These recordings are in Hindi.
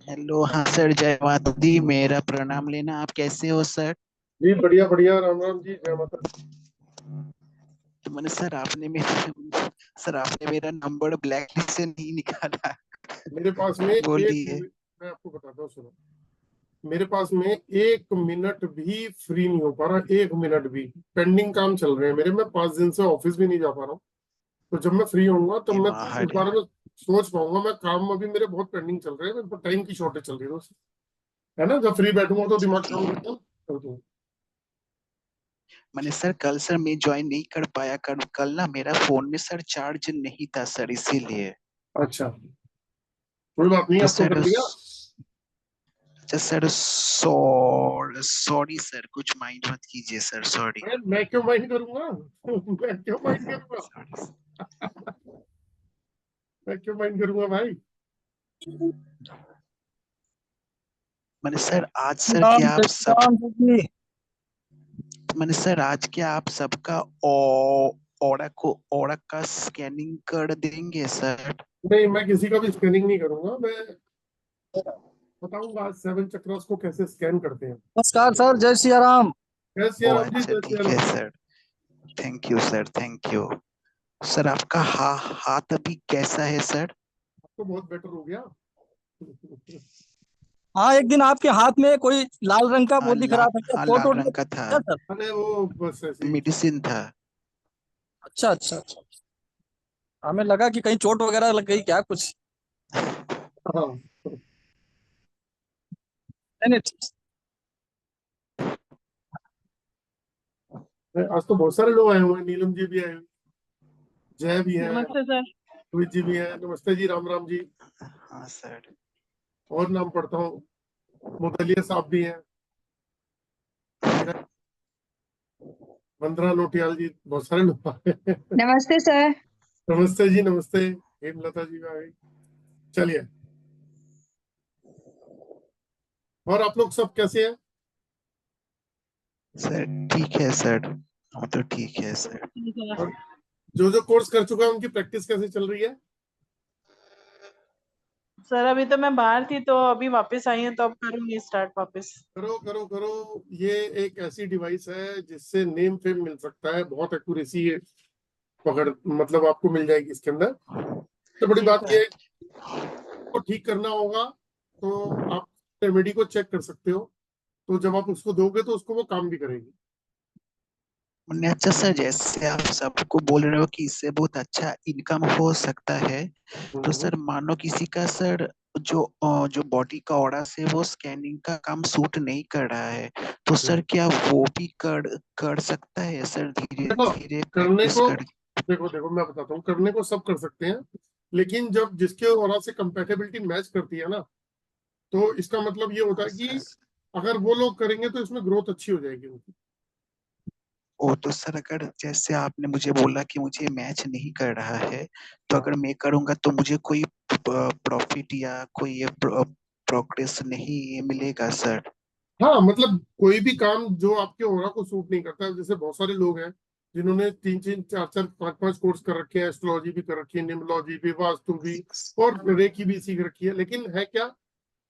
हेलो, हाँ सर, जय माता दी। मेरा प्रणाम लेना। आप कैसे हो सर? जी बढ़िया बढ़िया, राम राम जी, जय माता दी। तो मैंने सर आपने मेरा नंबर ब्लैक लिस्ट से नहीं निकाला। मेरे पास में बोलिए। मैं आपको बताता हूँ, सुनो। मेरे पास में 1 मिनट भी फ्री नहीं हो पा रहा, 1 मिनट भी। पेंडिंग काम चल रहे हैं मेरे, मैं 5 दिन से ऑफिस भी नहीं जा पा रहा हूँ। तो जब मैं फ्री होऊंगा तब मैं उस महाराज। बारे में सोच पाऊंगा। मैं काम अभी मेरे बहुत पेंडिंग चल रहे हैं, मेरे पास टाइम की शॉर्टेज चल रही है दोस्त। है ना, जब फ्री बैठूंगा तो दिमाग काम ठीक। करता कर दूंगा। मैंने सर कल सर मैं ज्वाइन नहीं कर पाया। कल ना मेरा फोन में सर चार्ज नहीं था सर, इसीलिए। अच्छा, कोई बात नहीं, तो अब तो कर सर लिया। अच्छा सर, सॉरी सर, कुछ माइंड मत कीजिए सर, सॉरी। मैं क्यों माइंड करूंगा मैं क्यों माइंड करूंगा सॉरी। मैं क्यों माइंड करूंगा भाई। मैंने सर आज सर राम क्या आप जय श्री सब राम जी। मैंने सर आज क्या आप सबका ओरा का स्कैनिंग कर देंगे सर? नहीं, मैं किसी का भी स्कैनिंग नहीं करूंगा। मैं बताऊंगा आज 7 चक्रास को कैसे स्कैन करते हैं। नमस्कार सर, जय श्री राम। जय सिया ओ राम जी, अच्छा, जय सिया ठीक है Ram. Sir. Thank you sir, thank you. Sir आपका हाथ अभी कैसा है सर? अब तो बहुत बेटर हो गया हाँ, एक दिन आपके हाथ में कोई लाल रंग का वो दिख रहा था, क्या हाँ, चोट लाल वोट रंग का था। क्या सर? अरे वो बस ऐसे ही चल। मेडिसिन था। अच्छा अच्छा अच्छा। हमें लगा कि कहीं चोट वगैरह लग गई क्या कुछ। हाँ, नहीं नहीं आज तो बहुत सारे लोग आए हुए हैं, नीलम जी भी आए हुए हैं, जय भी है, नमस्ते सर। रोहित जी भी है। नमस्ते जी, राम राम जी। हाँ सर। और नाम पढ़ता हूँ, मुदलिया साहब भी हैं, मीरा, वंदना नोटियाल जी, बहुत सारे लोग आए हैं। नमस्ते सर। नमस्ते जी, नमस्ते। हेमलता जी भी आ गई। चलिए, और आप लोग सब कैसे हैं? सर ठीक है सर। हाँ तो ठीक है सर। और जो जो कोर्स कर चुका है उनकी प्रैक्टिस कैसे चल रही है? सर अभी तो मैं बाहर थी तो अभी वापस आई हूँ तो अब करूंगी स्टार्ट वापस। करो करो करो। ये एक ऐसी डिवाइस है जिससे नेम फेम मिल सकता है, बहुत एक्यूरेसी है, पकड़ मतलब आपको मिल जाएगी इसके अंदर। तो बड़ी जी बात सर। ये है को ठीक करना होगा तो आप रेमेडी को चेक कर सकते हो। तो जब आप उसको दोगे तो उसको वो काम भी करेगी। मैंने अच्छा सर, जैसे आप सबको बोल रहे हो कि इससे बहुत अच्छा इनकम हो सकता है, तो हम्म। सर मानो किसी का सर जो बॉडी का ऑरा से वो स्कैनिंग का काम सूट नहीं कर रहा है, तो हम्म। सर क्या वो भी कर कर सकता है सर, धीरे देखो, धीरे करने प्रैक्टिस को कर? देखो देखो मैं बताता हूँ, करने को सब कर सकते हैं। लेकिन जब जिसके ऑरा से कंपेटेबिलिटी मैच करती है ना, तो इसका मतलब ये होता हाँ है कि सर। अगर वो लोग करेंगे तो इसमें ग्रोथ अच्छी हो जाएगी उनकी। ओ तो सर, अगर जैसे आपने मुझे बोला कि मुझे मैच नहीं कर रहा है, तो हाँ अगर मैं करूंगा तो मुझे कोई प्रॉफिट या कोई ये प्रोग्रेस नहीं मिलेगा सर? हाँ, मतलब कोई भी काम जो आपके ओरा को सूट नहीं करता है, जैसे बहुत सारे लोग हैं जिन्होंने 3 3 4 4 5 5 कोर्स कर रखे हैं, एस्ट्रोलॉजी भी कर रखी है, न्यूमरोलॉजी भी, वास्तु भी, और रेकी भी सीख रखी है। लेकिन है क्या,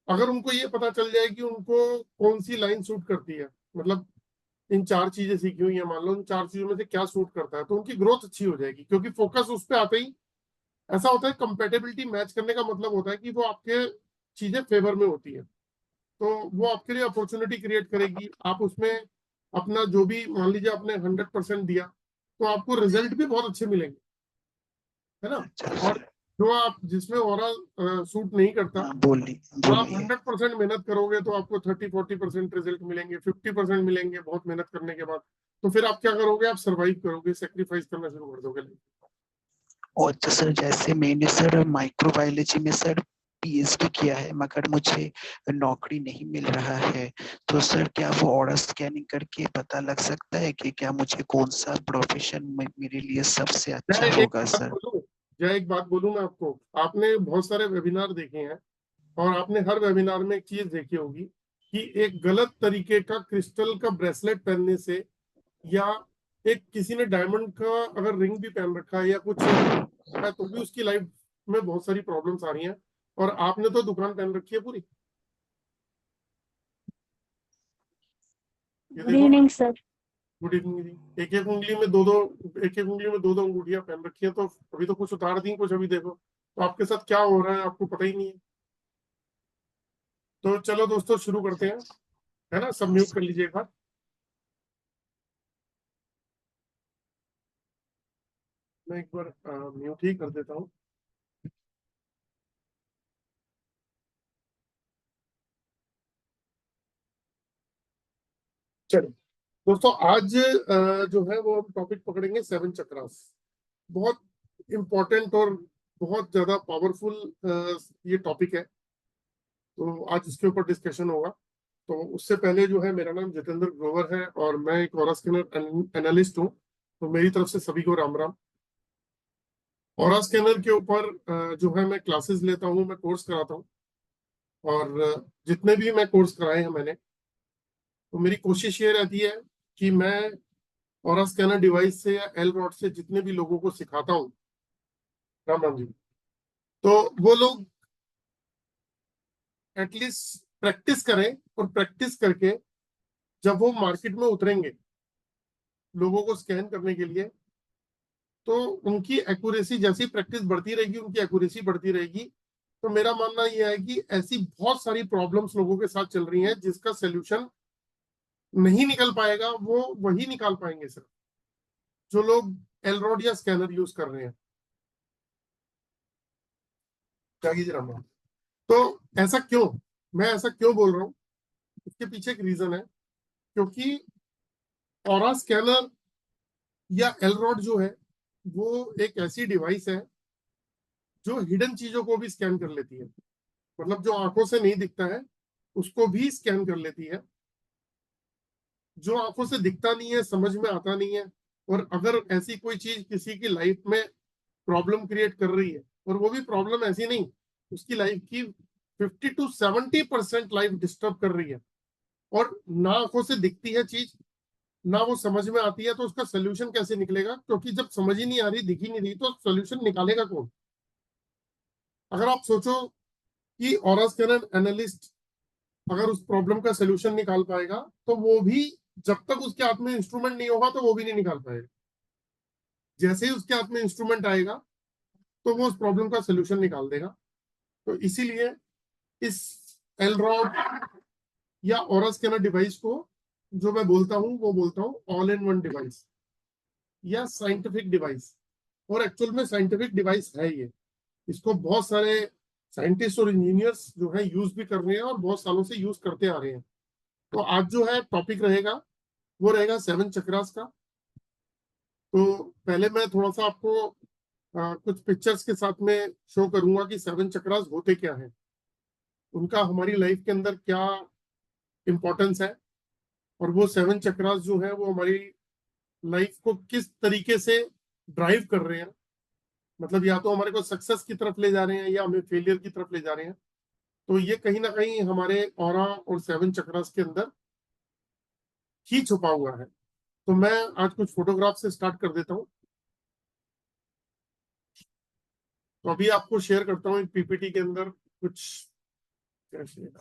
अगर उनको ये पता चल जाए कि उनको कौन सी लाइन सूट करती है, मतलब इन 4 चीजें सीखी हुई है, मान लो इन 4 चीजों में से क्या सूट करता है, तो उनकी ग्रोथ अच्छी हो जाएगी, क्योंकि फोकस उस पर आते ही ऐसा होता है। कंपेटेबिलिटी मैच करने का मतलब होता है कि वो आपके चीजें फेवर में होती है, तो वो आपके लिए अपॉर्चुनिटी क्रिएट करेगी। आप उसमें अपना जो भी, मान लीजिए आपने 100% दिया, तो आपको रिजल्ट भी बहुत अच्छे मिलेंगे। है ना। अच्छा और सर। जो आप जिसमें ओरल सूट नहीं करता, हाँ, बोलिए आप बोलिए। 100% मेहनत करोगे तो आपको 30 40% रिजल्ट मिलेंगे, 50% मिलेंगे बहुत मेहनत करने के बाद। तो फिर आप क्या करोगे, आप सरवाइव करोगे, सेक्रीफाइस करना शुरू कर दोगे। और तो सर, जैसे मैंने सर माइक्रोबायोलॉजी में सर पीएचडी किया है, मगर मुझे नौकरी नहीं मिल रहा है, तो सर क्या वो ऑरा स्कैनिंग करके पता लग सकता है कि क्या मुझे कौन सा प्रोफेशन मेरे लिए सबसे अच्छा मैं एक होगा बात सर? बोलूं एक बात बोलूं मैं आपको। आपने बहुत सारे वेबिनार देखे हैं, और आपने हर वेबिनार में एक चीज देखी होगी कि एक गलत तरीके का क्रिस्टल का ब्रेसलेट पहनने से, या एक किसी ने डायमंड का अगर रिंग भी पहन रखा है या कुछ है, तो भी उसकी लाइफ में बहुत सारी प्रॉब्लम्स आ रही हैं। और आपने तो दुकान पहन रखी है पूरी। ये गुड देखो, इवनिंग सर। गुड इवनिंग जी। एक एक उंगली में दो दो, एक एक उंगली में दो दो अंगूठियां पहन रखी है, तो अभी तो कुछ उतार दी, कुछ अभी देखो, तो आपके साथ क्या हो रहा है आपको पता ही नहीं है। तो चलो दोस्तों शुरू करते हैं, है ना। सब म्यूट कर लीजिए एक बार। मैं एक बार म्यूट ही कर देता हूँ। चलिए दोस्तों, आज जो है वो हम टॉपिक पकड़ेंगे 7 चक्रास। बहुत इंपॉर्टेंट और बहुत ज्यादा पावरफुल ये टॉपिक है, तो आज इसके ऊपर डिस्कशन होगा। तो उससे पहले जो है, मेरा नाम जितेंद्र ग्रोवर है और मैं एक ऑरा स्कैनर एनालिस्ट हूँ। तो मेरी तरफ से सभी को राम राम। ऑरा स्कैनर के ऊपर जो है मैं क्लासेस लेता हूँ, मैं कोर्स कराता हूँ। और जितने भी मैं कोर्स कराए हैं मैंने, तो मेरी कोशिश ये रहती है कि मैं ऑरा स्कैनर डिवाइस से या एल रॉड से जितने भी लोगों को सिखाता हूँ, राम राम जी, तो वो लोग एटलीस्ट प्रैक्टिस करें। और प्रैक्टिस करके जब वो मार्केट में उतरेंगे लोगों को स्कैन करने के लिए, तो उनकी एक्यूरेसी, जैसी प्रैक्टिस बढ़ती रहेगी उनकी एक्यूरेसी बढ़ती रहेगी। तो मेरा मानना यह है कि ऐसी बहुत सारी प्रॉब्लम्स लोगों के साथ चल रही हैं जिसका सोल्यूशन नहीं निकल पाएगा, वो वही निकाल पाएंगे सर जो लोग एलरॉड या स्कैनर यूज कर रहे हैं। जागी जी राम। तो ऐसा क्यों, मैं ऐसा क्यों बोल रहा हूँ, इसके पीछे एक रीजन है। क्योंकि ऑरा स्कैनर या एलरॉड जो है वो एक ऐसी डिवाइस है जो हिडन चीजों को भी स्कैन कर लेती है। मतलब जो आंखों से नहीं दिखता है उसको भी स्कैन कर लेती है। जो आंखों से दिखता नहीं है, समझ में आता नहीं है, और अगर ऐसी कोई चीज किसी की लाइफ में प्रॉब्लम क्रिएट कर रही है, और वो भी प्रॉब्लम ऐसी नहीं, उसकी लाइफ की 50 to 70% लाइफ डिस्टर्ब कर रही है, और ना आंखों से दिखती है चीज, ना वो समझ में आती है, तो उसका सोल्यूशन कैसे निकलेगा? क्योंकि जब समझ ही नहीं आ रही, दिख ही नहीं रही, तो सोल्यूशन निकालेगा कौन? अगर आप सोचो कि ऑरा स्कैनर एनालिस्ट अगर उस प्रॉब्लम का सोल्यूशन निकाल पाएगा, तो वो भी, जब तक उसके हाथ में इंस्ट्रूमेंट नहीं होगा तो वो भी नहीं निकाल पाएगा। जैसे ही उसके हाथ में इंस्ट्रूमेंट आएगा तो वो उस प्रॉब्लम का सोल्यूशन निकाल देगा। तो इसीलिए इस एलरॉड या ऑरा स्कैनर डिवाइस को जो मैं बोलता हूँ वो बोलता हूँ ऑल इन वन डिवाइस या साइंटिफिक डिवाइस। और एक्चुअल में साइंटिफिक डिवाइस है ये। इसको बहुत सारे साइंटिस्ट और इंजीनियर्स जो है यूज भी कर रहे हैं और बहुत सालों से यूज करते आ रहे हैं। तो आज जो है टॉपिक रहेगा वो रहेगा 7 चक्रास का। तो पहले मैं थोड़ा सा आपको कुछ पिक्चर्स के साथ में शो करूंगा कि 7 चक्रास होते क्या है, उनका हमारी लाइफ के अंदर क्या इंपॉर्टेंस है, और वो 7 चक्रास जो है वो हमारी लाइफ को किस तरीके से ड्राइव कर रहे हैं। मतलब या तो हमारे को सक्सेस की तरफ ले जा रहे हैं या हमें फेलियर की तरफ ले जा रहे हैं। तो ये कहीं ना कहीं हमारे ऑरा और 7 चक्रास के अंदर ही छुपा हुआ है। तो मैं आज कुछ फोटोग्राफ से स्टार्ट कर देता हूँ। तो अभी आपको शेयर करता हूँ एक पीपीटी के अंदर कुछ, क्या शेयर,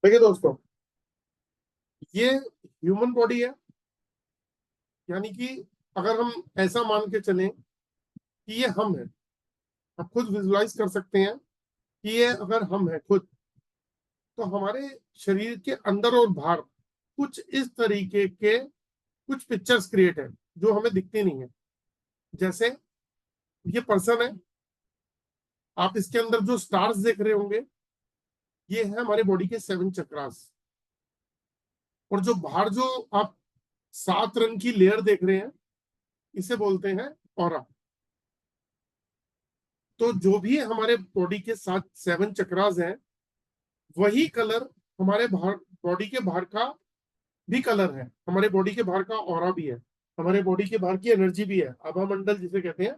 देखिए दोस्तों, ये ह्यूमन बॉडी है। यानी कि अगर हम ऐसा मान के चलें कि ये हम है, आप खुद विजुलाइज कर सकते हैं कि ये अगर हम है खुद, तो हमारे शरीर के अंदर और बाहर कुछ इस तरीके के कुछ पिक्चर्स क्रिएट है जो हमें दिखती नहीं है। जैसे ये पर्सन है, आप इसके अंदर जो स्टार्स देख रहे होंगे ये है हमारे बॉडी के 7 चक्रास। और जो बाहर जो आप 7 रंग की लेयर देख रहे हैं इसे बोलते हैं ऑरा। तो जो भी हमारे बॉडी के साथ 7 चक्रास हैं, वही कलर हमारे बाहर बॉडी के बाहर का भी कलर है, हमारे बॉडी के बाहर का ऑरा भी है। हमारे बॉडी के बाहर की एनर्जी भी है, आभा मंडल जिसे कहते हैं,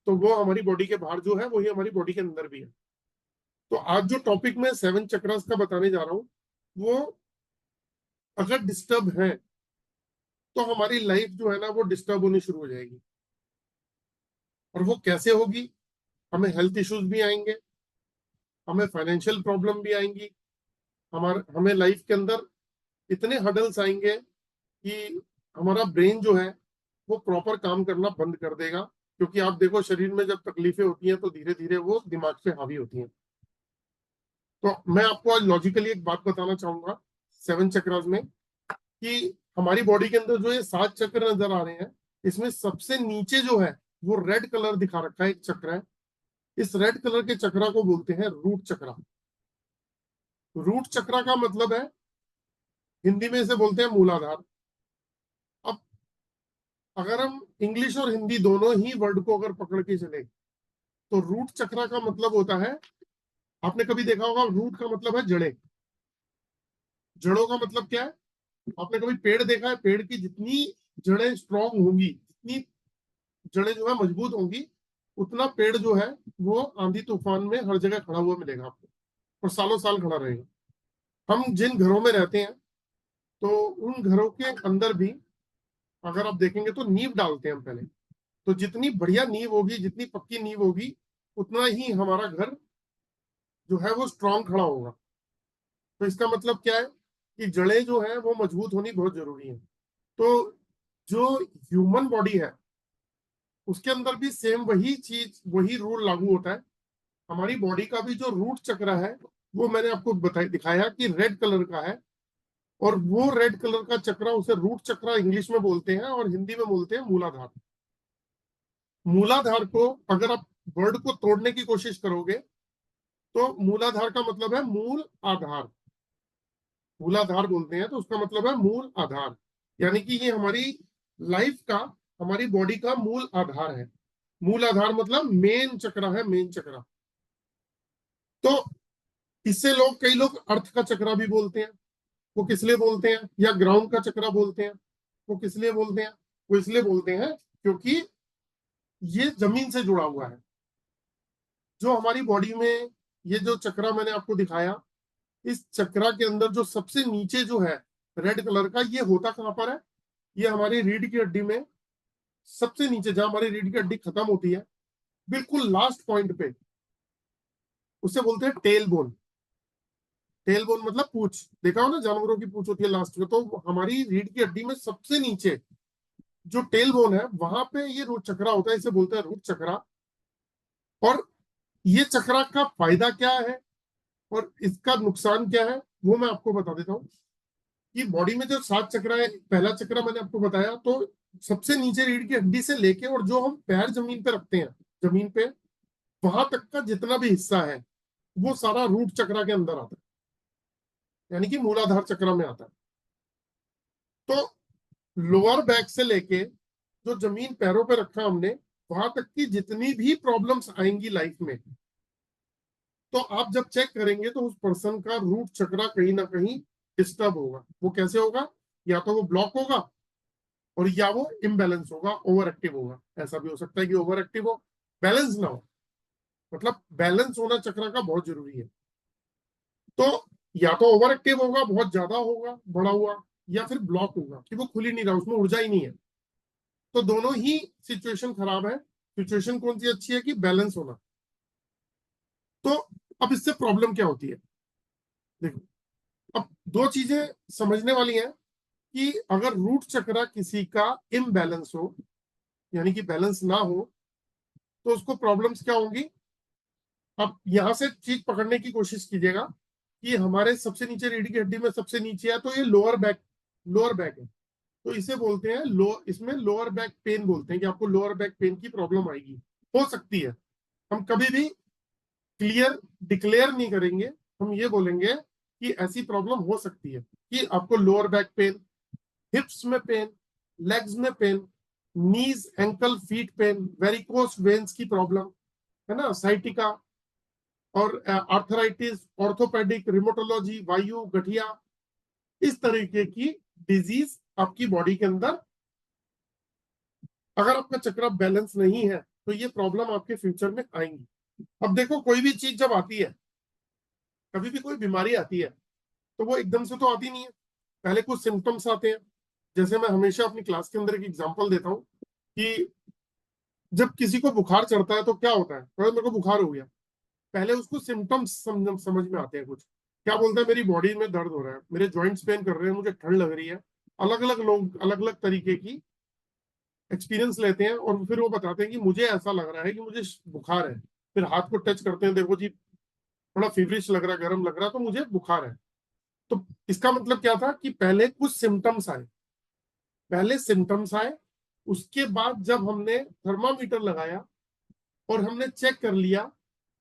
तो वो हमारी बॉडी के बाहर जो है वही हमारी बॉडी के अंदर भी है। तो आज जो टॉपिक मैं 7 चक्रास का बताने जा रहा हूं, वो अगर डिस्टर्ब है तो हमारी लाइफ जो है ना वो डिस्टर्ब होनी शुरू हो जाएगी। और वो कैसे होगी? हमें हेल्थ इश्यूज भी आएंगे, हमें फाइनेंशियल प्रॉब्लम भी आएंगी, हमें लाइफ के अंदर इतने हडल्स आएंगे कि हमारा ब्रेन जो है वो प्रॉपर काम करना बंद कर देगा। क्योंकि आप देखो, शरीर में जब तकलीफें होती हैं तो धीरे धीरे वो दिमाग पे हावी होती हैं। तो मैं आपको आज लॉजिकली एक बात बताना चाहूंगा 7 चक्रास में, कि हमारी बॉडी के अंदर जो ये 7 चक्र नजर आ रहे हैं, इसमें सबसे नीचे जो है वो रेड कलर दिखा रखा है, एक चक्र है। इस रेड कलर के चक्रा को बोलते हैं रूट चक्रा। रूट चक्रा का मतलब है, हिंदी में इसे बोलते हैं मूलाधार। अब अगर हम इंग्लिश और हिंदी दोनों ही वर्ड को अगर पकड़ के चले, तो रूट चक्रा का मतलब होता है, आपने कभी देखा होगा, रूट का मतलब है जड़ें। जड़ों का मतलब क्या है? आपने कभी पेड़ देखा है? पेड़ की जितनी जड़ें स्ट्रांग होंगी, जितनी जड़ें जो है मजबूत होंगी, उतना पेड़ जो है वो आंधी तूफान में हर जगह खड़ा हुआ मिलेगा आपको, और सालों साल खड़ा रहेगा। हम जिन घरों में रहते हैं, तो उन घरों के अंदर भी अगर आप देखेंगे तो नींव डालते हैं हम पहले। तो जितनी बढ़िया नींव होगी, जितनी पक्की नींव होगी, उतना ही हमारा घर जो है वो स्ट्रांग खड़ा होगा। तो इसका मतलब क्या है कि जड़ें जो है वो मजबूत होनी बहुत जरूरी है। तो जो ह्यूमन बॉडी है उसके अंदर भी सेम वही चीज, वही रूल लागू होता है। हमारी बॉडी का भी जो रूट चक्र है वो मैंने आपको दिखाया कि रेड कलर का है, और वो रेड कलर का चक्र, उसे रूट चक्र इंग्लिश में बोलते हैं और हिंदी में बोलते हैं मूलाधार। मूलाधार को अगर आप वर्ड को तोड़ने की कोशिश करोगे, तो मूलाधार का मतलब है मूल आधार। मूलाधार बोलते हैं तो उसका मतलब है मूल आधार, यानी कि ये हमारी लाइफ का, हमारी बॉडी का मूल आधार है। मूल आधार मतलब मेन चक्र है, मेन चक्र। तो इससे कई लोग अर्थ का चक्र भी बोलते हैं। वो किस लिए बोलते हैं? या ग्राउंड का चक्र बोलते हैं। वो किस लिए बोलते हैं? वो इसलिए बोलते हैं क्योंकि ये जमीन से जुड़ा हुआ है। जो हमारी बॉडी में ये जो चक्रा मैंने आपको दिखाया, इस चक्रा के अंदर जो सबसे नीचे जो है रेड कलर का, ये होता कहां पर है? ये हमारी रीढ़ की हड्डी में सबसे नीचे, जहां हमारी रीढ़ की हड्डी खत्म होती है, बिल्कुल लास्ट पॉइंट पे, उसे बोलते हैं टेल बोन। टेल बोन मतलब पूंछ। देखा हो ना, जानवरों की पूंछ होती है लास्ट में, तो हमारी रीढ़ की हड्डी में सबसे नीचे जो टेल बोन है, वहां पे ये रूट चक्रा होता है। इसे बोलते हैं रूट चक्रा। और ये चक्रा का फायदा क्या है और इसका नुकसान क्या है, वो मैं आपको बता देता हूँ। कि बॉडी में जो 7 चक्र है, पहला चक्र मैंने आपको बताया, तो सबसे नीचे रीढ़ की हड्डी से लेके और जो हम पैर जमीन पे रखते हैं, जमीन पे, वहां तक का जितना भी हिस्सा है वो सारा रूट चक्र के अंदर आता है, यानी कि मूलाधार चक्र में आता है। तो लोअर बैक से लेके जो जमीन पैरों पे रखा हमने, वहां तक की जितनी भी प्रॉब्लम्स आएंगी लाइफ में, तो आप जब चेक करेंगे तो उस पर्सन का रूट चक्र कहीं ना कहीं डिस्टर्ब होगा। वो कैसे होगा? या तो वो ब्लॉक होगा, और या वो इम्बैलेंस होगा, ओवर एक्टिव होगा। ऐसा भी हो सकता है कि ओवर एक्टिव हो, बैलेंस ना हो। मतलब बैलेंस होना चक्र का बहुत जरूरी है। तो या तो ओवर एक्टिव होगा, बहुत ज्यादा होगा, बड़ा हुआ, या फिर ब्लॉक होगा कि वो खुल ही नहीं रहा, उसमें ऊर्जा ही नहीं है। तो दोनों ही सिचुएशन खराब है। सिचुएशन कौन सी अच्छी है? कि बैलेंस होना। तो अब इससे प्रॉब्लम क्या होती है? देखो, अब दो चीजें समझने वाली हैं कि अगर रूट चक्र किसी का इम्बैलेंस हो, यानी कि बैलेंस ना हो, तो उसको प्रॉब्लम्स क्या होंगी। अब यहां से चीज पकड़ने की कोशिश कीजिएगा कि हमारे सबसे नीचे रीढ़ की हड्डी में सबसे नीचे है, तो ये लोअर बैक है। तो इसे बोलते हैं इसमें लोअर बैक पेन बोलते हैं, कि आपको लोअर बैक पेन की प्रॉब्लम आएगी, हो सकती है। हम कभी भी डिक्लेयर नहीं करेंगे, हम ये बोलेंगे कि ऐसी प्रॉब्लम हो सकती है कि आपको लोअर बैक पेन, हिप्स में पेन, लेग्स में pain, knees, ankle, feet pain, varicose veins की प्रॉब्लम है ना, साइटिका, और आर्थराइटिस, ऑर्थोपेडिक, रिमोटोलॉजी, वायु, गठिया, इस तरीके की डिजीज आपकी बॉडी के अंदर अगर आपका चक्र बैलेंस नहीं है तो ये प्रॉब्लम आपके फ्यूचर में आएंगी। अब देखो, कोई भी चीज जब आती है, कभी भी कोई बीमारी आती है, तो वो एकदम से तो आती नहीं है, पहले कुछ सिम्टम्स आते हैं। जैसे मैं हमेशा अपनी क्लास के अंदर एक एग्जांपल देता हूँ कि जब किसी को बुखार चढ़ता है तो क्या होता है, तो मेरे को बुखार हो गया, पहले उसको सिम्टम्स समझ में आते हैं। कुछ क्या बोलता है, मेरी बॉडी में दर्द हो रहा है, मेरे जॉइंट्स पेन कर रहे हैं, मुझे ठंड लग रही है। अलग अलग लोग अलग अलग तरीके की एक्सपीरियंस लेते हैं और फिर वो बताते हैं कि मुझे ऐसा लग रहा है कि मुझे बुखार है। फिर हाथ को टच करते हैं, देखो जी थोड़ा फीवरिश लग रहा है, गर्म लग रहा है, तो मुझे बुखार है। तो इसका मतलब क्या था कि पहले कुछ सिम्टम्स आए, पहले सिम्टम्स आए, उसके बाद जब हमने थर्मामीटर लगाया और हमने चेक कर लिया,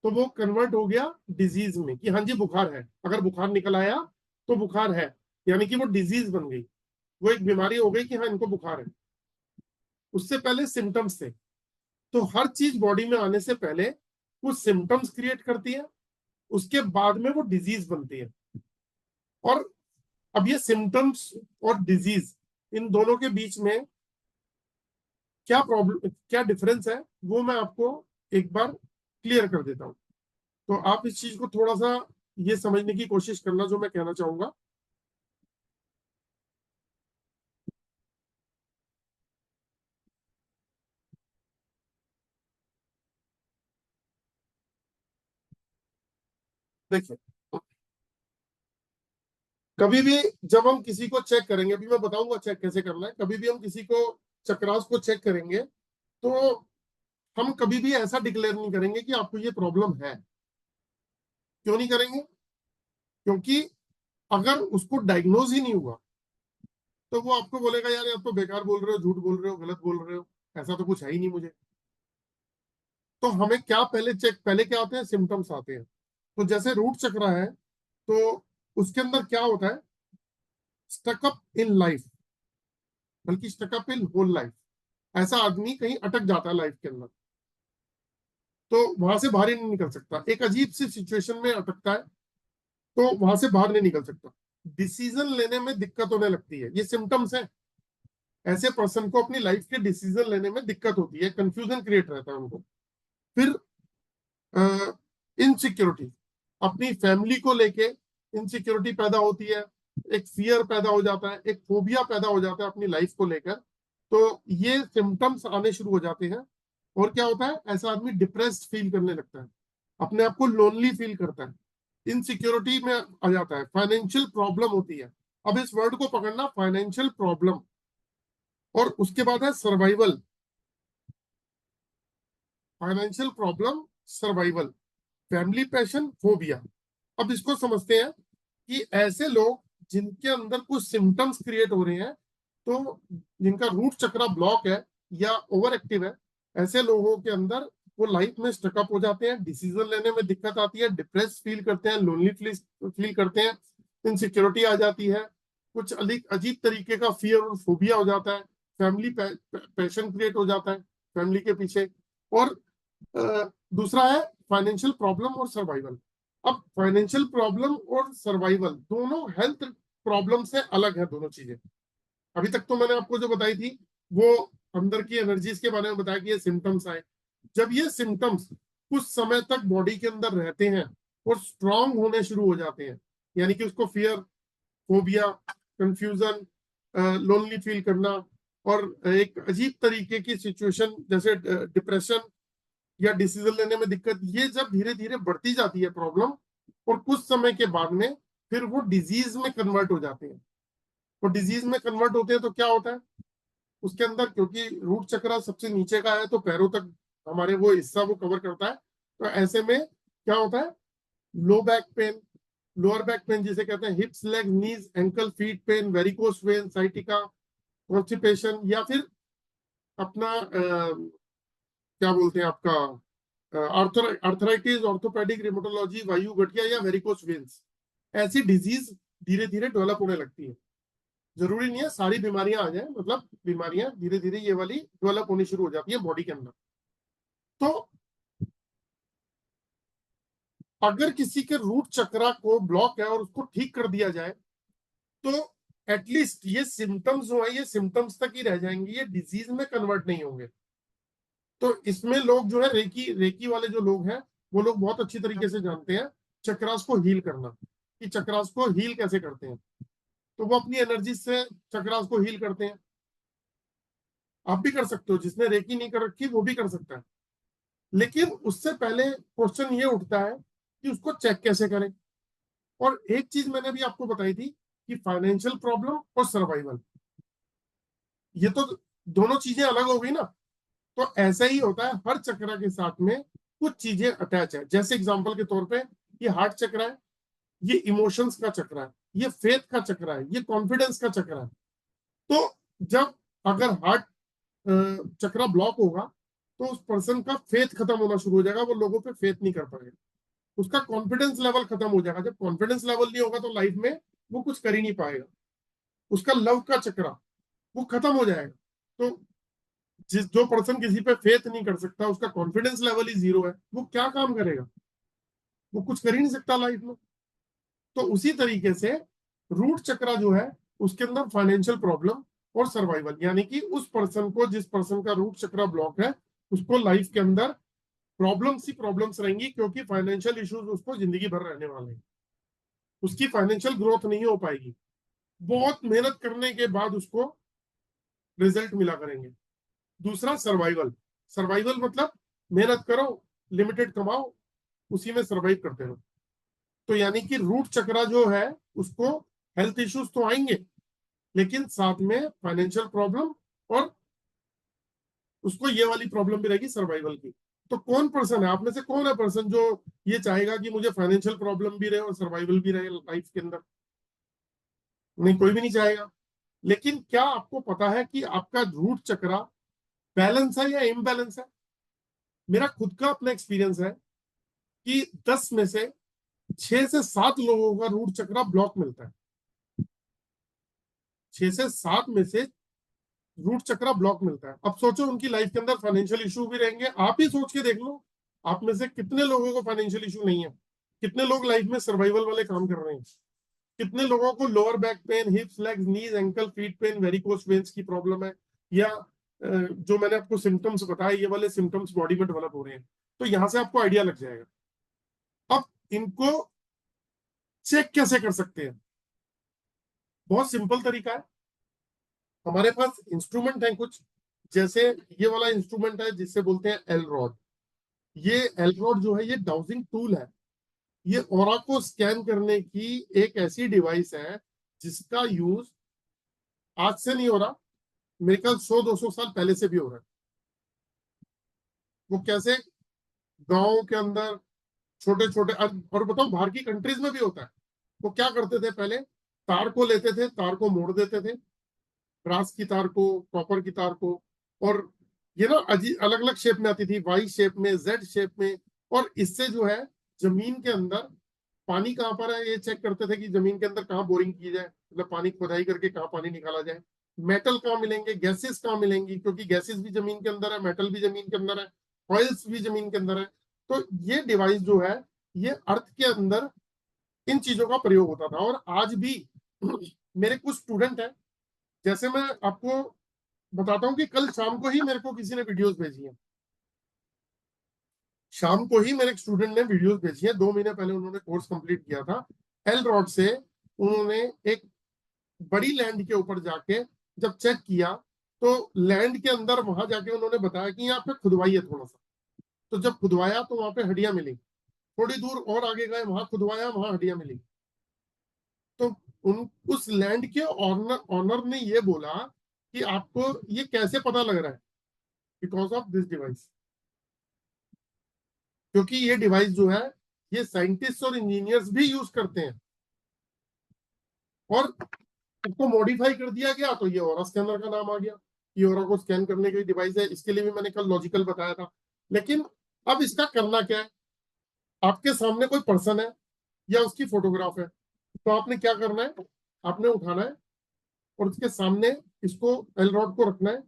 तो वो कन्वर्ट हो गया डिजीज में कि हाँ जी बुखार है। अगर बुखार निकल आया तो बुखार है, यानी कि वो डिजीज बन गई, वो एक बीमारी हो गई कि हाँ इनको बुखार है। उससे पहले सिम्टम्स थे। तो हर चीज बॉडी में आने से पहले कुछ सिम्टम्स क्रिएट करती है, उसके बाद में वो डिजीज बनती है। और अब ये सिम्टम्स और डिजीज, इन दोनों के बीच में क्या प्रॉब्लम, क्या डिफरेंस है, वो मैं आपको एक बार क्लियर कर देता हूं। तो आप इस चीज को थोड़ा सा ये समझने की कोशिश करना जो मैं कहना चाहूंगा। देखिए, कभी भी जब हम किसी को चेक करेंगे, अभी मैं बताऊंगा चेक कैसे करना है, कभी भी हम किसी को चक्रास को चेक करेंगे तो हम कभी भी ऐसा डिक्लेयर नहीं करेंगे कि आपको ये प्रॉब्लम है। क्यों नहीं करेंगे? क्योंकि अगर उसको डायग्नोज ही नहीं हुआ तो वो आपको बोलेगा यार आप तो बेकार बोल रहे हो, झूठ बोल रहे हो, गलत बोल रहे हो, ऐसा तो कुछ है ही नहीं मुझे। तो हमें क्या पहले चेक, पहले क्या आते हैं, सिम्टम्स आते हैं। तो जैसे रूट चक्र है, तो उसके अंदर क्या होता है, स्टकअप इन लाइफ, बल्कि स्टकअप इन होल लाइफ। ऐसा आदमी कहीं अटक जाता है लाइफ के अंदर, तो वहां से बाहर ही नहीं निकल सकता, एक अजीब सी सिचुएशन में अटकता है, तो वहां से बाहर नहीं निकल सकता। डिसीजन लेने में दिक्कत होने लगती है, ये सिम्टम्स है। ऐसे पर्सन को अपनी लाइफ के डिसीजन लेने में दिक्कत होती है, कंफ्यूजन क्रिएट रहता है उनको। फिर इनसिक्योरिटी, अपनी फैमिली को लेके इनसिक्योरिटी पैदा होती है, एक फियर पैदा हो जाता है, एक फोबिया पैदा हो जाता है अपनी लाइफ को लेकर। तो ये सिम्टम्स आने शुरू हो जाते हैं। और क्या होता है, ऐसा आदमी डिप्रेस्ड फील करने लगता है, अपने आप को लोनली फील करता है, इनसिक्योरिटी में आ जाता है, फाइनेंशियल प्रॉब्लम होती है। अब इस वर्ड को पकड़ना, फाइनेंशियल प्रॉब्लम, और उसके बाद है survival, financial problem, survival, family passion, phobia. अब इसको समझते हैं कि ऐसे लोग जिनके अंदर कुछ सिम्टम्स क्रिएट हो रहे हैं, तो जिनका रूट चक्र ब्लॉक है या ओवर एक्टिव है, ऐसे लोगों के अंदर वो लाइफ में स्टकअप हो जाते हैं, डिसीजन लेने में दिक्कत आती है, डिप्रेस फील करते हैं, लोनली फील करते हैं, इनसिक्योरिटी आ जाती है, कुछ अजीब तरीके का फियर और फोबिया हो जाता है, फैमिली पैशन क्रिएट हो जाता है फैमिली के पीछे। और दूसरा है फाइनेंशियल प्रॉब्लम और सर्वाइवल। अब फाइनेंशियल प्रॉब्लम और सर्वाइवल दोनों हेल्थ प्रॉब्लम से अलग है, दोनों चीजें। अभी तक तो मैंने आपको जो बताई थी वो अंदर की एनर्जीज के बारे में बताया कि ये सिम्टम्स आए। जब ये सिम्टम्स कुछ समय तक बॉडी के अंदर रहते हैं और स्ट्रांग होने शुरू हो जाते हैं, यानी कि उसको fear, phobia, confusion, lonely feel करना, और एक अजीब तरीके की सिचुएशन जैसे डिप्रेशन या डिसीजन लेने में दिक्कत, ये जब धीरे धीरे बढ़ती जाती है प्रॉब्लम, और कुछ समय के बाद में फिर वो डिजीज में कन्वर्ट हो जाते हैं। वो डिजीज में कन्वर्ट होते हैं तो क्या होता है उसके अंदर, क्योंकि रूट चक्र सबसे नीचे का है तो पैरों तक हमारे वो हिस्सा वो कवर करता है। तो ऐसे में क्या होता है, low back pain, lower back pain जिसे कहते हैं, hips, leg, knees, ankle, feet pain, varicose vein, sciatica, constipation, या फिर अपना क्या बोलते हैं आपका आर्थराइटिस, ऑर्थोपेडिक, रिमोटोलॉजी, वायु गठिया या वेरिकोस वेन्स, ऐसी डिजीज धीरे धीरे डेवलप होने लगती है। जरूरी नहीं है सारी बीमारियां आ जाए, मतलब बीमारियां धीरे धीरे ये वाली डेवलप होनी शुरू हो जाती है बॉडी के अंदर। तो अगर किसी के रूट चक्र को ब्लॉक है और उसको ठीक कर दिया जाए, तो एटलीस्ट ये सिम्टम्स जो है ये सिम्टम्स तक ही रह जाएंगे, ये डिजीज में कन्वर्ट नहीं होंगे। तो इसमें लोग जो है रेकी वाले जो लोग हैं वो लोग बहुत अच्छी तरीके से जानते हैं चक्रास को हील करना, कि चक्रास को हील कैसे करते हैं। तो वो अपनी एनर्जी से चक्रास को हील करते हैं। आप भी कर सकते हो, जिसने रेकी नहीं कर रखी वो भी कर सकता है। लेकिन उससे पहले क्वेश्चन ये उठता है कि उसको चेक कैसे करें। और एक चीज मैंने भी आपको बताई थी कि फाइनेंशियल प्रॉब्लम और सर्वाइवल, ये तो दोनों चीजें अलग हो गई ना। तो ऐसा ही होता है हर चक्र के साथ में कुछ चीजें अटैच है। जैसे एग्जांपल के तौर पे ये हार्ट चक्र है, ये इमोशंस का चक्र है, ये फेथ का चक्र है, ये कॉन्फिडेंस का चक्र है। तो जब अगर हार्ट चक्र ब्लॉक होगा तो उस पर्सन का फेथ खत्म होना शुरू हो जाएगा, वो लोगों पे फेथ नहीं कर पाएगा, उसका कॉन्फिडेंस लेवल खत्म हो जाएगा। जब कॉन्फिडेंस लेवल नहीं होगा तो लाइफ में वो कुछ कर ही नहीं पाएगा। उसका लव का चक्र वो खत्म हो जाएगा। तो जो पर्सन किसी पे फेथ नहीं कर सकता, उसका कॉन्फिडेंस लेवल ही जीरो है, वो क्या काम करेगा? वो कुछ कर ही नहीं सकता लाइफ में। तो उसी तरीके से रूट चक्र जो है उसके अंदर फाइनेंशियल प्रॉब्लम और सर्वाइवल, यानी कि उस पर्सन को, जिस पर्सन का रूट चक्र ब्लॉक है, उसको लाइफ के अंदर प्रॉब्लम्स ही प्रॉब्लम्स रहेंगी, क्योंकि फाइनेंशियल इश्यूज उसको जिंदगी भर रहने वाले हैं। उसकी फाइनेंशियल ग्रोथ नहीं हो पाएगी, बहुत मेहनत करने के बाद उसको रिजल्ट मिला करेंगे। दूसरा सर्वाइवल, सर्वाइवल मतलब मेहनत करो, लिमिटेड कमाओ, उसी में सर्वाइव करते रहो। तो यानी कि रूट चक्रा जो है उसको हेल्थ इश्यूज तो आएंगे, लेकिन साथ में फाइनेंशियल प्रॉब्लम और उसको ये वाली प्रॉब्लम भी रहेगी सर्वाइवल की। तो कौन पर्सन है आप में से, कौन है पर्सन जो ये चाहेगा कि मुझे फाइनेंशियल प्रॉब्लम भी रहे और सर्वाइवल भी रहे लाइफ के अंदर? नहीं, कोई भी नहीं चाहेगा। लेकिन क्या आपको पता है कि आपका रूट चक्रा बैलेंस है या इम्बैलेंस है? मेरा खुद का अपना एक्सपीरियंस है कि 10 में से 6 से 7 लोगों का रूट चक्रा ब्लॉक मिलता है। 6 से 7 में से रूट चक्रा ब्लॉक मिलता है। अब सोचो उनकी लाइफ के अंदर फाइनेंशियल इशू भी रहेंगे। आप ही सोच के देख लो, आप में से कितने लोगों को फाइनेंशियल इशू नहीं है? कितने लोग लाइफ में सर्वाइवल वाले काम कर रहे हैं? कितने लोगों को lower back pain, hips, legs, knees, ankle, feet pain, varicose veins की प्रॉब्लम है, या जो मैंने आपको सिम्टम्स बताए ये वाले सिम्टम्स बॉडी में डेवलप हो रहे हैं? तो यहां से आपको आइडिया लग जाएगा। अब इनको चेक कैसे कर सकते हैं? बहुत सिंपल तरीका है। हमारे पास इंस्ट्रूमेंट है कुछ, जैसे ये वाला इंस्ट्रूमेंट है जिससे बोलते हैं एल रॉड। ये एल रॉड जो है ये डाउजिंग टूल है। ये ऑरा को स्कैन करने की एक ऐसी डिवाइस है जिसका यूज आज से नहीं हो रहा, मेरे ख्याल 100-200 साल पहले से भी हो रहा है। वो कैसे? गांव के अंदर छोटे छोटे, और बताओ बाहर की कंट्रीज में भी होता है। वो क्या करते थे, पहले तार को लेते थे, तार को मोड़ देते थे, ब्रास की तार को, कॉपर की तार को, और ये ना अलग अलग शेप में आती थी, वाई शेप में, जेड शेप में। और इससे जो है जमीन के अंदर पानी कहाँ पर है ये चेक करते थे, कि जमीन के अंदर कहाँ बोरिंग की जाए, मतलब पानी खुदाई करके कहाँ पानी निकाला जाए। मेटल कहाँ मिलेंगे, गैसेस कहाँ मिलेंगी, क्योंकि गैसेस भी जमीन के अंदर है, मेटल भी जमीन के अंदर है, ऑयल्स भी जमीन के अंदर है। तो ये डिवाइस जो है ये अर्थ के अंदर इन चीजों का प्रयोग होता था। और आज भी मेरे कुछ स्टूडेंट हैं, जैसे मैं आपको बताता हूँ कि कल शाम को ही मेरे को किसी ने वीडियोस भेजी है। शाम को ही मेरे एक स्टूडेंट ने वीडियोस भेजी है। 2 महीने पहले उन्होंने कोर्स कंप्लीट किया था। एल रॉड से उन्होंने एक बड़ी लैंड के ऊपर जाके जब चेक किया तो लैंड के अंदर वहां जाके उन्होंने बताया कि यहाँ पे खुदवाई है थोड़ा सा। तो जब खुदवाया तो वहां पे हड्डियां मिली। थोड़ी दूर और आगे गए, वहां खुदवाया, वहां हड्डियां मिली। तो उस लैंड के ऑनर ने ये बोला कि आपको ये कैसे पता लग रहा है? Because of this device. क्योंकि ये डिवाइस जो है ये साइंटिस्ट और इंजीनियर्स भी यूज करते हैं, और इसको मॉडिफाई कर दिया गया तो ये ऑरा स्कैनर का नाम आ गया। ये ऑरा को स्कैन करने की डिवाइस है। इसके लिए भी मैंने कल लॉजिकल बताया था। लेकिन अब इसका करना क्या है? आपके सामने कोई पर्सन है या उसकी फोटोग्राफ है, तो आपने क्या करना है? आपने उठाना है और उसके सामने इसको एल रॉड को रखना है,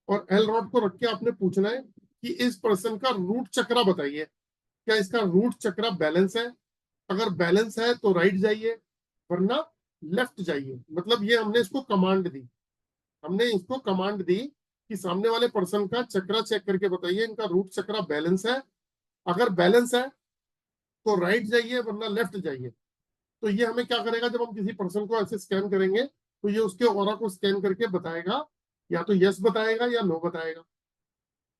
और एल रॉड को रख के आपने पूछना है कि इस पर्सन का रूट चक्रा बताइए, क्या इसका रूट चक्रा बैलेंस है? अगर बैलेंस है तो राइट जाइए, वरना लेफ्ट जाइए, मतलब ये हमने इसको कमांड दी, हमने इसको कमांड दी कि सामने वाले पर्सन का चक्रा चेक करके बताइए इनका रूट चक्रा बैलेंस है, अगर बैलेंस है तो राइट जाइए वरना लेफ्ट जाइए। तो ये हमें क्या करेगा, जब हम किसी पर्सन को ऐसे स्कैन करेंगे तो ये उसके ऑरा को स्कैन करके बताएगा, या तो यस बताएगा या नो बताएगा।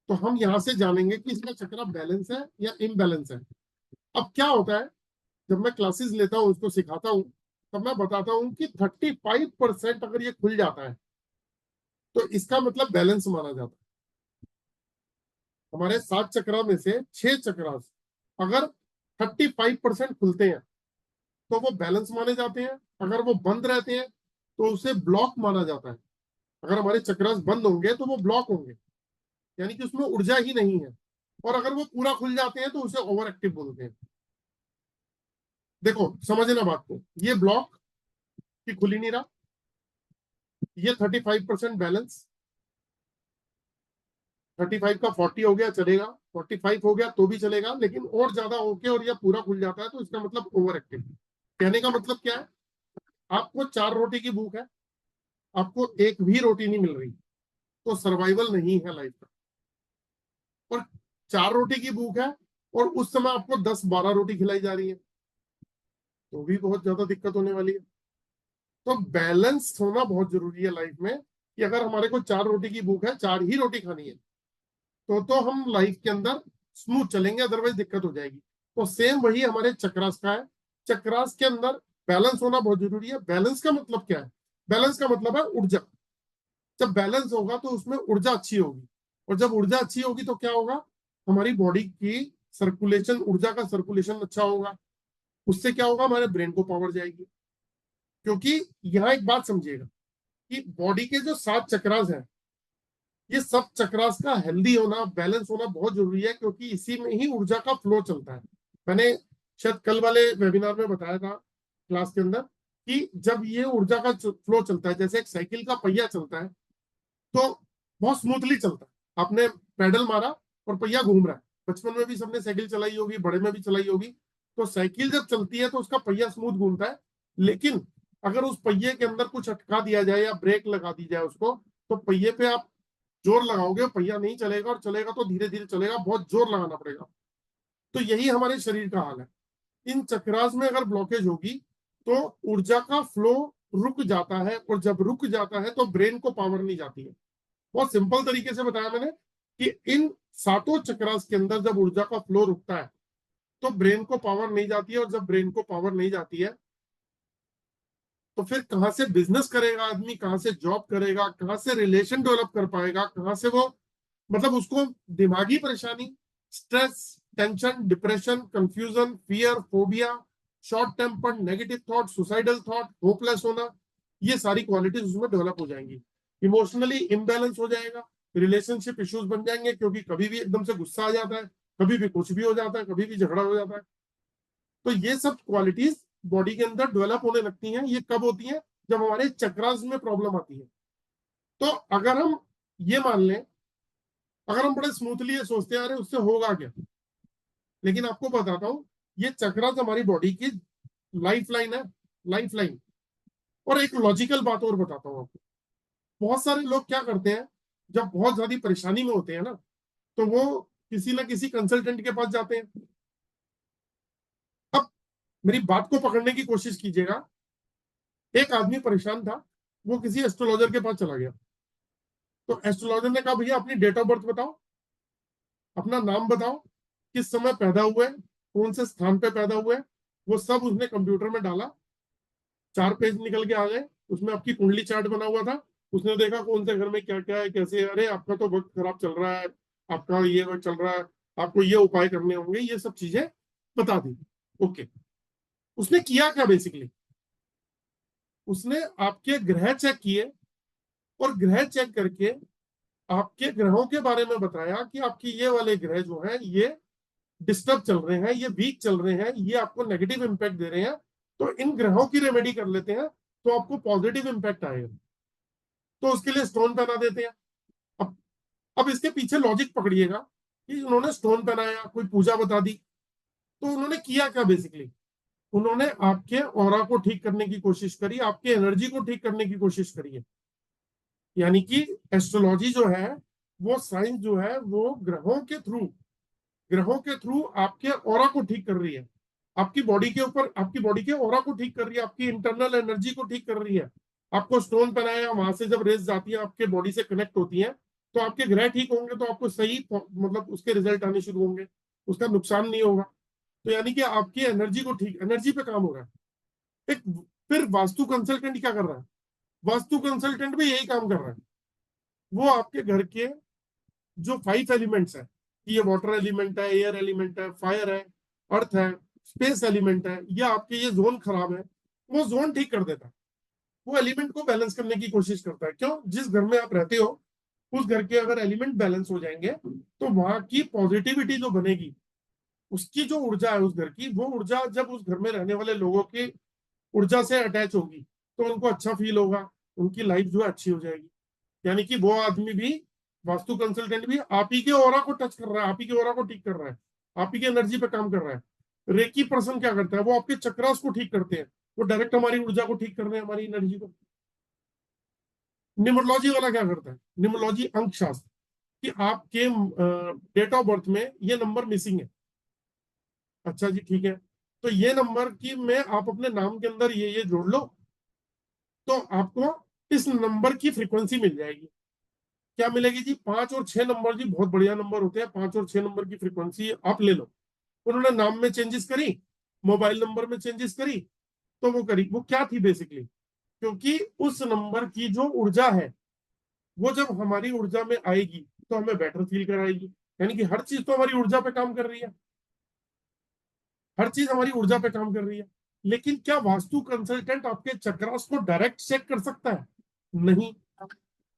तो हम यहां से जानेंगे कि इसका चक्रा बैलेंस है या इम्बैलेंस है। अब क्या होता है, जब मैं क्लासेस लेता हूँ, उसको सिखाता हूँ, तब मैं बताता हूँ कि 35% अगर ये खुल जाता है तो इसका मतलब बैलेंस माना जाता है। हमारे 7 चक्रा में से 6 चक्रा अगर 35% खुलते हैं तो वो बैलेंस माने जाते हैं, अगर वो बंद रहते हैं तो उसे ब्लॉक माना जाता है। अगर हमारे चक्रास बंद होंगे तो वो ब्लॉक होंगे, यानी कि उसमें ऊर्जा ही नहीं है, और अगर वो पूरा खुल जाते हैं तो उसे ओवर एक्टिव बोलते हैं। देखो समझना बात को, ये ब्लॉक की खुल ही नहीं रहा, ये 35% बैलेंस, 35 का 40 हो गया चलेगा, 45 हो गया तो भी चलेगा, लेकिन और ज्यादा होके और यह पूरा खुल जाता है तो इसका मतलब ओवर एक्टिव। कहने का मतलब क्या है, आपको 4 रोटी की भूख है, आपको एक भी रोटी नहीं मिल रही तो सर्वाइवल नहीं है लाइफ का। और 4 रोटी की भूख है और उस समय आपको 10-12 रोटी खिलाई जा रही है तो भी बहुत ज्यादा दिक्कत होने वाली है। तो बैलेंस होना बहुत जरूरी है लाइफ में, कि अगर हमारे को 4 रोटी की भूख है, 4 ही रोटी खानी है, तो हम लाइफ के अंदर स्मूथ चलेंगे, अदरवाइज दिक्कत हो जाएगी। तो सेम वही हमारे चक्रास का है, चक्रास के अंदर बैलेंस होना बहुत जरूरी है। बैलेंस का मतलब क्या है, बैलेंस का मतलब है ऊर्जा। जब बैलेंस होगा तो उसमें ऊर्जा अच्छी होगी, और जब ऊर्जा अच्छी होगी तो क्या होगा, हमारी बॉडी की सर्कुलेशन, ऊर्जा का सर्कुलेशन अच्छा होगा, उससे क्या होगा, हमारे ब्रेन को पावर जाएगी। क्योंकि यहाँ एक बात समझिएगा कि बॉडी के जो 7 चक्रास हैं, ये सब चक्रास का हेल्दी होना, बैलेंस होना बहुत जरूरी है, क्योंकि इसी में ही ऊर्जा का फ्लो चलता है। मैंने शायद कल वाले वेबिनार में बताया था क्लास के अंदर कि जब ये ऊर्जा का फ्लो चलता है, जैसे एक साइकिल का पहिया चलता है तो बहुत स्मूथली चलता है, आपने पैडल मारा और पहिया घूम रहा है। बचपन में भी सबने साइकिल चलाई होगी, बड़े में भी चलाई होगी। तो साइकिल जब चलती है तो उसका पहिया स्मूथ घूमता है, लेकिन अगर उस पहिए के अंदर कुछ अटका दिया जाए या ब्रेक लगा दी जाए उसको, तो पहिए पे आप जोर लगाओगे, पहिया नहीं चलेगा, और चलेगा तो धीरे धीरे चलेगा, बहुत जोर लगाना पड़ेगा। तो यही हमारे शरीर का हाल है। इन चक्रास में अगर ब्लॉकेज होगी तो ऊर्जा का फ्लो रुक जाता है, और जब रुक जाता है तो ब्रेन को पावर नहीं जाती है। बहुत सिंपल तरीके से बताया मैंने कि इन 7 चक्रास के अंदर जब ऊर्जा का फ्लो रुकता है तो ब्रेन को पावर नहीं जाती है, और जब ब्रेन को पावर नहीं जाती है तो फिर कहां से बिजनेस करेगा आदमी, कहां से जॉब करेगा, कहां से रिलेशन डेवलप कर पाएगा, कहां से वो, मतलब उसको दिमागी परेशानी, stress, tension, depression, confusion, fear, phobia, short temper, negative thought, suicidal thought, hopeless होना, ये सारी क्वालिटीज उसमें डेवलप हो जाएंगी। इमोशनली इम्बैलेंस हो जाएगा, रिलेशनशिप इश्यूज बन जाएंगे, क्योंकि कभी भी एकदम से गुस्सा आ जाता है, कभी भी कुछ भी हो जाता है, कभी भी झगड़ा हो जाता है। तो ये सब क्वालिटीज बॉडी के अंदर डेवलप होने लगती हैं। ये कब होती है, जब हमारे चक्रास में प्रॉब्लम आती है। तो अगर हम ये मान लें, अगर हम बड़े स्मूथली ये सोचते हैं अरे उससे होगा क्या, लेकिन आपको बताता हूं, ये चक्रास हमारी बॉडी की लाइफ लाइन है, लाइफ लाइन। और एक लॉजिकल बात और बताता हूं आपको, बहुत सारे लोग क्या करते हैं, जब बहुत ज्यादा परेशानी में होते हैं ना, तो वो किसी ना किसी कंसल्टेंट के पास जाते हैं। अब मेरी बात को पकड़ने की कोशिश कीजिएगा। एक आदमी परेशान था, वो किसी एस्ट्रोलॉजर के पास चला गया, तो एस्ट्रोलॉजर ने कहा भैया अपनी डेट ऑफ बर्थ बताओ, अपना नाम बताओ, किस समय पैदा हुए, कौन से स्थान पे पैदा हुए। वो सब उसने कंप्यूटर में डाला, 4 पेज निकल के आ गए, उसमें आपकी कुंडली चार्ट बना हुआ था। उसने देखा कौन से घर में क्या क्या है, कैसे, अरे आपका तो वक्त खराब चल रहा है, आपका ये वक्त चल रहा है, आपको ये उपाय करने होंगे, ये सब चीजें बता दी। ओके, उसने किया क्या बेसिकली, उसने आपके ग्रह चेक किए, और ग्रह चेक करके आपके ग्रहों के बारे में बताया कि आपके ये वाले ग्रह जो हैं ये डिस्टर्ब चल रहे हैं, ये वीक चल रहे हैं, ये आपको नेगेटिव इंपैक्ट दे रहे हैं, तो इन ग्रहों की रेमेडी कर लेते हैं तो आपको पॉजिटिव इंपैक्ट आएगा। तो उसके लिए स्टोन पहना देते हैं। अब इसके पीछे लॉजिक पकड़िएगा कि उन्होंने स्टोन पहनाया, कोई पूजा बता दी, तो उन्होंने किया क्या बेसिकली, उन्होंने आपके ऑरा को ठीक करने की कोशिश करी, आपके एनर्जी को ठीक करने की कोशिश करी है। यानी कि एस्ट्रोलॉजी जो है, वो साइंस जो है, वो ग्रहों के थ्रू आपके ऑरा को ठीक कर रही है, आपकी बॉडी के ऊपर, आपकी बॉडी के ऑरा को ठीक कर रही है, आपकी इंटरनल एनर्जी को ठीक कर रही है। आपको स्टोन पहनाया, वहां से जब रेस जाती है आपके बॉडी से कनेक्ट होती है, तो आपके ग्रह ठीक होंगे, तो आपको सही मतलब उसके रिजल्ट आने शुरू होंगे, उसका नुकसान नहीं होगा। तो यानी कि आपकी एनर्जी को ठीक, एनर्जी पे काम हो रहा है। एक फिर वास्तु कंसल्टेंट क्या कर रहा है? वास्तु कंसल्टेंट भी यही काम कर रहा है। वो आपके घर के जो 5 एलिमेंट्स है, कि ये वाटर एलिमेंट है, एयर एलिमेंट है, फायर है, अर्थ है, स्पेस एलिमेंट है, या आपके ये जोन खराब है, वो जोन ठीक कर देता है। वो एलिमेंट को बैलेंस करने की कोशिश करता है। क्यों? जिस घर में आप रहते हो, उस घर के अगर एलिमेंट बैलेंस हो जाएंगे, तो वहां की पॉजिटिविटी जो बनेगी, उसकी जो ऊर्जा है उस घर की, वो ऊर्जा जब उस घर में रहने वाले लोगों की ऊर्जा से अटैच होगी, तो उनको अच्छा फील होगा, उनकी लाइफ जो है अच्छी हो जाएगी। यानी कि वो आदमी भी, वास्तु कंसल्टेंट भी, आप ही के ऑरा को टच कर रहा है, आप ही के ऑरा को ठीक कर रहा है, आप ही की एनर्जी पे काम कर रहा है। रेकी पर्सन क्या करता है? वो आपके चक्रास को ठीक करते हैं, वो डायरेक्ट हमारी ऊर्जा को ठीक कर रहे हैं, हमारी एनर्जी को। न्यूमरोलॉजी वाला क्या करता है? न्यूमरोलॉजी अंक शास्त्र, कि आपके डेट ऑफ बर्थ में ये नंबर मिसिंग है। अच्छा जी, ठीक है, तो ये नंबर की मैं, आप अपने नाम के अंदर ये जोड़ लो, तो आपको इस नंबर की फ्रीक्वेंसी मिल जाएगी। क्या मिलेगी जी? 5 और 6 नंबर जी बहुत बढ़िया नंबर होते हैं। 5 और 6 नंबर की फ्रीक्वेंसी आप ले लो। उन्होंने नाम में चेंजेस करी, मोबाइल नंबर में चेंजेस करी, तो वो करी, वो क्या थी बेसिकली? क्योंकि उस नंबर की जो ऊर्जा है, वो जब हमारी ऊर्जा में आएगी, तो हमें बेटर फील कराएगी। यानी कि हर चीज तो हमारी ऊर्जा पे काम कर रही है, हर चीज हमारी ऊर्जा पे काम कर रही है। लेकिन क्या वास्तु कंसल्टेंट आपके चक्रास को डायरेक्ट चेक कर सकता है? नहीं।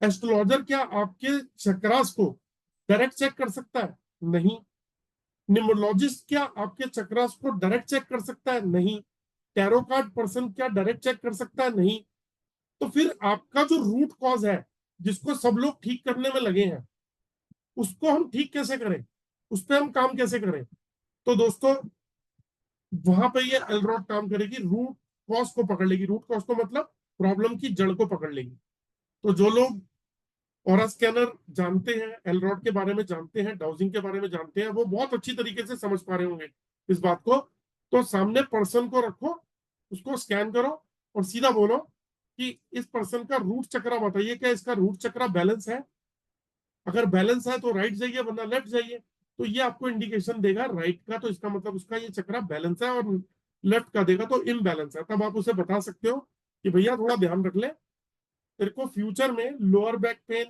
एस्ट्रोलॉजर क्या आपके चक्रास को डायरेक्ट चेक कर सकता है? नहीं। न्यूमरोलॉजिस्ट क्या आपके चक्रास को डायरेक्ट चेक कर सकता है? नहीं। टैरो कार्ड पर्सन क्या डायरेक्ट चेक कर सकता है? नहीं। तो फिर आपका जो रूट कॉज है, जिसको सब लोग ठीक करने में लगे हैं, उसको हम ठीक कैसे करें, उस पर हम काम कैसे करें? तो दोस्तों, वहां पे ये एलरॉड काम करेगी, रूट कॉज को पकड़ लेगी। रूट कॉज को मतलब प्रॉब्लम की जड़ को पकड़ लेगी। तो जो लोग ऑरा स्कैनर जानते हैं, एलरॉड के बारे में जानते हैं, डाउजिंग के बारे में जानते हैं, वो बहुत अच्छी तरीके से समझ पा रहे होंगे इस बात को। तो सामने पर्सन को रखो, उसको स्कैन करो, और सीधा बोलो कि इस पर्सन का रूट चक्रा बताइए, क्या इसका रूट चक्रा बैलेंस है? अगर बैलेंस है तो राइट जाइए, वरना लेफ्ट जाइए। तो ये आपको इंडिकेशन देगा राइट का, तो इसका मतलब उसका ये चक्रा बैलेंस है, और लेफ्ट का देगा तो इम्बैलेंस है। तब आप उसे बता सकते हो कि भैया थोड़ा ध्यान रख ले, तेरे को फ्यूचर में लोअर बैक पेन,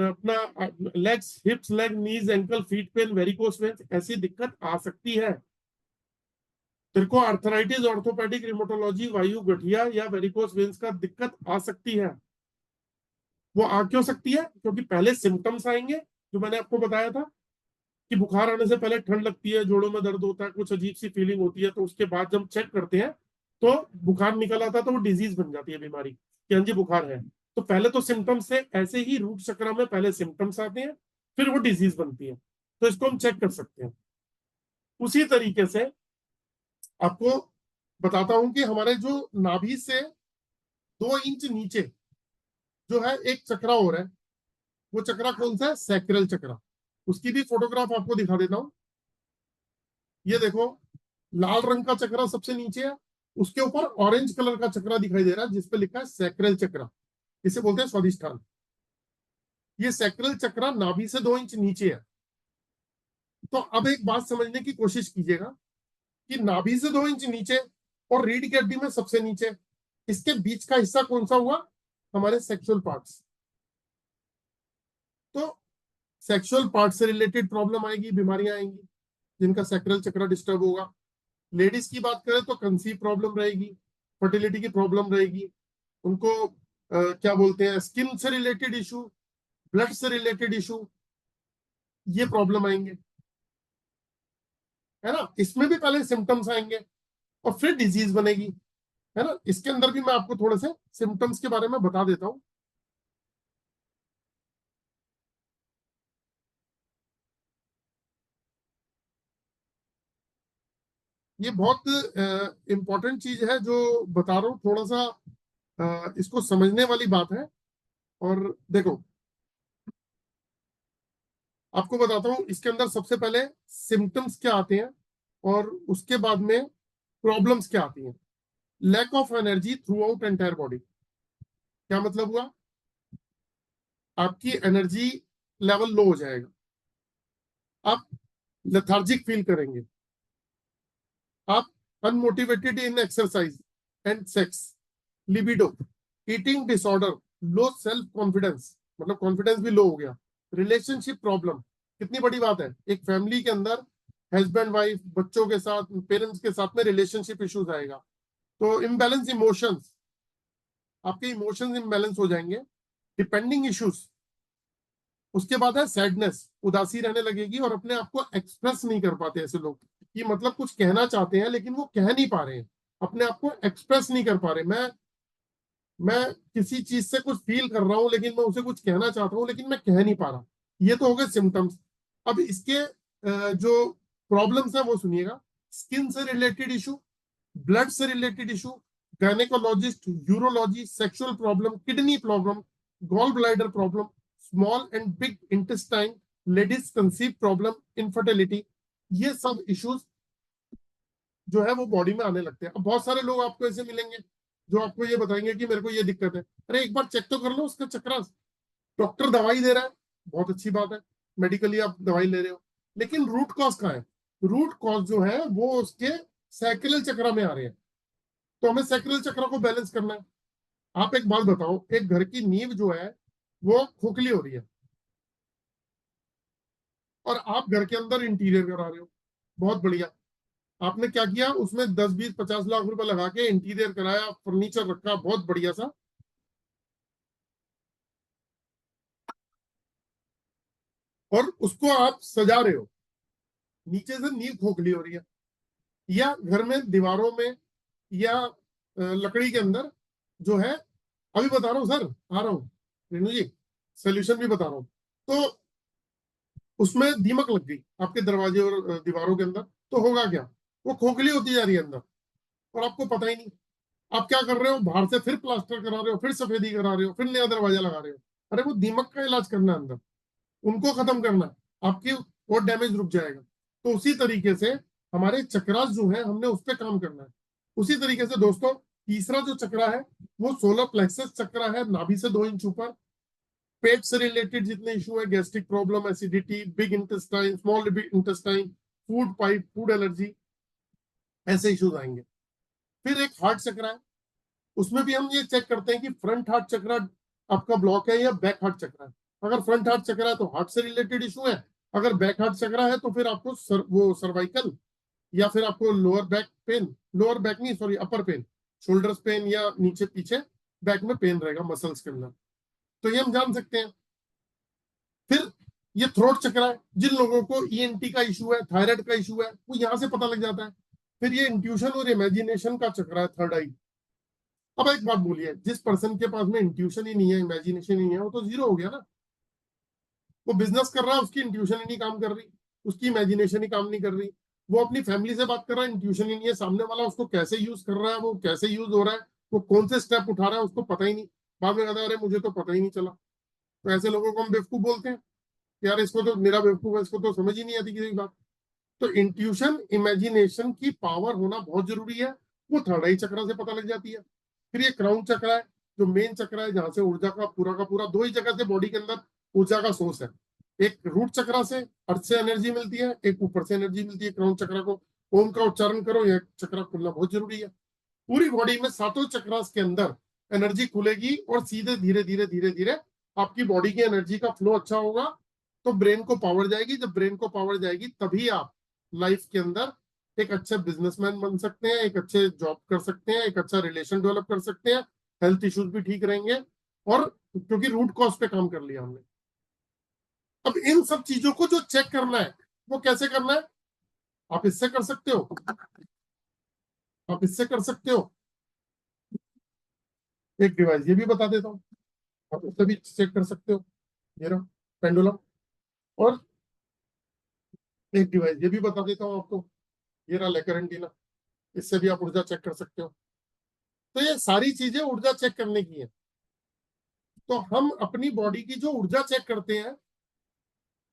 अपना legs, hips, leg, knees, ankle, feet pain, varicose veins, ऐसी दिक्कत आ सकती है। तेरे को आर्थराइटिस, ऑर्थोपेडिक, रिमोटोलॉजी, वायु गठिया या वेरिकोस वेन्स का दिक्कत आ सकती है। वो आ क्यों सकती है? क्योंकि पहले सिम्टम्स आएंगे, जो मैंने आपको बताया था, कि बुखार आने से पहले ठंड लगती है, जोड़ों में दर्द होता है, कुछ अजीब सी फीलिंग होती है, तो उसके बाद जब चेक करते हैं, तो बुखार निकल आता है, तो वो डिजीज बन जाती है, बीमारी, कि हाँ जी बुखार है। तो पहले तो सिम्टम्स से, ऐसे ही रूट चक्र में पहले सिम्टम्स आते हैं, फिर वो डिजीज बनती है। तो इसको हम चेक कर सकते हैं। उसी तरीके से आपको बताता हूं कि हमारे जो नाभि से 2 इंच नीचे जो है एक चक्रा हो रहा है, वो चक्रा कौन सा है? सैक्रल चक्रा। उसकी भी फोटोग्राफ आपको दिखा देता हूं। ये देखो, लाल रंग का चक्रा सबसे नीचे है, उसके ऊपर ऑरेंज कलर का चक्रा दिखाई दे रहा है, जिसपे लिखा है सैक्रल चक्रा। इसे बोलते हैं स्वादिष्ठान। ये सैक्रल चक्रा नाभि से 2 इंच नीचे है। तो अब एक बात समझने की कोशिश कीजिएगा, कि नाभि से 2 इंच नीचे और रीढ़ की हड्डी में सबसे नीचे, इसके बीच का हिस्सा कौन सा हुआ? हमारे सेक्सुअल पार्ट्स। तो सेक्सुअल पार्ट से रिलेटेड प्रॉब्लम आएगी, बीमारियां आएंगी, जिनका सैक्रल चक्र डिस्टर्ब होगा। लेडीज की बात करें तो कंसीव प्रॉब्लम रहेगी, फर्टिलिटी की प्रॉब्लम रहेगी, उनको क्या बोलते हैं, स्किन से रिलेटेड इशू, ब्लड से रिलेटेड इशू, ये प्रॉब्लम आएंगे, है ना। इसमें भी पहले सिम्टम्स आएंगे, और फिर डिजीज बनेगी, है ना। इसके अंदर भी मैं आपको थोड़े से सिम्टम्स के बारे में बता देता हूं। ये बहुत इंपॉर्टेंट चीज है जो बता रहा हूँ, थोड़ा सा इसको समझने वाली बात है। और देखो आपको बताता हूँ, इसके अंदर सबसे पहले सिम्टम्स क्या आते हैं और उसके बाद में प्रॉब्लम्स क्या आती हैं। Lack of energy throughout entire body, क्या मतलब हुआ? आपकी एनर्जी लेवल लो हो जाएगा, आप लेथार्जिक फील करेंगे, आप unmotivated in exercise and sex, libido, eating disorder, low self confidence, मतलब कॉन्फिडेंस भी लो हो गया, रिलेशनशिप प्रॉब्लम। कितनी बड़ी बात है, एक फैमिली के अंदर हस्बैंड वाइफ बच्चों के साथ पेरेंट्स के साथ में रिलेशनशिप इश्यूज आएगा। तो इम्बैलेंस इमोशंस, आपके इमोशंस इम्बैलेंस हो जाएंगे। डिपेंडिंग इश्यूज, उसके बाद है सैडनेस, उदासी रहने लगेगी और अपने आप को एक्सप्रेस नहीं कर पाते ऐसे लोग, कि मतलब कुछ कहना चाहते हैं लेकिन वो कह नहीं पा रहे हैं, अपने आप को एक्सप्रेस नहीं कर पा रहे। मैं किसी चीज से कुछ फील कर रहा हूं लेकिन मैं उसे कुछ कहना चाहता हूं लेकिन मैं कह नहीं पा रहा। ये तो हो गए सिम्टम्स। अब इसके जो प्रॉब्लम्स है वो सुनिएगा। स्किन से रिलेटेड इशू, ब्लड से related issue, gynaecologist, urology, sexual problem, kidney problem, gall bladder problem, small and big intestine, ladies conceive problem, infertility, ये सब इश्यूज जो है वो बॉडी में आने लगते हैं। अब बहुत सारे लोग आपको ऐसे मिलेंगे जो आपको ये बताएंगे कि मेरे को ये दिक्कत है। अरे एक बार चेक तो कर लो उसका चक्रास। डॉक्टर दवाई दे रहा है, बहुत अच्छी बात है, मेडिकली आप दवाई ले रहे हो, लेकिन रूट कॉज कहाँ है? रूट कॉज जो है वो उसके साइकिल चक्र में आ रहे हैं। तो हमें साइकिल चक्र को बैलेंस करना है। आप एक बात बताओ, एक घर की नींव जो है वो खोखली हो रही है और आप घर के अंदर इंटीरियर करा रहे हो, बहुत बढ़िया। आपने क्या किया, उसमें 10 20 50 लाख रुपए लगा के इंटीरियर कराया, फर्नीचर रखा बहुत बढ़िया सा, और उसको आप सजा रहे हो, नीचे से नींव खोखली हो रही है। या घर में दीवारों में या लकड़ी के अंदर जो है, अभी बता रहा हूँ सर, आ रहा हूँ रेणु जी, सोल्यूशन भी बता रहा हूँ। तो उसमें दीमक लग गई आपके दरवाजे और दीवारों के अंदर, तो होगा क्या? वो खोखली होती जा रही है अंदर और आपको पता ही नहीं। आप क्या कर रहे हो, बाहर से फिर प्लास्टर करा रहे हो, फिर सफेदी करा रहे हो, फिर नया दरवाजा लगा रहे हो। अरे वो दीमक का इलाज करना है अंदर, उनको खत्म करना है, आपकी और डैमेज रुक जाएगा। तो उसी तरीके से हमारे चक्रास जो है हमने उस पर काम करना है। उसी तरीके से दोस्तों, तीसरा जो चक्रा है वो सोलर प्लेक्सस चक्रा है, नाभि से 2 इंच ऊपर। पेट से रिलेटेड जितने इशू है, gastric problem, acidity, big intestine, small intestine, food pipe, food allergy, ऐसे इश्यूज आएंगे। फिर एक हार्ट चक्रा है, उसमें भी हम ये चेक करते हैं कि फ्रंट हार्ट चक्रा आपका ब्लॉक है या बैक हार्ट चक्रा है। अगर फ्रंट हार्ट चक्रा है तो हार्ट से रिलेटेड इशू है, अगर बैक हार्ट चक्रा है तो फिर आपको वो सर्वाइकल या फिर आपको lower back pain, lower back नहीं सॉरी अपर पेन, शोल्डर्स पेन या नीचे पीछे बैक में पेन रहेगा मसल्स के अंदर। तो ये हम जान सकते हैं। फिर ये थ्रोट चक्रा है, जिन लोगों को ईएनटी का इशू है, थायराइड का इशू है, वो यहां से पता लग जाता है। फिर ये इंट्यूशन और इमेजिनेशन का चक्रा है, थर्ड आई। अब एक बात बोलिए, जिस पर्सन के पास में इंट्यूशन ही नहीं है, इमेजिनेशन ही नहीं है, वो तो जीरो हो गया ना। वो बिजनेस कर रहा है, उसकी इंट्यूशन ही नहीं काम कर रही, उसकी इमेजिनेशन ही काम नहीं कर रही। वो अपनी फैमिली से बात कर रहा है, इंट्यूशन ही नहीं है, सामने वाला उसको कैसे यूज कर रहा है, वो कैसे यूज हो रहा है, वो कौन से स्टेप उठा रहा है, उसको पता ही नहीं। बाद में कहता है अरे मुझे तो पता ही नहीं चला। तो ऐसे लोगों को हम बेवकूफ बोलते हैं कि यार इसको तो, मेरा बेवकूफ है, इसको तो समझ ही नहीं आती किसी बात। तो इंट्यूशन इमेजिनेशन की पावर होना बहुत जरूरी है, वो थर्ड आई चक्र से पता लग जाती है। फिर ये क्राउन चक्र है, जो मेन चक्र है, जहां से ऊर्जा का पूरा 2 ही जगह से बॉडी के अंदर ऊर्जा का सोर्स है। एक रूट चक्र से अर्थ से एनर्जी मिलती है, एक ऊपर से एनर्जी मिलती है। क्राउन चक्र को ओम का उच्चारण करो, यह चक्र खुलना बहुत जरूरी है। पूरी बॉडी में सातों चक्रास के अंदर एनर्जी खुलेगी और सीधे धीरे धीरे धीरे धीरे आपकी बॉडी की एनर्जी का फ्लो अच्छा होगा, तो ब्रेन को पावर जाएगी। जब ब्रेन को पावर जाएगी तभी आप लाइफ के अंदर एक अच्छे बिजनेसमैन बन सकते हैं, एक अच्छे जॉब कर सकते हैं, एक अच्छा रिलेशन डेवलप कर सकते हैं, हेल्थ इश्यूज भी ठीक रहेंगे। और क्योंकि रूट कॉज पे काम कर लिया हमने। अब इन सब चीजों को जो चेक करना है वो कैसे करना है? आप इससे कर सकते हो, आप इससे कर सकते हो। एक डिवाइस ये भी बता देता हूँ, आप उससे भी चेक कर सकते हो, ये रहा पेंडुलम। और एक डिवाइस ये भी बता देता हूँ आपको, ये रहा लेकर एंटीना। इससे भी आप ऊर्जा चेक कर सकते हो। तो ये सारी चीजें ऊर्जा चेक करने की है। तो हम अपनी बॉडी की जो ऊर्जा चेक करते हैं,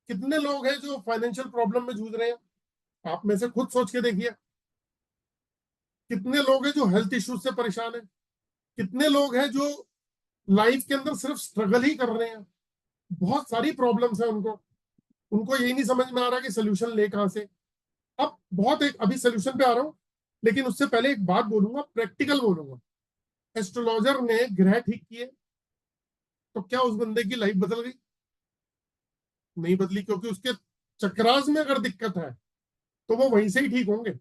कितने लोग हैं जो फाइनेंशियल प्रॉब्लम में जूझ रहे हैं, आप में से खुद सोच के देखिए। कितने लोग हैं जो हेल्थ इश्यूज से परेशान हैं, कितने लोग हैं जो लाइफ के अंदर सिर्फ स्ट्रगल ही कर रहे हैं, बहुत सारी प्रॉब्लम्स हैं उनको, उनको यही नहीं समझ में आ रहा कि सोल्यूशन ले कहां से। अब बहुत एक अभी सोल्यूशन पे आ रहा हूं, लेकिन उससे पहले एक बात बोलूंगा, प्रैक्टिकल बोलूंगा। एस्ट्रोलॉजर ने ग्रह ठीक किए, तो क्या उस बंदे की लाइफ बदल गई? नहीं बदली, क्योंकि उसके चक्रास में अगर दिक्कत है तो वो वहीं से ही ठीक होंगे।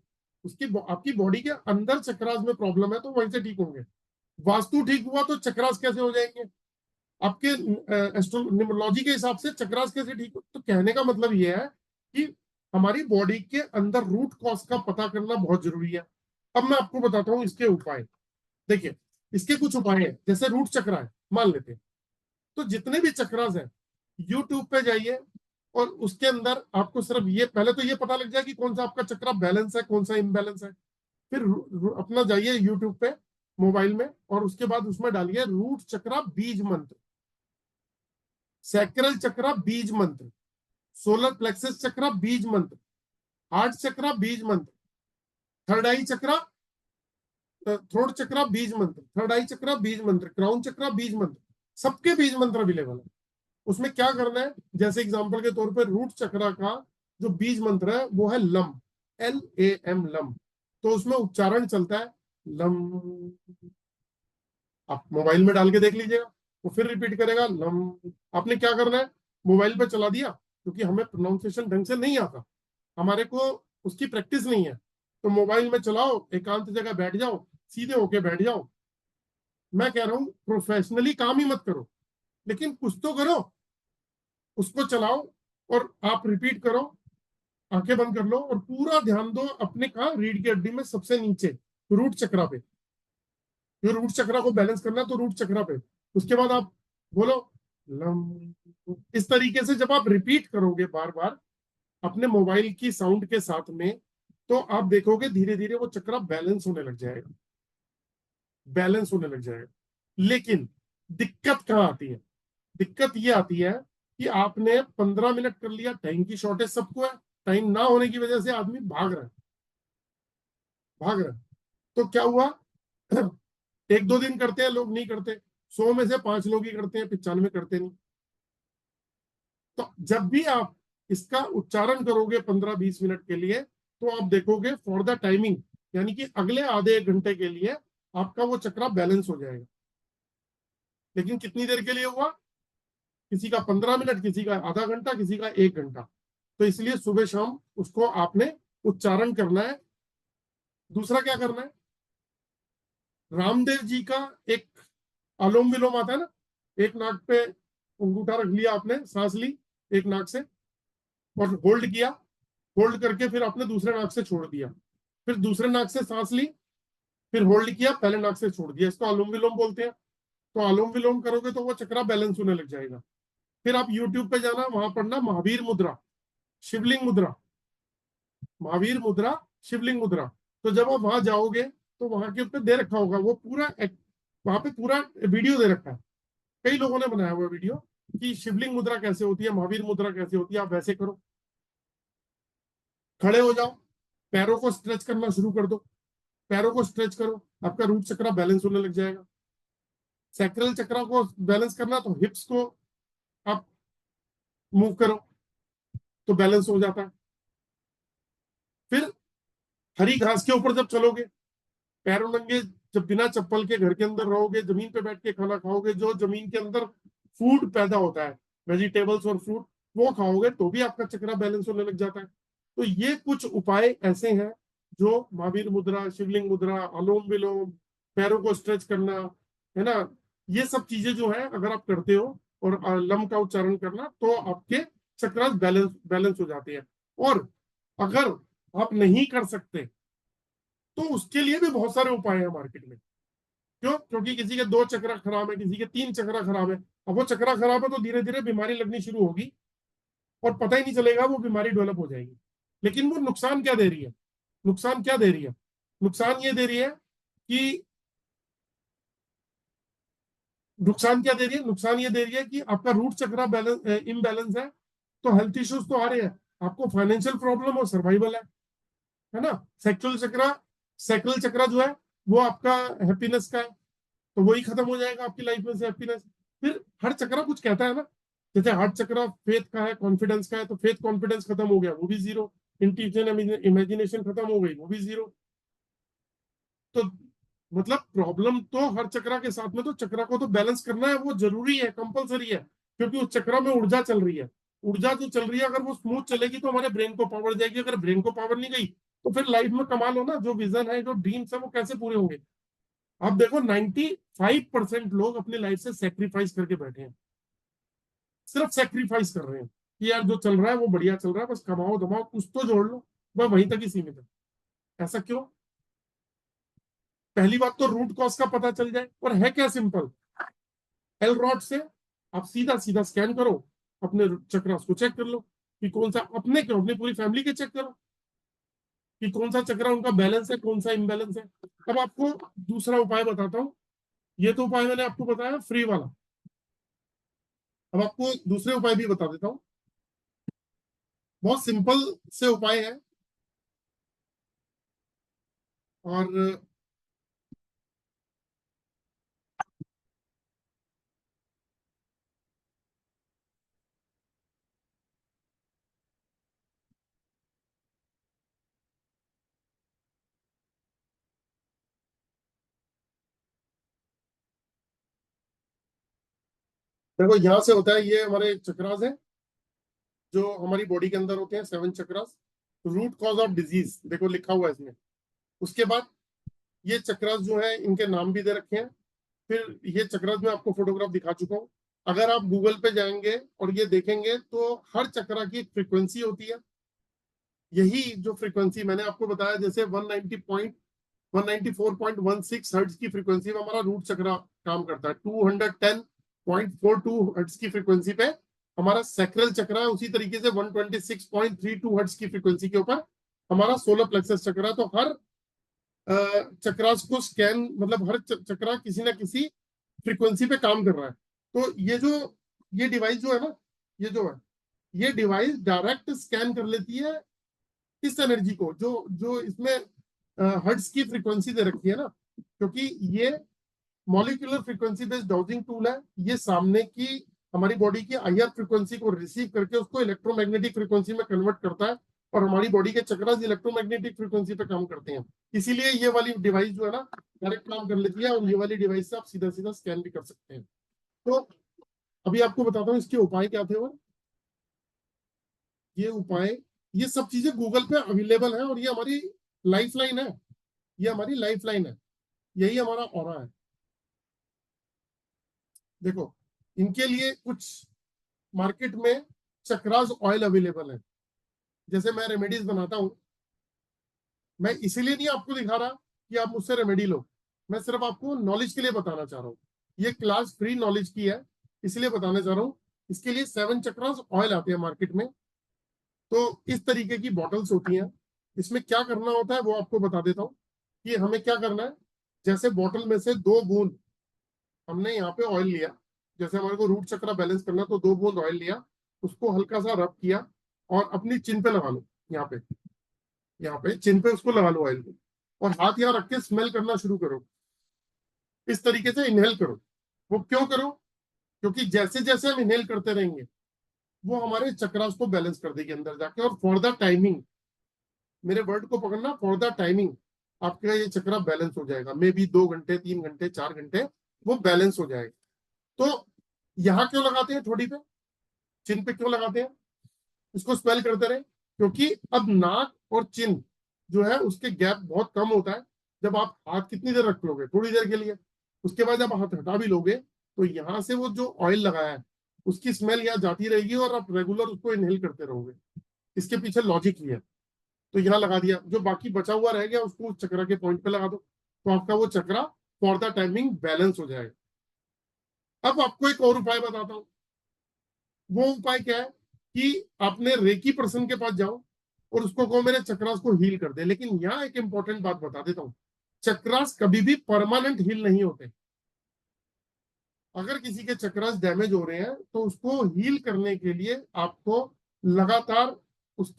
उसकी आपकी बॉडी के अंदर चक्रास में प्रॉब्लम है तो वहीं से ठीक होंगे। वास्तु ठीक हुआ तो चक्रास कैसे हो जाएंगे? आपके एस्ट्रोनॉमोलॉजी के हिसाब से चक्रास कैसे ठीक हो? तो कहने का मतलब यह है कि हमारी बॉडी के अंदर रूट कॉज का पता करना बहुत जरूरी है। अब मैं आपको बताता हूं इसके उपाय। देखिए, इसके कुछ उपाय हैं। जैसे रूट चक्रा है, मान लेते हैं, तो जितने भी चक्रास हैं, यूट्यूब पे जाइए और उसके अंदर आपको सिर्फ ये, पहले तो ये पता लग जाए कि कौन सा आपका चक्रा बैलेंस है, कौन सा इम्बैलेंस है। फिर अपना जाइए यूट्यूब पे मोबाइल में, और उसके बाद उसमें डालिए रूट चक्रा बीज मंत्र, सैक्रल चक्रा बीज मंत्र, सोलर प्लेक्सस चक्रा बीज मंत्र, हार्ट चक्रा बीज मंत्र, थर्ड आई चक्रा, थ्रोट चक्रा बीज मंत्र, थर्ड आई चक्रा बीज मंत्र, क्राउन चक्रा बीज मंत्र, सबके बीज मंत्र अवेलेबल है। उसमें क्या करना है, जैसे एग्जांपल के तौर पर रूट चक्रा का जो बीज मंत्र है वो है लम, LAM, लम। तो उसमें उच्चारण चलता है लम। आप मोबाइल में डाल के देख लीजिएगा, वो फिर रिपीट करेगा लम। आपने क्या करना है, मोबाइल पे चला दिया, क्योंकि हमें प्रोनाउंसिएशन ढंग से नहीं आता, हमारे को उसकी प्रैक्टिस नहीं है, तो मोबाइल में चलाओ, एकांत जगह बैठ जाओ, सीधे होके बैठ जाओ। मैं कह रहा हूं प्रोफेशनली काम ही मत करो, लेकिन कुछ तो करो, उसको चलाओ और आप रिपीट करो, आंखें बंद कर लो और पूरा ध्यान दो अपने कहा, रीढ़ की हड्डी में सबसे नीचे रूट चक्रा पे। जो रूट चक्रा को बैलेंस करना है तो रूट चक्रा पे। उसके बाद आप बोलो लम। इस तरीके से जब आप रिपीट करोगे बार बार अपने मोबाइल की साउंड के साथ में, तो आप देखोगे धीरे धीरे वो चक्रा बैलेंस होने लग जाएगा, बैलेंस होने लग जाएगा। लेकिन दिक्कत कहाँ आती है? दिक्कत ये आती है कि आपने 15 मिनट कर लिया, टाइम की शॉर्टेज सबको है, टाइम ना होने की वजह से आदमी भाग रहा है, भाग रहा है। तो क्या हुआ, एक दो दिन करते हैं लोग, नहीं करते, 100 में से 5 लोग ही करते हैं, 95 करते नहीं। तो जब भी आप इसका उच्चारण करोगे 15-20 मिनट के लिए, तो आप देखोगे फॉर द टाइमिंग, यानी कि अगले आधे एक घंटे के लिए आपका वो चक्रा बैलेंस हो जाएगा। लेकिन कितनी देर के लिए हुआ? किसी का 15 मिनट, किसी का आधा घंटा, किसी का 1 घंटा। तो इसलिए सुबह शाम उसको आपने उच्चारण करना है। दूसरा क्या करना है, रामदेव जी का एक अनुलोम विलोम आता है ना, एक नाक पे अंगूठा रख लिया आपने, सांस ली एक नाक से और होल्ड किया, होल्ड करके फिर आपने दूसरे नाक से छोड़ दिया, फिर दूसरे नाक से सांस ली, फिर होल्ड किया, पहले नाक से छोड़ दिया, इसको अनुलोम विलोम बोलते हैं। तो अनुलोम विलोम करोगे तो वो चक्रा बैलेंस होने लग जाएगा। फिर आप यूट्यूब पे जाना, वहां पढ़ना महावीर मुद्रा, शिवलिंग मुद्रा, महावीर मुद्रा, शिवलिंग मुद्रा। तो जब आप वहां जाओगे तो वहां के ऊपर दे रखा होगा वो पूरा, वहां पे पूरा वीडियो दे रखा है, कई लोगों ने बनाया हुआ वीडियो कि शिवलिंग मुद्रा कैसे होती है, महावीर मुद्रा कैसे होती है। आप वैसे करो, खड़े हो जाओ, पैरों को स्ट्रेच करना शुरू कर दो, पैरों को स्ट्रेच करो, आपका रूट चक्रा बैलेंस होने लग जाएगा। सैक्रल चक्रा को बैलेंस करना तो हिप्स को आप मूव करो तो बैलेंस हो जाता है। फिर हरी घास के ऊपर जब चलोगे, पैरों नंगे, जब बिना चप्पल के घर के अंदर रहोगे, जमीन पे बैठ के खाना खाओगे, जो जमीन के अंदर फूड पैदा होता है, वेजिटेबल्स और फ्रूट, वो खाओगे तो भी आपका चक्रा बैलेंस होने लग जाता है। तो ये कुछ उपाय ऐसे हैं जो महावीर मुद्रा, शिवलिंग मुद्रा, अनुलोम विलोम, पैरों को स्ट्रेच करना, है ना, ये सब चीजें जो है अगर आप करते हो और लम का उच्चारण करना, तो आपके चक्रा बैलेंस हो जाते हैं। और अगर आप नहीं कर सकते तो उसके लिए भी बहुत सारे उपाय हैं मार्केट में। क्यों? क्योंकि किसी के 2 चक्रा खराब है, किसी के 3 चक्रा खराब है। अब वो चक्रा खराब है तो धीरे धीरे बीमारी लगनी शुरू होगी और पता ही नहीं चलेगा, वो बीमारी डेवलप हो जाएगी। लेकिन वो नुकसान क्या दे रही है, नुकसान क्या दे रही है? नुकसान ये दे रही है कि नुकसान क्या दे रही है, नुकसान ये दे रही है कि आपका रूट चक्र बैलेंस इम्बैलेंस है, तो हेल्थ इश्यूज तो आ रहे हैं, आपको फाइनेंशियल प्रॉब्लम और सर्वाइवल है ना। सेक्युलर चक्र जो है वो आपका हैप्पीनेस का है, तो वही खत्म हो जाएगा आपकी लाइफ में से हैप्पीनेस। फिर हर चक्र कुछ कहता है ना, जैसे हार्ट चक्र फेथ का है, कॉन्फिडेंस का है, तो फेथ कॉन्फिडेंस खत्म हो गया वो भी जीरो, इंट्यूशन इमेजिनेशन खत्म हो गई वो भी जीरो। तो मतलब प्रॉब्लम तो हर चक्र के साथ में, तो चक्र को तो बैलेंस करना है, वो जरूरी है, कंपलसरी है, क्योंकि उस चक्र में ऊर्जा चल रही है। ऊर्जा जो चल रही है अगर वो स्मूथ चलेगी तो हमारे ब्रेन को पावर जाएगी, अगर ब्रेन को पावर नहीं गई तो फिर लाइफ में कमाल हो ना, जो विजन है, जो ड्रीम्स है, वो कैसे पूरे होंगे। आप देखो 95% लोग अपनी लाइफ से सेक्रीफाइस करके बैठे हैं, सिर्फ सेक्रीफाइस कर रहे हैं कि यार जो चल रहा है वो बढ़िया चल रहा है, बस कमाओ दमाओ कुछ तो जोड़ लो, वह वहीं तक ही सीमित है। ऐसा क्यों? पहली बात तो रूट कॉज का पता चल जाए, और है क्या सिंपल, एल रॉड से आप सीधा सीधा स्कैन करो, अपने चक्र को चेक कर लो कि कौन सा, अपने क्यों, अपनी पूरी फैमिली के चेक करो कि कौन सा चक्र उनका बैलेंस है, कौन सा इम्बैलेंस है। अब आपको दूसरा उपाय बताता हूँ, ये तो उपाय मैंने आपको बताया फ्री वाला, अब आपको दूसरे उपाय भी बता देता हूँ, बहुत सिंपल से उपाय है। और देखो यहां से होता है, ये हमारे चक्रास है जो हमारी बॉडी के अंदर होते हैं, 7 चक्रास। रूट कॉज ऑफ डिजीज देखो लिखा हुआ है इसमें। उसके बाद ये चक्रास जो है इनके नाम भी दे रखे हैं। फिर ये चक्रास में आपको फोटोग्राफ दिखा चुका हूँ। अगर आप गूगल पे जाएंगे और ये देखेंगे तो हर चक्रा की फ्रीक्वेंसी होती है। यही जो फ्रीक्वेंसी मैंने आपको बताया, जैसे 194.16 हर्ट्ज की फ्रीक्वेंसी में हमारा रूट चक्रा काम करता है, 210.42 हर्ट्ज की फ्रीक्वेंसी पे हमारा सैक्रल चक्रा है, उसी तरीके से 126.32 हर्ट्ज की फ्रीक्वेंसी के ऊपर हमारा सोलर प्लेक्सस चक्रा है। तो हर चक्रास को स्कैन, मतलब हर चक्रा किसी ना किसी फ्रीक्वेंसी पे काम कर रहा है। तो ये डिवाइस जो है ना, ये जो है, ये डिवाइस डायरेक्ट स्कैन कर लेती है इस एनर्जी को, जो जो इसमें हर्ट्ज की फ्रीक्वेंसी दे रखी है ना, क्योंकि ये molecular frequency based dowsing tool है। ये सामने की हमारी बॉडी की आईआर फ्रीक्वेंसी को रिसीव करके उसको इलेक्ट्रोमैग्नेटिक फ्रीक्वेंसी में कन्वर्ट करता है, और हमारी बॉडी के चक्रास इलेक्ट्रोमैग्नेटिक फ्रीक्वेंसी पे काम करते हैं। इसीलिए ये वाली डिवाइस जो है ना डायरेक्ट काम कर लेती है, और ये वाली डिवाइस से आप सीधा सीधा स्कैन भी कर सकते हैं। तो अभी आपको बताता हूँ इसके उपाय क्या थे। और ये उपाय, ये सब चीजें गूगल पे अवेलेबल है, और ये हमारी लाइफ लाइन है, ये हमारी लाइफ लाइन है, यही हमारा ऑरा है। देखो इनके लिए कुछ मार्केट में चक्रास ऑयल अवेलेबल है। जैसे मैं रेमेडीज बनाता हूं, मैं इसीलिए नहीं आपको दिखा रहा कि आप मुझसे रेमेडी लो, मैं सिर्फ आपको नॉलेज के लिए बताना चाह रहा हूँ। ये क्लास फ्री नॉलेज की है, इसलिए बताना चाह रहा हूँ। इसके लिए 7 चक्रास ऑयल आते हैं मार्केट में। तो इस तरीके की बॉटल्स होती हैं, इसमें क्या करना होता है वो आपको बता देता हूँ कि हमें क्या करना है। जैसे बॉटल में से 2 बूंद हमने यहाँ पे ऑयल लिया, जैसे हमारे को रूट चक्र बैलेंस करना, तो 2 बूंद ऑयल लिया, उसको हल्का सा रब किया और अपनी चिन पे लगा लो, यहाँ पे चिन पे उसको लगा लो ऑयल को, और हाथ यहाँ रख के स्मेल करना शुरू करो, इस तरीके से इनहेल करो। वो क्यों करो? क्योंकि जैसे जैसे हम इनहेल करते रहेंगे वो हमारे चक्रास को बैलेंस कर देगी अंदर जाके। और फॉर द टाइमिंग, मेरे वर्ड को पकड़ना, फॉर द टाइमिंग आपका ये चक्रा बैलेंस हो जाएगा। मे बी 2 घंटे, 3 घंटे, 4 घंटे वो बैलेंस हो जाएगा। तो यहाँ क्यों लगाते हैं थोड़ी पे, चिन पे क्यों लगाते हैं? इसको स्पेल करते रहे, क्योंकि अब नाक और चिन जो है उसके गैप बहुत कम होता है। जब आप हाथ कितनी देर रख लोगे? थोड़ी देर के लिए। उसके बाद जब हाथ हटा भी लोगे तो यहाँ से वो जो ऑयल लगाया है उसकी स्मेल यहाँ जाती रहेगी, और आप रेगुलर उसको इनहेल करते रहोगे। इसके पीछे लॉजिक ही है। तो यहाँ लगा दिया, जो बाकी बचा हुआ रह गया उसको उस चक्रा के पॉइंट पे लगा दो, तो आपका वो चक्रा फॉर द टाइमिंग बैलेंस हो जाएगा। अब आपको एक और उपाय बताता हूँ। वो उपाय क्या है कि आपने रेकी पर्सन के पास जाओ और उसको कहो मेरे चक्रास को हील कर दे। लेकिन यहाँ एक इंपॉर्टेंट बात बता देता हूँ, चक्रास कभी भी परमानेंट हील नहीं होते। अगर किसी के चक्रास डैमेज हो रहे हैं तो उसको हील करने के लिए आपको लगातार उस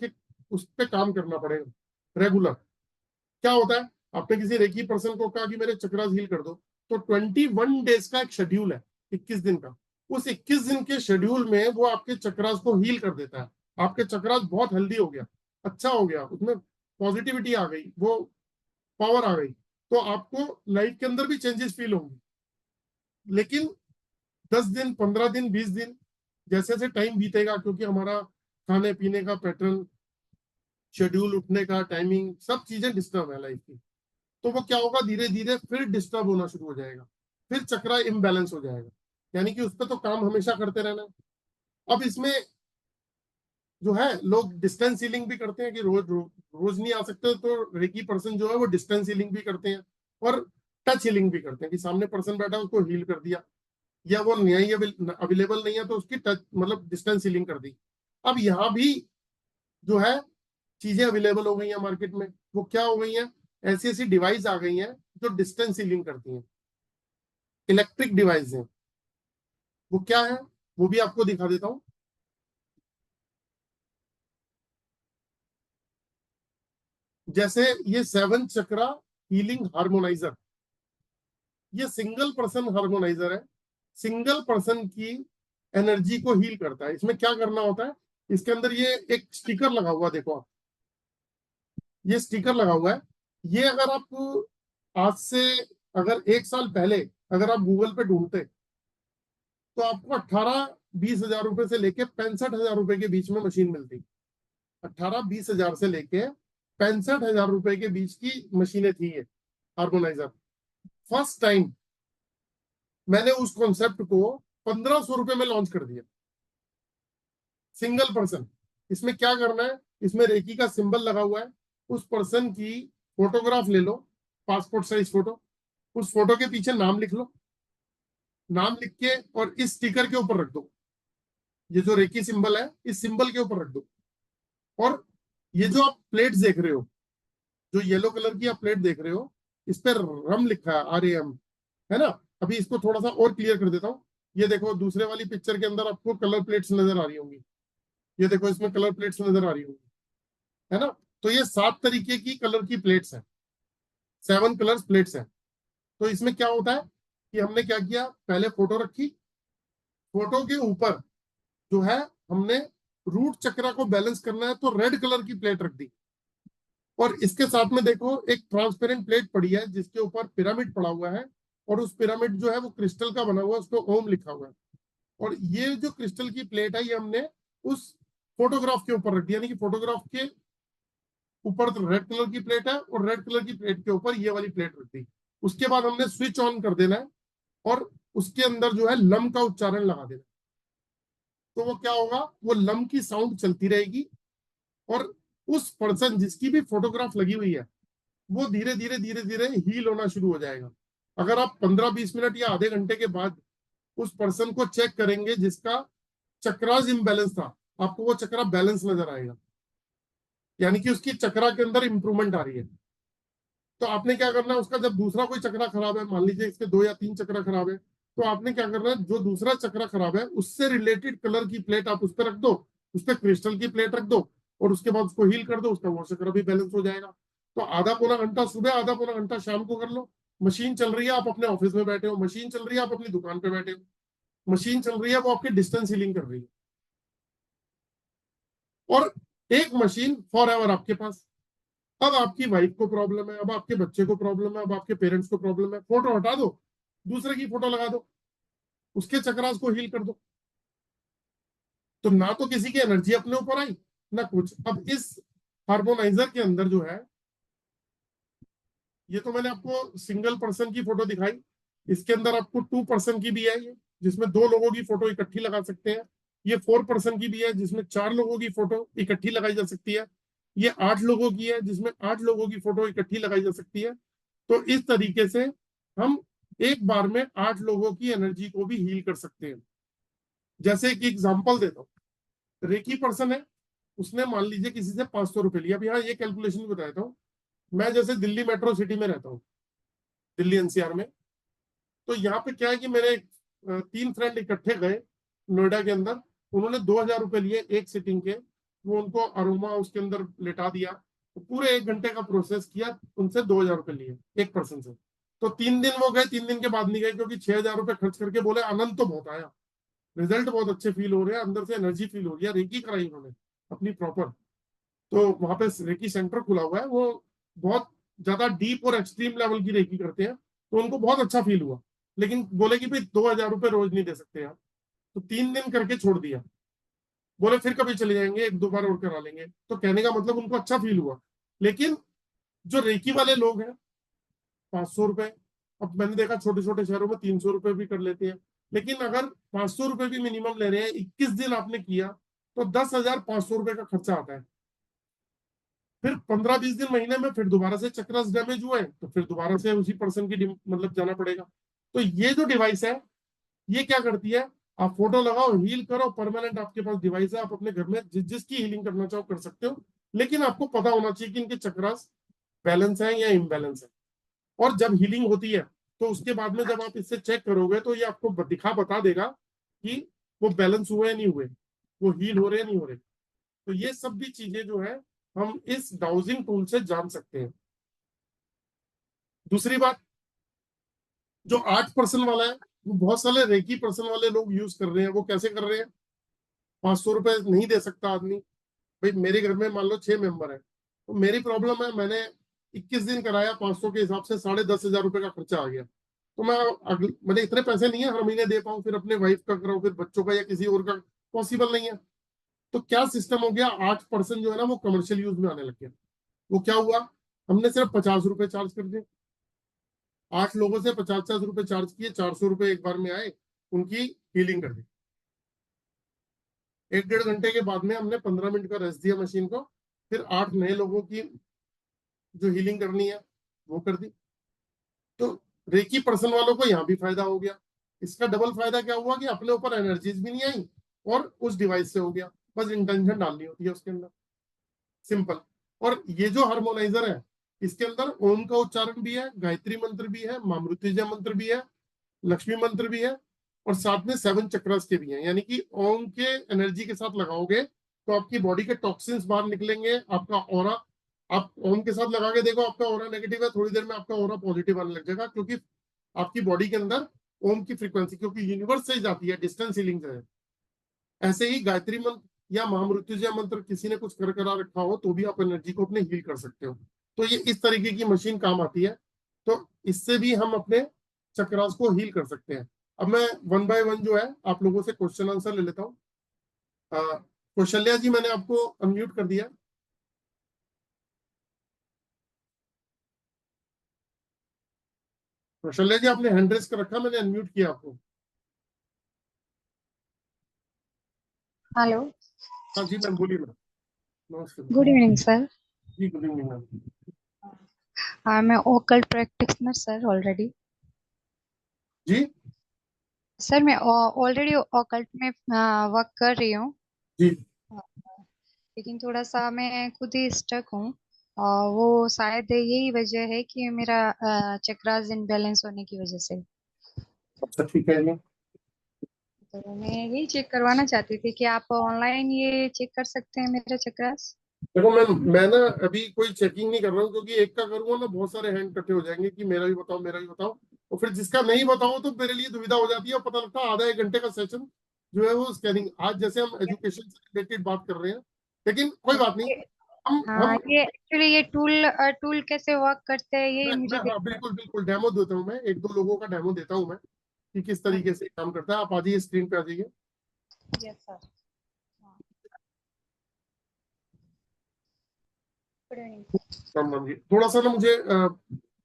पे काम करना पड़ेगा रेगुलर। क्या होता है, आपने किसी रेकी पर्सन को कहा कि मेरे चक्रास हील कर दो, तो 21 डेज का एक शेड्यूल है, 21 दिन का। उस 21 दिन के शेड्यूल में वो आपके चक्रास को हील कर देता है। आपके चक्रास बहुत हेल्दी हो गया, अच्छा हो गया, उसमें पॉजिटिविटी आ गई, वो पावर आ गई, तो आपको लाइफ के अंदर भी चेंजेस फील होंगे। लेकिन 10 दिन, 15 दिन, 20 दिन जैसे जैसे टाइम बीतेगा, क्योंकि हमारा खाने पीने का पैटर्न, शेड्यूल, उठने का टाइमिंग, सब चीजें डिस्टर्ब है लाइफ की, तो वो क्या होगा, धीरे धीरे फिर डिस्टर्ब होना शुरू हो जाएगा, फिर चक्रा इम्बैलेंस हो जाएगा। यानी कि उस पर तो काम हमेशा करते रहना है। अब इसमें जो है लोग डिस्टेंस सीलिंग भी करते हैं कि रोज नहीं आ सकते, तो रेकी पर्सन जो है वो डिस्टेंस सीलिंग भी करते हैं और टच हीलिंग भी करते हैं कि सामने पर्सन बैठा है उसको हील कर दिया, या वो नहीं अवेलेबल नहीं है तो उसकी टच मतलब डिस्टेंस सीलिंग कर दी। अब यहाँ भी जो है चीजें अवेलेबल हो गई हैं मार्केट में। वो क्या हो गई हैं, ऐसी ऐसी डिवाइस आ गई हैं जो डिस्टेंस सीलिंग करती हैं, इलेक्ट्रिक डिवाइस हैं। वो क्या है वो भी आपको दिखा देता हूं। जैसे ये 7 चक्रा हीलिंग हार्मोनाइजर, ये सिंगल पर्सन हार्मोनाइजर है, सिंगल पर्सन की एनर्जी को हील करता है। इसमें क्या करना होता है, इसके अंदर ये एक स्टिकर लगा हुआ, देखो आप, ये स्टिकर लगा हुआ है। ये अगर आप आज से अगर 1 साल पहले अगर आप गूगल पे ढूंढते तो आपको 18-20 हजार रुपए से लेके 65 हजार रुपए के बीच में मशीन मिलती। 18-20 हजार से लेके 65 हजार रुपए के बीच की मशीनें थी ये हार्मोनाइजर। फर्स्ट टाइम मैंने उस कॉन्सेप्ट को 1500 रुपए में लॉन्च कर दिया, सिंगल पर्सन। इसमें क्या करना है, इसमें रेकी का सिंबल लगा हुआ है, उस पर्सन की फोटोग्राफ ले लो, पासपोर्ट साइज फोटो, उस फोटो के पीछे नाम लिख लो, नाम लिख के और इस स्टिकर के ऊपर रख दो। ये जो रेकी सिंबल है इस सिंबल के ऊपर रख दो। और ये जो आप प्लेट्स देख रहे हो, जो येलो कलर की आप प्लेट देख रहे हो, इस पर रम लिखा है, RAM, है ना। अभी इसको थोड़ा सा और क्लियर कर देता हूँ। ये देखो दूसरे वाली पिक्चर के अंदर आपको कलर प्लेट्स नजर आ रही होंगी, ये देखो इसमें कलर प्लेट्स नजर आ रही होंगी, है ना। तो ये 7 तरीके की कलर की प्लेट्स हैं, 7 कलर्स प्लेट्स हैं। तो इसमें क्या होता है कि हमने क्या किया, पहले फोटो रखी, फोटो के ऊपर जो है हमने रूट चक्रा को बैलेंस करना है तो रेड कलर की प्लेट रख दी। और इसके साथ में देखो एक ट्रांसपेरेंट प्लेट पड़ी है जिसके ऊपर पिरामिड पड़ा हुआ है, और उस पिरामिड जो है वो क्रिस्टल का बना हुआ है, उस पर ओम लिखा हुआ है। और ये जो क्रिस्टल की प्लेट है ये हमने उस फोटोग्राफ के ऊपर रख दिया, यानी कि फोटोग्राफ के ऊपर तो रेड कलर की प्लेट है और रेड कलर की प्लेट के ऊपर ये वाली प्लेट रख दी। उसके बाद हमने स्विच ऑन कर देना है और उसके अंदर जो है लम का उच्चारण लगा देना। तो वो क्या होगा, वो लम की साउंड चलती रहेगी और उस पर्सन जिसकी भी फोटोग्राफ लगी हुई है वो धीरे धीरे धीरे धीरे हील होना शुरू हो जाएगा। अगर आप 15-20 मिनट या आधे घंटे के बाद उस पर्सन को चेक करेंगे जिसका चक्रास इम्बैलेंस था, आपको वो चक्रा बैलेंस नजर आएगा, यानी कि उसकी चक्रा के अंदर इंप्रूवमेंट आ रही है। तो आपने क्या करना है, उसका जब दूसरा कोई चक्रा खराब है, मान लीजिए इसके 2 या 3 चक्रा खराब है, तो आपने क्या करना है, जो दूसरा चक्रा खराब है उससे रिलेटेड कलर की प्लेट आप उस पर रख दो, उस पर क्रिस्टल की प्लेट रख दो और उसके बाद उसको हील कर दो, उसका वो चक्रा भी बैलेंस हो जाएगा। तो आधा पौना घंटा सुबह, आधा पौना घंटा शाम को कर लो। मशीन चल रही है, आप अपने ऑफिस में बैठे हो, मशीन चल रही है, आप अपनी दुकान पे बैठे हो, मशीन चल रही है, वो आपकी डिस्टेंस हीलिंग कर रही है। और एक मशीन फॉर एवर आपके पास। अब आपकी वाइफ को प्रॉब्लम है, अब आपके बच्चे को प्रॉब्लम है, अब आपके पेरेंट्स को प्रॉब्लम है, फोटो हटा दो, दूसरे की फोटो लगा दो, उसके चक्रास को हील कर दो। तो ना तो किसी की एनर्जी अपने ऊपर आई ना कुछ। अब इस हार्मोनाइजर के अंदर जो है, ये तो मैंने आपको सिंगल पर्सन की फोटो दिखाई, इसके अंदर आपको 2 पर्सन की भी है ये, जिसमें 2 लोगों की फोटो इकट्ठी लगा सकते हैं। ये 4 पर्सन की भी है जिसमें 4 लोगों की फोटो इकट्ठी लगाई जा सकती है। ये 8 लोगों की है जिसमें 8 लोगों की फोटो इकट्ठी लगाई जा सकती है। तो इस तरीके से हम एक बार में 8 लोगों की एनर्जी को भी हील कर सकते हैं। जैसे एक एग्जांपल देता हूँ, रेकी पर्सन है, उसने मान लीजिए किसी से 500 रुपए लिया। अब यहाँ ये कैलकुलेशन भी बताता हूँ। मैं जैसे दिल्ली मेट्रो सिटी में रहता हूँ, दिल्ली एनसीआर में, तो यहाँ पे क्या है कि मेरे 3 फ्रेंड इकट्ठे गए नोएडा के अंदर, उन्होंने 2000 रुपए लिए एक सिटिंग के। वो उनको अरोमा उसके अंदर लेटा दिया, तो पूरे 1 घंटे का प्रोसेस किया, उनसे 2000 रुपए लिए एक पर्सन से। तो 3 दिन वो गए, 3 दिन के बाद नहीं गए, क्योंकि 6000 रुपए खर्च करके बोले आनंद तो बहुत आया, रिजल्ट बहुत अच्छे फील हो रहे हैं, अंदर से एनर्जी फील हो रही है। रेकी कराई उन्होंने अपनी प्रॉपर। तो वहां पे रेकी सेंटर खुला हुआ है, वो बहुत ज्यादा डीप और एक्सट्रीम लेवल की रेकी करते हैं, तो उनको बहुत अच्छा फील हुआ। लेकिन बोले कि भाई 2000 रुपए रोज नहीं दे सकते यार, तो 3 दिन करके छोड़ दिया। बोले फिर कभी चले जाएंगे, 1-2 बार और करा लेंगे। तो कहने का मतलब उनको अच्छा फील हुआ। लेकिन जो रेकी वाले लोग हैं, 500 रुपए, अब मैंने देखा छोटे छोटे शहरों में 300 रुपए भी कर लेते हैं। लेकिन अगर 500 रुपए भी मिनिमम ले रहे हैं, 21 दिन आपने किया, तो 10,500 रुपए का खर्चा आता है। फिर 15-20 दिन महीने में फिर दोबारा से चक्रस डैमेज हुए, तो फिर दोबारा से उसी पर्सन की मतलब जाना पड़ेगा। तो ये जो डिवाइस है, ये क्या करती है, आप फोटो लगाओ, हील करो, परमानेंट आपके पास डिवाइस है, आप अपने घर में जिसकी हीलिंग करना चाहो कर सकते हो। लेकिन आपको पता होना चाहिए कि इनके चक्रास बैलेंस है या इम्बैलेंस है। और जब हीलिंग होती है, तो उसके बाद में जब आप इससे चेक करोगे, तो ये आपको बता देगा कि वो बैलेंस हुए या नहीं हुए, वो हील हो रहे या नहीं हो रहे। तो ये सब भी चीजें जो है हम इस डाउजिंग टूल से जान सकते हैं। दूसरी बात, जो 8% वाला है, वो बहुत सारे रेकी पर्सन वाले लोग यूज कर रहे हैं। वो कैसे कर रहे हैं, 500 रुपए नहीं दे सकता आदमी। भाई मेरे घर में मान लो 6 मेंबर है, तो मेरी प्रॉब्लम है, मैंने 21 दिन कराया, 500 के हिसाब से 10,500 रुपए का खर्चा आ गया। तो मैं मैंने इतने पैसे नहीं है हर महीने दे पाऊं, फिर अपने वाइफ का कराऊं, फिर बच्चों का या किसी और का, पॉसिबल नहीं है। तो क्या सिस्टम हो गया, 8% जो है ना वो कमर्शियल यूज में आने लग गया। वो क्या हुआ, हमने सिर्फ 50 रुपए चार्ज कर दिए, 8 लोगों से 50-50 रुपए चार्ज किए, 400 रुपए एक बार में आए, उनकी हीलिंग कर दी। 1-1.5 घंटे के बाद में हमने 15 मिनट का रेस्ट दिया मशीन को, फिर 8 नए लोगों की जो हीलिंग करनी है वो कर दी। तो रेकी पर्सन वालों को यहाँ भी फायदा हो गया। इसका डबल फायदा क्या हुआ कि अपने ऊपर एनर्जीज भी नहीं आई, और उस डिवाइस से हो गया। बस इंटेंशन डालनी होती है उसके अंदर, सिंपल। और ये जो हार्मोनाइजर है, इसके अंदर ओम का उच्चारण भी है, गायत्री मंत्र भी है, मामृत्युंजय मंत्र भी है, लक्ष्मी मंत्र भी है, और साथ में 7 चक्रस के भी हैं। यानी कि ओम के एनर्जी के साथ लगाओगे तो आपकी बॉडी के टॉक्सिन्स बाहर निकलेंगे, आपका ऑरा, आप ओम के साथ लगा के देखो, आपका ऑरा नेगेटिव है, थोड़ी देर में आपका ऑरा पॉजिटिव आने लग जाएगा, क्योंकि आपकी बॉडी के अंदर ओम की फ्रीक्वेंसी, क्योंकि यूनिवर्स से जाती है, डिस्टेंस हीलिंग से है। ऐसे ही गायत्री मंत्र या महामृत्युंजय मंत्र किसी ने कुछ कर करा रखा हो, तो भी आप एनर्जी को अपने हील कर सकते हो। तो ये इस तरीके की मशीन काम आती है। तो इससे भी हम अपने चक्रास को हील कर सकते हैं। अब मैं 1 बाय 1 जो है आप लोगों से क्वेश्चन आंसर ले लेता हूँ। कौशल्या जी, मैंने आपको अनम्यूट कर दिया। कौशल्या जी, आपने हैंड रेस कर रखा, मैंने अनम्यूट किया आपको। हेलो, हाँ जी मैम, बोलिए मैम। नमस्ते गुड इवनिंग सर। जी, गुड इवनिंग मैम। मैं ओकल्ट प्रैक्टिशनर सर ऑलरेडी। जी सर मैं ऑलरेडी ओकल्ट में वर्क कर रही हूँ, जी लेकिन थोड़ा सा मैं खुद ही स्टक हूँ। वो शायद यही वजह है कि मेरा चक्रास इनबैलेंस होने की वजह से। अच्छा, ठीक है मैम। तो मैं यही चेक करवाना चाहती थी कि आप ऑनलाइन ये चेक कर सकते हैं मेरा चक्रास। देखो मैं ना अभी कोई चेकिंग नहीं कर रहा हूँ, क्योंकि एक का करूंगा ना बहुत सारे हैंड इकट्ठे हो जाएंगे कि मेरा भी बताओ, मेरा भी बताओ। और फिर जिसका नहीं बताओ तो मेरे लिए दुविधा हो जाती है, और पता लगता है आधा 1 घंटे का सेशन जो है वो स्कैनिंग। आज जैसे हम एजुकेशन से रिलेटेड बात कर रहे हैं, लेकिन कोई बात नहीं। हाँ, हम ये एक्चुअली ये टूल कैसे वर्क करते हैं ये मुझे हाँ, बिल्कुल बिल्कुल डेमो देता हूँ मैं, 1-2 लोगों का डेमो देता हूँ मैं कि किस तरीके से काम करता है। आप आ जाइए, स्क्रीन पे आ जाइए। Yes sir. Good evening. Ram Ram ji, थोड़ा सा ना मुझे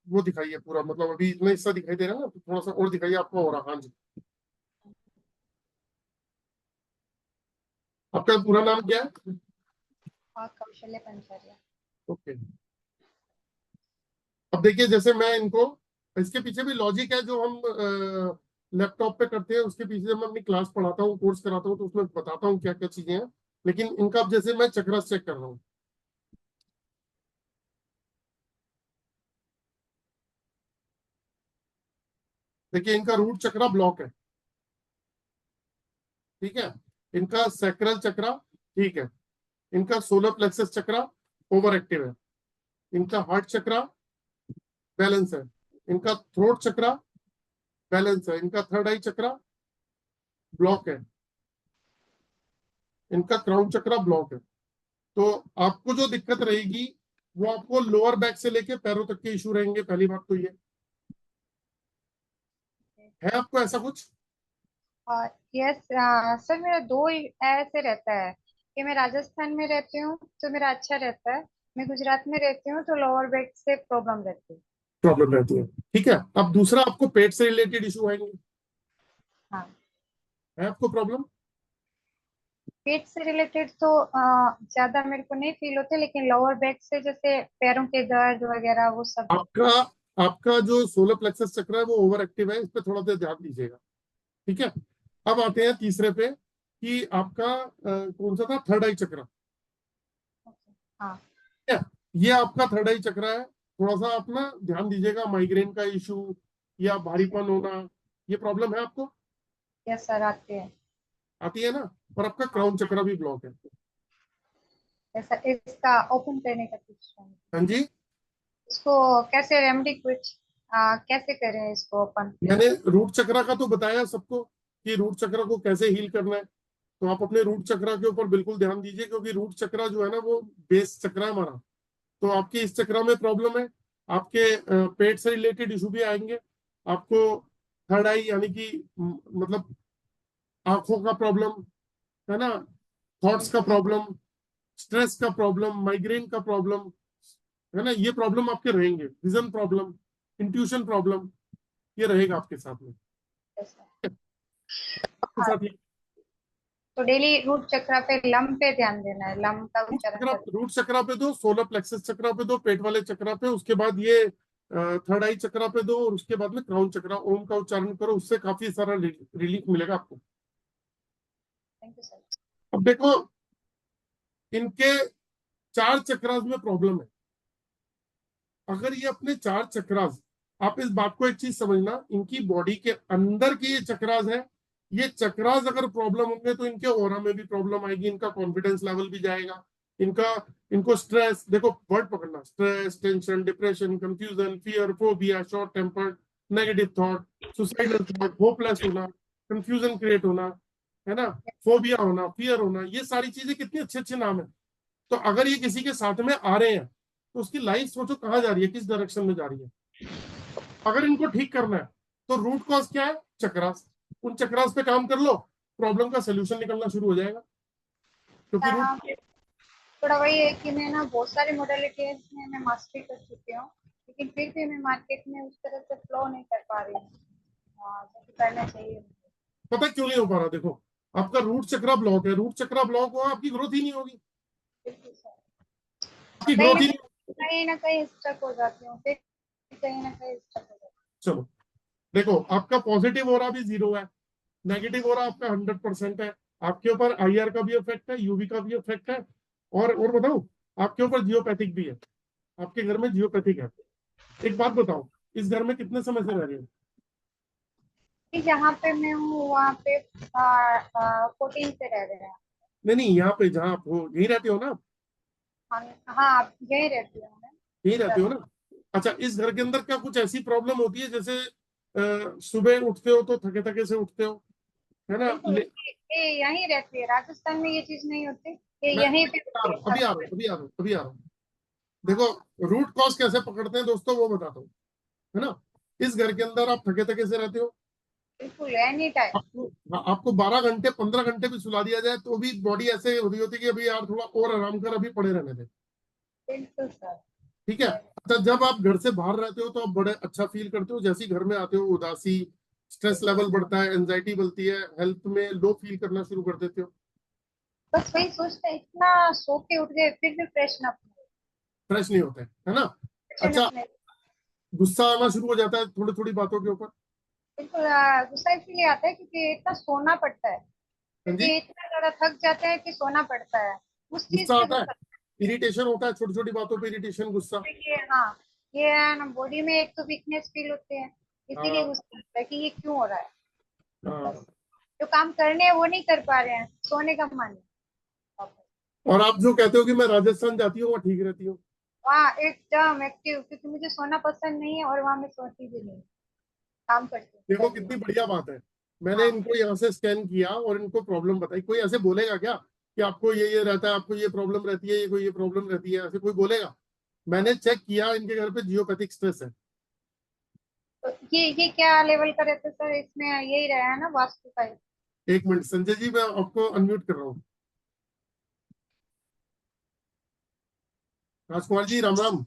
वो दिखाइए पूरा, मतलब अभी इतना हिस्सा दिखाई दे रहा है ना, तो थोड़ा सा और दिखाइए आपका हो रहा। हाँ जी, आपका पूरा नाम क्या है? कौशल्य पंचारिया। ओके। अब देखिए, जैसे मैं इनको, इसके पीछे भी लॉजिक है जो हम लैपटॉप पे करते हैं, उसके पीछे जब मैं अपनी क्लास पढ़ाता हूँ, कोर्स कराता हूँ, तो उसमें बताता हूँ क्या क्या चीजें हैं। लेकिन इनका अब जैसे मैं चक्रास चेक कर रहा हूँ, देखिए इनका रूट चक्रा ब्लॉक है, ठीक है, इनका सैक्रल चक्रा ठीक है, इनका सोलर प्लेक्सस चक्रा ओवर एक्टिव है, इनका हार्ट चक्रा बैलेंस है, इनका थ्रोट चक्रा बैलेंस है, इनका थर्ड आई चक्रा ब्लॉक है, इनका क्राउन चक्रा ब्लॉक है। तो आपको जो दिक्कत रहेगी वो आपको लोअर बैक से लेके पैरों तक के इशू रहेंगे। पहली बात तो ये है, आपको ऐसा कुछ? यस सर, मेरा दो ऐसे रहता है कि मैं राजस्थान में रहती हूँ तो मेरा अच्छा रहता है, मैं गुजरात में रहती हूँ तो लोअर बैक से प्रॉब्लम रहती है। प्रॉब्लम रहती है, ठीक है। अब दूसरा आपको पेट से रिलेटेड इशू आएंगे, हाँ, है आपको प्रॉब्लम? पेट से रिलेटेड तो ज्यादा मेरे को नहीं फील होते, लेकिन लोअर बैक से जैसे पैरों के दर्द वगैरह वो सब है। आपका आपका जो सोलर प्लेक्सस चक्र है वो ओवर एक्टिव है, इस पे थोड़ा सा ध्यान दीजिएगा, ठीक है। अब आते हैं तीसरे पे कि आपका कौन सा था, थर्ड आई चक्र, हाँ, ठीक है। ये आपका थर्ड आई चक्र है, थोड़ा सा आप ना ध्यान दीजिएगा, माइग्रेन का इशू या भारीपन होना, ये प्रॉब्लम है आपको? यस सर, आते हैं। आती है ना। और आपका क्राउन चक्र भी ब्लॉक है। ऐसा इसका ओपन करने का कुछ है? हाँ जी, इसको कैसे रेमेडी कुछ कैसे करें इसको ओपन? मैंने रूट चक्र का तो बताया सबको कि रूट चक्र को कैसे हील करना है। तो आप अपने रूट चक्र के ऊपर बिल्कुल ध्यान दीजिए, क्योंकि रूट चक्र जो है ना वो बेस चक्र है हमारा। तो आपके इस चक्र में प्रॉब्लम है, आपके पेट से रिलेटेड इशू भी आएंगे, आपको थर्ड आई यानी कि मतलब आंखों का प्रॉब्लम, है ना, थॉट्स का प्रॉब्लम, स्ट्रेस का प्रॉब्लम, माइग्रेन का प्रॉब्लम, है ना, ये प्रॉब्लम आपके रहेंगे, विजन प्रॉब्लम, इंट्यूशन प्रॉब्लम, ये रहेगा आपके साथ में, Yes, sir. आपके हाँ, साथ ये। तो डेली रूट चक्र पे लम पे ध्यान देना है, लम का उच्चारण करना रूट चक्रा पे दो, सोलर प्लेक्सस चक्रा पे दो, पेट वाले चक्रा पे, उसके बाद ये थर्ड आई चक्रा पे दो, और उसके बाद में क्राउन चक्रा, ओम का उच्चारण करो, उससे काफी सारा रिलीफ मिलेगा आपको। है। Thank you sir. अब देखो, इनके चार चक्रास में प्रॉब्लम है। अगर ये अपने चार चक्रास, आप इस बात को एक चीज समझना, इनकी बॉडी के अंदर के ये चक्रास है, ये चक्रास अगर प्रॉब्लम होंगे तो इनके ऑरा में भी प्रॉब्लम आएगी, इनका कॉन्फिडेंस लेवल भी जाएगा, इनका इनको स्ट्रेस, देखो वर्ड पकड़ना, stress, tension, depression, confusion, fear, phobia, short tempered, negative thought, suicidal thought, hopeless होना, कंफ्यूजन क्रिएट होना, है ना, फोबिया होना, फियर होना, ये सारी चीजें कितनी अच्छे अच्छे नाम है। तो अगर ये किसी के साथ में आ रहे हैं तो उसकी लाइफ सोचो कहाँ जा रही है, किस डायरेक्शन में जा रही है। अगर इनको ठीक करना है तो रूट कॉज क्या है, चक्रास, उन चक्रास पे काम कर लो, प्रॉब्लम का सोल्यूशन निकलना शुरू हो जाएगा, क्योंकि सर, हाँ, रूट। थोड़ा वही है कि मैं ना बहुत सारी मोडेलिटीज में मैं मास्टरी कर चुकी हूँ, लेकिन फिर भी मैं मार्केट में उस तरह से फ्लो नहीं कर पा रही हूँ जैसे करना चाहिए मुझे। पता क्यों नहीं हो पा रहा, देखो आपका रूट चक्रा ब्लॉक है, रूट चक्रा ब्लॉक हो आपकी ग्रोथ ही नहीं होगी, बिल्कुल सर। आपकी कहीं ग्रोथ ही नहीं। कहीं ना कहीं स्टक हो जाती हूँ, फिर कहीं ना कहीं स्टक हो जाती चलो देखो, आपका पॉजिटिव ओरा भी 0 है, नेगेटिव ओरा आपका 100% है, आपके ऊपर आईआर का भी इफेक्ट है, यूवी का भी इफेक्ट है, और बताऊं, आपके ऊपर जियोपैथिक भी है, आपके घर में जियोपैथिक है। एक बात बताओ, इस घर में कितने समय से रह रहे हो? है। जहाँ पे मैं हूँ वहाँ पे 14 से रह रहे हैं। नहीं नहीं, यहाँ पे जहाँ आप हो यहीं रहते हो ना? हाँ, हाँ, यही रहती हूँ मैं। यहीं रहते हो गुजरात। ना? अच्छा, इस घर के अंदर क्या कुछ ऐसी प्रॉब्लम होती है, जैसे सुबह उठते हो तो थके थके से उठते हो, है ना? बिल्कुल, ये यहीं रहती है, राजस्थान में ये चीज नहीं होती, ये मैं यहीं पे आ होती रहा है हूँ, अभी आ सब। रहा हूँ, अभी आ रहा हूँ, अभी आ रहा हूँ। देखो, रूट कॉज कैसे पकड़ते हैं दोस्तों, वो बताता हूँ, है ना। इस घर के अंदर आप थके थके से रहते हो, बिल्कुल एनी टाइम। आपको 12 घंटे 15 घंटे भी सुला दिया जाए तो भी बॉडी ऐसे हो रही होती है कि अभी यार थोड़ा और आराम कर, अभी पड़े रहने दे, बिल्कुल सर। ठीक है। अच्छा, जब आप घर से बाहर रहते हो तो आप बड़े अच्छा फील करते हो, जैसे ही घर में आते हो उदासी, स्ट्रेस लेवल बढ़ता है, एंजाइटी बढ़ती है, हेल्थ में लो फील करना शुरू कर देते हो, बस वही सोचते हैं, इतना सो के उठ गए फिर भी फ्रेश ना फ्रेश नहीं होते, है ना। अच्छा, अपने। गुस्सा आना शुरू हो जाता है थोड़ी थोड़ी बातों के ऊपर, बिल्कुल गुस्सा इसलिए आता है क्योंकि इतना सोना पड़ता है। हाँ जी, ये इतना ज्यादा थक जाते हैं कि सोना पड़ता है, उस चीज गुस्सा पे आता है, गुस्सा। इरिटेशन होता है, छोटी छोटी बातों पे इरिटेशन, गुस्सा। ये हाँ, ये है ना, बॉडी में एक तो वीकनेस फील होती है, इसीलिए हाँ गुस्सा आता है कि ये क्यों हो रहा है। हाँ। बस जो काम करने हैं वो नहीं कर पा रहे हैं, सोने का मन है। और आप जो कहते हो कि मैं राजस्थान जाती हूँ, वहाँ ठीक रहती हूँ। वहाँ एकदम एक्टिव, क्योंकि मुझे सोना पसंद नहीं है और वहाँ मैं सोती भी नहीं, काम करती हूँ देखो पूरा दिन। कितनी बढ़िया बात है। मैंने हाँ, इनको यहाँ से स्कैन किया और इनको प्रॉब्लम बताई। कोई ऐसे बोलेगा क्या कि आपको ये रहता है, आपको ये प्रॉब्लम रहती है, ये कोई ये प्रॉब्लम रहती है, ऐसे कोई बोलेगा? मैंने चेक किया, इनके घर पे जियोपैथिक स्ट्रेस है। तो ये क्या लेवल का रहता है सर? इसमें यही रहा है ना, वास्तु का ही। एक मिनट संजय जी, मैं आपको अनम्यूट कर रहा हूँ। राजकुमार जी राम राम।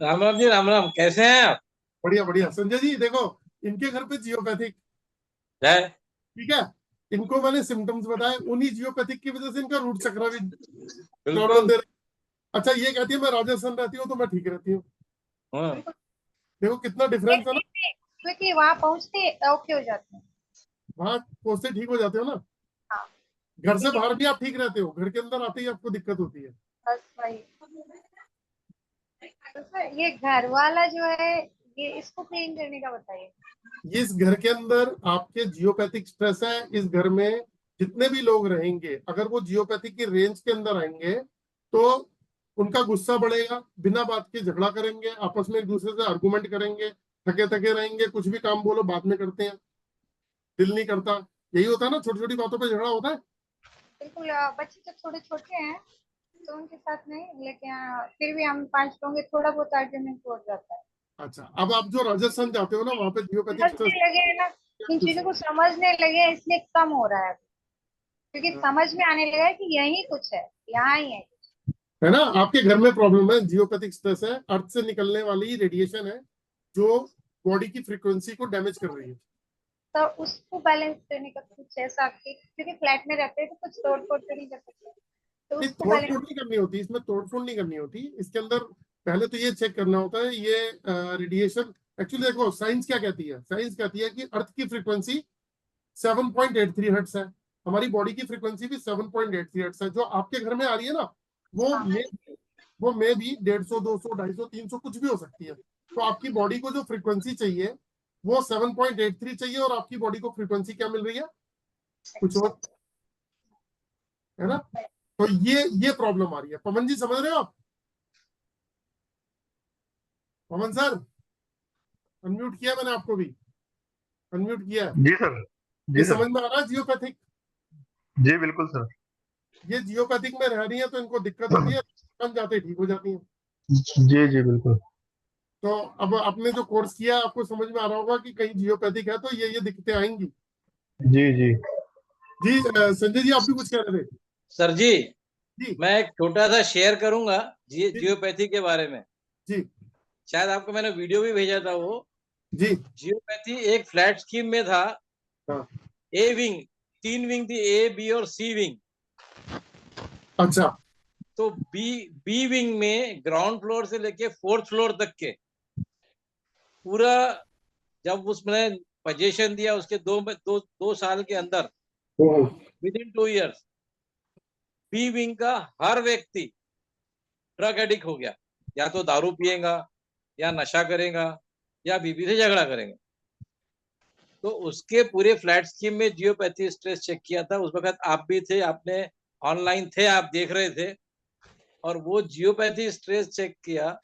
राम राम जी, राम राम। कैसे हैं आप? बढ़िया बढ़िया। संजय जी देखो, इनके घर पे जियोपैथिक, है। ठीक है, इनको मैंने सिम्टम्स बताए, उन्हीं जियोपैथिक की वजह से इनका रूट चक्र भी प्रॉब्लम बिल्कुल। दे रहा। अच्छा, ये कहती है मैं राजस्थान रहती हूँ तो मैं ठीक रहती हूँ। हाँ। बिल्कुल। देखो कितना डिफरेंस है ना। क्योंकि वहाँ पहुँचते ओके हो जाते हैं। वहां पहुंचते ठीक हो जाते हो ना। हाँ, घर से ठीक है, बाहर भी आप ठीक रहते हो, घर के अंदर आते ही आपको दिक्कत होती है। बस वही। तो सर ये घर वाला जो है, ये इसको क्लीन करने का बताइए। इस घर के अंदर आपके जियोपैथिक स्ट्रेस है। इस घर में जितने भी लोग रहेंगे, अगर वो जियोपैथिक की रेंज के अंदर आएंगे तो उनका गुस्सा बढ़ेगा, बिना बात के झगड़ा करेंगे, आपस में एक दूसरे से आर्गुमेंट करेंगे, थके थके रहेंगे, कुछ भी काम बोलो बाद में करते हैं, दिल नहीं करता। यही होता है ना, छोटी छोटी बातों पे झगड़ा होता है। बिल्कुल। बच्चे जब थोड़े छोटे हैं तो उनके साथ नहीं, लेकिन फिर भी हम 5 लोग हैं, थोड़ा बहुत आर्ग्यूमेंट हो जाता है। अच्छा, अब आप जो राजस्थान जाते हो ना, वहां पे जियोपैथिक स्ट्रेस समझने लगे हैं ना, इन कुछ चीजों को समझने लगे हैं, इसलिए कम हो रहा है। क्योंकि है समझ में आने लगा है कि यही कुछ है, यहाँ ही है। है ना। आपके घर में प्रॉब्लम है, जियोपैथिक स्ट्रेस है, अर्थ से निकलने वाली रेडिएशन है जो बॉडी की फ्रीक्वेंसी को डैमेज कर रही है। तो उसको बैलेंस करने का कुछ ऐसा आपके, क्योंकि फ्लैट में रहते हैं तो कुछ तोड़ फोड़ तो नहीं कर सकते, तो नहीं, उसको तोड़ बैलेंस। फोड़ नहीं करनी होती इसमें, तोड़ फोड़ नहीं करनी होती इसके अंदर। पहले तो ये चेक करना होता है ये रेडिएशन। एक्चुअली देखो, साइंस क्या कहती है, साइंस कहती है कि अर्थ की फ्रीक्वेंसी 7.83 हर्ट्स है, हमारी बॉडी की फ्रीक्वेंसी भी 7.83 हर्ट्स है। जो आपके घर में आ रही है ना, वो हाँ, मे वो मे भी 150, 200, 250, 300 कुछ भी हो सकती है। तो आपकी बॉडी को जो फ्रीक्वेंसी चाहिए वो 7.83 चाहिए, और आपकी बॉडी को फ्रीक्वेंसी क्या मिल रही है, कुछ और, है ना। तो ये प्रॉब्लम आ रही है। पवन जी समझ रहे हो आप? पवन सर, अनम्यूट किया मैंने आपको भी, अनम्यूट किया है। जी सर। ये जी सर। समझ में आ रहा है जियोपैथिक? जी बिल्कुल सर। ये जियोपैथिक में रह रही है तो इनको दिक्कत होती है, कम जाते ठीक हो जाती है। जी जी बिल्कुल। तो अब आपने जो कोर्स किया है, आपको समझ में आ रहा होगा कि कहीं जियोपैथिक है तो ये दिक्कतें आएंगी। जी जी। जी संजय जी, आप भी कुछ कह रहे थे? सर जी, जी मैं एक छोटा सा शेयर करूंगा जी जियोपैथी के बारे में। जी शायद आपको मैंने वीडियो भी भेजा था वो। जी। जियोपैथी एक फ्लैट स्कीम में था। हाँ, ए विंग, 3 विंग थी, ए बी और सी विंग। अच्छा। तो बी विंग में ग्राउंड फ्लोर से लेके 4th फ्लोर तक के पूरा, जब उसने पोजीशन दिया उसके दो साल के अंदर, ओहो, within 2 years, B wing का हर व्यक्ति ड्रग एडिक्ट हो गया। या तो दारू पिएगा, या नशा करेगा, या बीवी से झगड़ा करेगा। तो उसके पूरे फ्लैट स्कीम में जियोपैथी स्ट्रेस चेक किया था। उस वक्त आप भी थे, आपने ऑनलाइन थे, आप देख रहे थे। और वो जियोपैथी स्ट्रेस चेक किया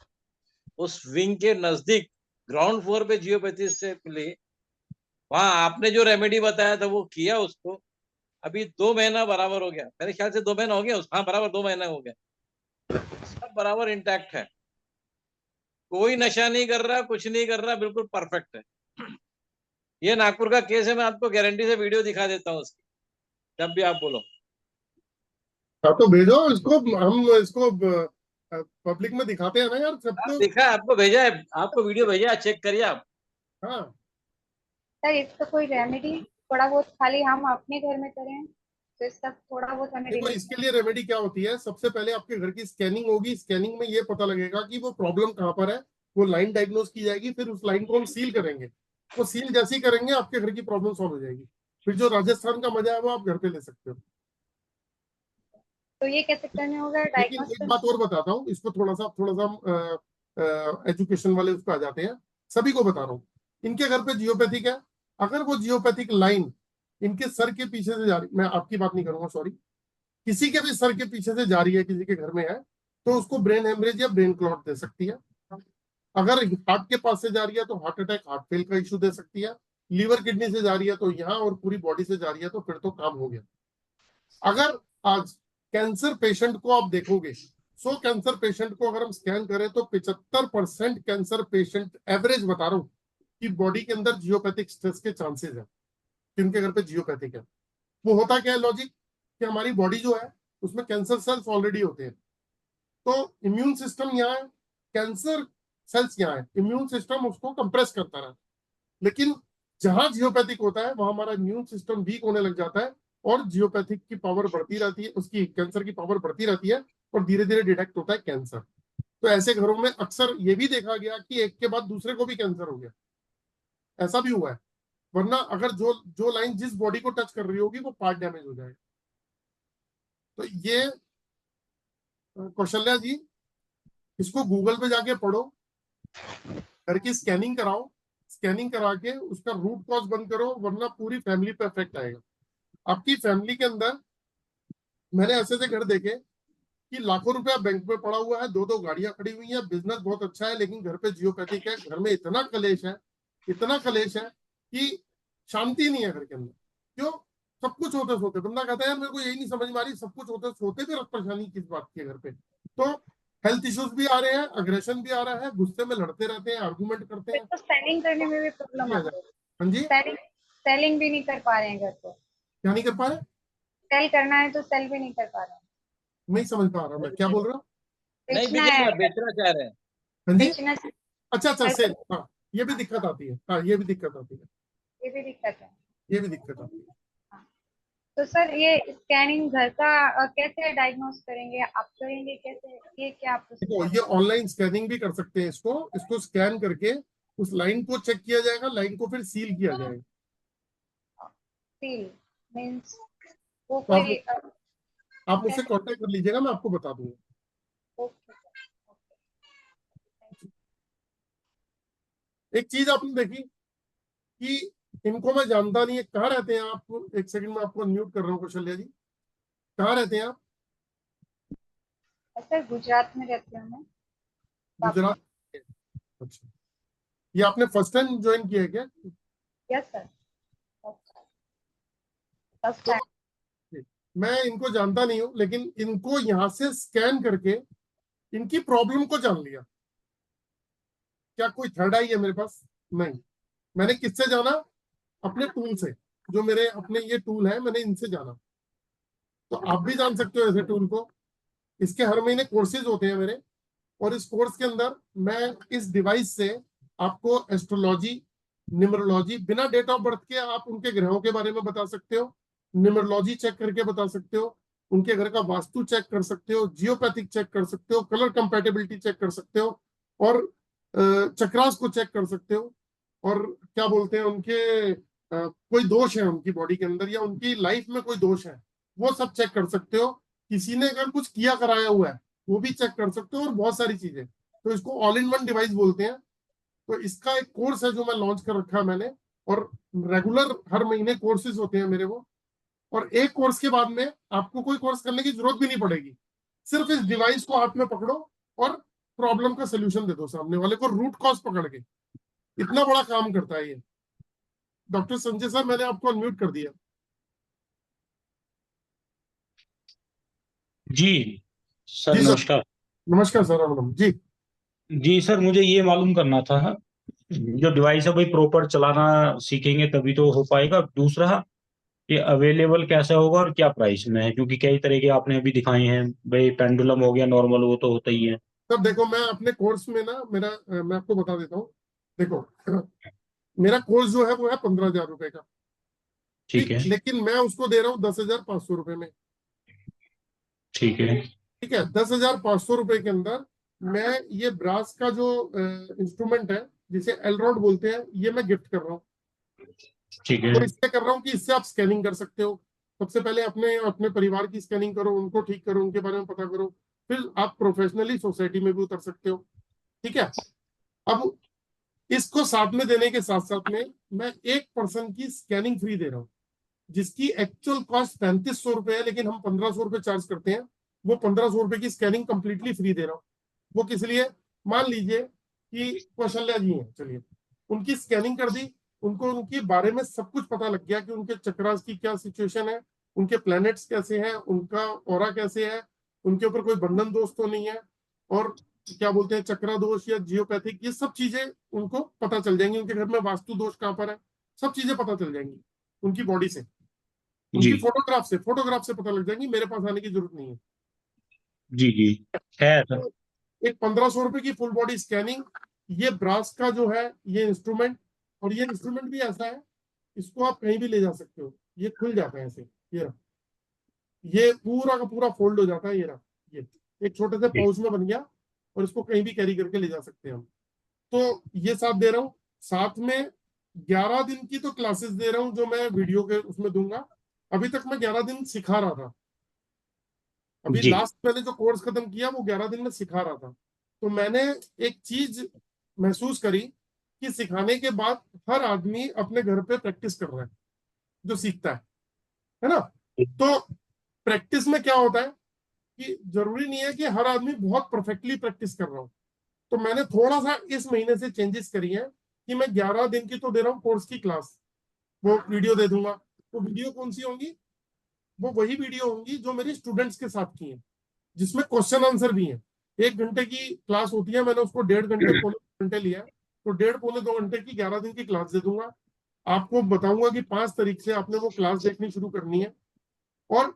उस विंग के नजदीक, ग्राउंड फ्लोर पे जियोपैथी स्ट्रेस मिली। वहां आपने जो रेमेडी बताया था वो किया उसको। अभी 2 महीना बराबर हो गया, मेरे ख्याल से 2 महीना हो गया। हाँ, बराबर 2 महीना हो गया। सब बराबर इंटैक्ट है, कोई नशा नहीं कर रहा, कुछ नहीं कर रहा, बिल्कुल परफेक्ट है। ये नागपुर का केस है, मैं आपको गारंटी से वीडियो दिखा देता हूँ उसकी, जब भी आप बोलो। हाँ तो भेजो इसको, हम इसको पब्लिक में दिखाते हैं ना यार आप सबको। दिखा, आपको भेजा है, आपको वीडियो भेजा है, चेक करिए आप। हाँ, सर इसका कोई रेमेडी थोड़ा बहुत खाली हम अपने घर में करें तो इसका थोड़ा बहुत हमें देखो रिलीफ। इसके लिए रेमेडी क्या होती है, सबसे पहले आपके घर की स्कैनिंग होगी। स्कैनिंग में ये पता लगेगा कि वो प्रॉब्लम कहाँ पर है, वो लाइन डायग्नोज की जाएगी, फिर उस लाइन को हम सील करेंगे। वो सील जैसे ही करेंगे आपके घर की प्रॉब्लम सॉल्व हो जाएगी। फिर जो राजस्थान का मजा है वो आप घर पे ले सकते हो। तो ये कैसे करने होगा लेकिन डायग्नोस एक बात और बताता हूँ, इसको थोड़ा सा एजुकेशन वाले उस पर आ जाते हैं, सभी को बता रहा हूँ। इनके घर पे जियोपैथिक है, अगर वो जियोपैथिक लाइन इनके सर के पीछे से जा रही, मैं आपकी बात नहीं करूंगा सॉरी, किसी के भी सर के पीछे से जा रही है, किसी के घर में है, तो उसको ब्रेन हेमरेज या ब्रेन क्लॉट दे सकती है। अगर हार्ट के पास से जा रही है तो हार्ट अटैक, हार्ट फेल का इश्यू दे सकती है। लीवर किडनी से जा रही है तो यहाँ, और पूरी बॉडी से जा रही है तो फिर तो काम हो गया। अगर आज कैंसर पेशेंट को आप देखोगे, 100 कैंसर पेशेंट को अगर हम स्कैन करें तो 75% कैंसर पेशेंट, एवरेज बता रहा हूँ, कि बॉडी के अंदर जियोपैथिक स्ट्रेस के चांसेस है कि उनके घर पे जियोपैथिक है। वो होता क्या है लॉजिक, कि हमारी बॉडी जो है उसमें कैंसर सेल्स ऑलरेडी होते हैं, तो इम्यून सिस्टम यहाँ है, कैंसर सेल्स यहाँ है, इम्यून सिस्टम उसको कंप्रेस करता रहा। लेकिन जहां जियोपैथिक होता है वहां हमारा इम्यून सिस्टम वीक होने लग जाता है, और जियोपैथिक की पावर बढ़ती रहती है, उसकी कैंसर की पावर बढ़ती रहती है, और धीरे धीरे डिटेक्ट होता है कैंसर। तो ऐसे घरों में अक्सर ये भी देखा गया कि एक के बाद दूसरे को भी कैंसर हो गया, ऐसा भी हुआ है। वरना अगर जो जो लाइन जिस बॉडी को टच कर रही होगी वो पार्ट डैमेज हो जाएगा। तो ये कौशल्या जी, इसको गूगल पे जाके पढ़ो, घर की स्कैनिंग कराओ, स्कैनिंग करा के उसका रूट कॉज बंद करो, वरना पूरी फैमिली पे इफेक्ट आएगा। आपकी फैमिली के अंदर मैंने ऐसे ऐसे घर देखे कि लाखों रुपया बैंक में पड़ा हुआ है, 2-2 गाड़ियां खड़ी हुई हैं, बिजनेस बहुत अच्छा है, लेकिन घर पे जियोपैथिक है, घर में इतना कलेश है, इतना कलेश है कि शांति नहीं है घर के अंदर। क्यों? सब कुछ होते सोते बंदा कहता है यार मेरे को यही नहीं समझ में आ रही, सब कुछ होते सोते भी परेशानी किस बात की है घर पे। तो हेल्थ इश्यूज भी आ रहे हैं, अग्रेशन भी आ रहा है, गुस्से में लड़ते रहते हैं, आर्गुमेंट करते फिर हैं। तो सेलिंग करने में भी प्रॉब्लम आ रही है। हाँ जी, सेलिंग भी नहीं कर पा रहे हैं घर को, क्या नहीं कर पा रहे? सेल करना है तो सेल भी नहीं कर पा रहे हैं। नहीं समझ पा रहा मैं क्या बोल रहा हूँ। नहीं बेचना बिकेगा, है, बेचना चाह रहे हैं। हाँ जी, बेचना अच्छा अच्छा, घर सेल, को, हाँ ये भी दिक्कत आती है, हाँ ये भी दिक्कत आती है, ये भी दिक्कत है। ये भी दिक्कत आती है। तो सर ये स्कैनिंग घर का कैसे डायग्नोस करेंगे, आप करेंगे कैसे, ये क्या देखो प्रोसीजर ये है? ऑनलाइन स्कैनिंग भी कर सकते हैं, इसको इसको स्कैन करके उस लाइन को चेक किया जाएगा, लाइन को फिर सील किया जाएगा। सील मींस वो तो कोई आप मुझसे कांटेक्ट कर लीजिएगा, मैं आपको बता दूंगा। ओके। एक चीज आपने देखी कि इनको मैं जानता नहीं है, कहाँ रहते हैं आप? एक सेकंड में आपको अनम्यूट कर रहा हूँ कौशल्या जी, कहाँ रहते हैं आप? सर गुजरात में रहती हूँ मैं। गुजरात। अच्छा, ये आपने फर्स्ट टाइम ज्वाइन किया है क्या? यस सर, फर्स्ट तो टाइम। मैं इनको जानता नहीं हूँ, लेकिन इनको यहाँ से स्कैन करके इनकी प्रॉब्लम को जान लिया। क्या कोई थर्ड आई है मेरे पास? नहीं। मैंने किससे जाना? अपने टूल से, जो मेरे अपने ये टूल है, मैंने इनसे जाना। तो आप भी जान सकते हो ऐसे टूल को। इसके हर महीने कोर्सेज होते हैं मेरे, और इस कोर्स के अंदर मैं इस डिवाइस से आपको एस्ट्रोलॉजी, न्यूमरोलॉजी, बिना डेट ऑफ बर्थ के आप उनके ग्रहों के बारे में बता सकते हो, न्यूमरोलॉजी चेक करके बता सकते हो, उनके घर का वास्तु चेक कर सकते हो, जियोपैथिक चेक कर सकते हो, कलर कंपैटिबिलिटी चेक कर सकते हो, और चक्रास को चेक कर सकते हो, और क्या बोलते हैं उनके कोई दोष है उनकी बॉडी के अंदर, या उनकी लाइफ में कोई दोष है, वो सब चेक कर सकते हो। किसी ने अगर कुछ किया कराया हुआ है वो भी चेक कर सकते हो, और बहुत सारी चीजें। तो इसको ऑल इन वन डिवाइस बोलते हैं। तो इसका एक कोर्स है जो मैं लॉन्च कर रखा है मैंने, और रेगुलर हर महीने कोर्सेज होते हैं मेरे वो। और एक कोर्स के बाद में आपको कोई कोर्स करने की जरूरत भी नहीं पड़ेगी, सिर्फ इस डिवाइस को हाथ में पकड़ो और प्रॉब्लम का सोल्यूशन दे दो सामने वाले को, रूट कॉज पकड़ के। इतना बड़ा काम करता है ये। डॉक्टर संजय सर, मैंने आपको अनम्यूट कर दिया। जी सर, जी सर, नमस्कार। नमस्कार सर, राम जी। जी सर, मुझे ये मालूम करना था, जो डिवाइस है भाई प्रॉपर चलाना सीखेंगे तभी तो हो पाएगा। दूसरा, ये अवेलेबल कैसे होगा और क्या प्राइस में है? क्योंकि कई तरह के आपने अभी दिखाए हैं भाई, पेंडुलम हो गया, नॉर्मल, वो तो होता ही है। सर देखो, मैं अपने कोर्स में ना, मेरा मैं आपको बता देता हूँ। देखो मेरा कोर्स जो है वो है 15,000 रुपए का, ठीक ठीक, है। लेकिन मैं उसको दे रहा हूँ 10,500 रुपए में। ठीक है। ठीक है, 10,500 रुपए के अंदर मैं ये ब्रास का जो इंस्ट्रूमेंट है, जिसे एलरोड बोलते हैं, ये मैं गिफ्ट कर रहा हूँ। ठीक है। तो इससे कर रहा हूँ कि इससे आप स्कैनिंग कर सकते हो, सबसे पहले अपने अपने परिवार की स्कैनिंग करो, उनको ठीक करो, उनके बारे में पता करो, फिर आप प्रोफेशनली सोसाइटी में भी उतर सकते हो। ठीक है। अब इसको साथ में देने के साथ साथ में मैं एक पर्सन की स्कैनिंग फ्री दे रहा हूँ, जिसकी एक्चुअल कॉस्ट 3500 रुपए है, लेकिन हम 1500 रुपए चार्ज करते हैं। वो 1500 रुपए की स्कैनिंग कंप्लीटली फ्री दे रहा हूँ। वो किस लिए? मान लीजिए कि कौशल्या जी हैं, चलिए उनकी स्कैनिंग कर दी, उनको उनके बारे में सब कुछ पता लग गया कि उनके चक्रास की क्या सिचुएशन है, उनके प्लैनेट्स कैसे हैं, उनका ऑरा कैसे है, उनके ऊपर कोई बंधन दोष तो नहीं है, और क्या बोलते हैं चक्रा दोष या जियोपैथिक, ये सब चीजें उनको पता चल जाएंगी। उनके घर में वास्तु दोष कहाँ पर है, सब चीजें पता चल जाएंगी उनकी बॉडी से, उनकी जी फोटोग्राफ से पता लग जाएंगी। मेरे पास आने की जरूरत नहीं है। जी जी है सर। तो एक 1500 रुपए की फुल बॉडी स्कैनिंग, ये ब्रास का जो है ये इंस्ट्रूमेंट, और ये इंस्ट्रूमेंट भी ऐसा है, इसको आप कहीं भी ले जा सकते हो, ये खुल जाता है ऐसे, ये रहा, ये पूरा का पूरा फोल्ड हो जाता है, ये रहा, ये एक छोटे से पाउच में बन गया, और इसको कहीं भी कैरी करके ले जा सकते हैं हम। तो ये साथ दे रहा हूँ, साथ में 11 दिन की तो क्लासेस दे रहा हूँ जो मैं वीडियो के उसमें दूंगा। अभी तक मैं 11 दिन सिखा रहा था, अभी जी लास्ट मैंने जो कोर्स खत्म किया वो 11 दिन में सिखा रहा था। तो मैंने एक चीज महसूस करी कि सिखाने के बाद हर आदमी अपने घर पे प्रैक्टिस कर रहा है, जो सीखता है ना। तो प्रैक्टिस में क्या होता है कि जरूरी नहीं है कि हर आदमी बहुत परफेक्टली प्रैक्टिस कर रहा हो। तो मैंने थोड़ा सा इस महीने से चेंजेस करी है कि मैं 11 दिन की तो दे रहा हूँ कोर्स की क्लास, वो वीडियो दे दूंगा। वो वीडियो कौन सी होंगी? वो वही वीडियो होंगी जो मेरे स्टूडेंट्स के साथ की है, जिसमें क्वेश्चन आंसर भी है। 1 घंटे की क्लास होती है, मैंने उसको 1.5 घंटे पौने घंटे लिया है, तो 1.5 पौने 2 घंटे की 11 दिन की क्लास दे दूंगा। आपको बताऊंगा कि 5 तारीख से आपने वो क्लास देखनी शुरू करनी है, और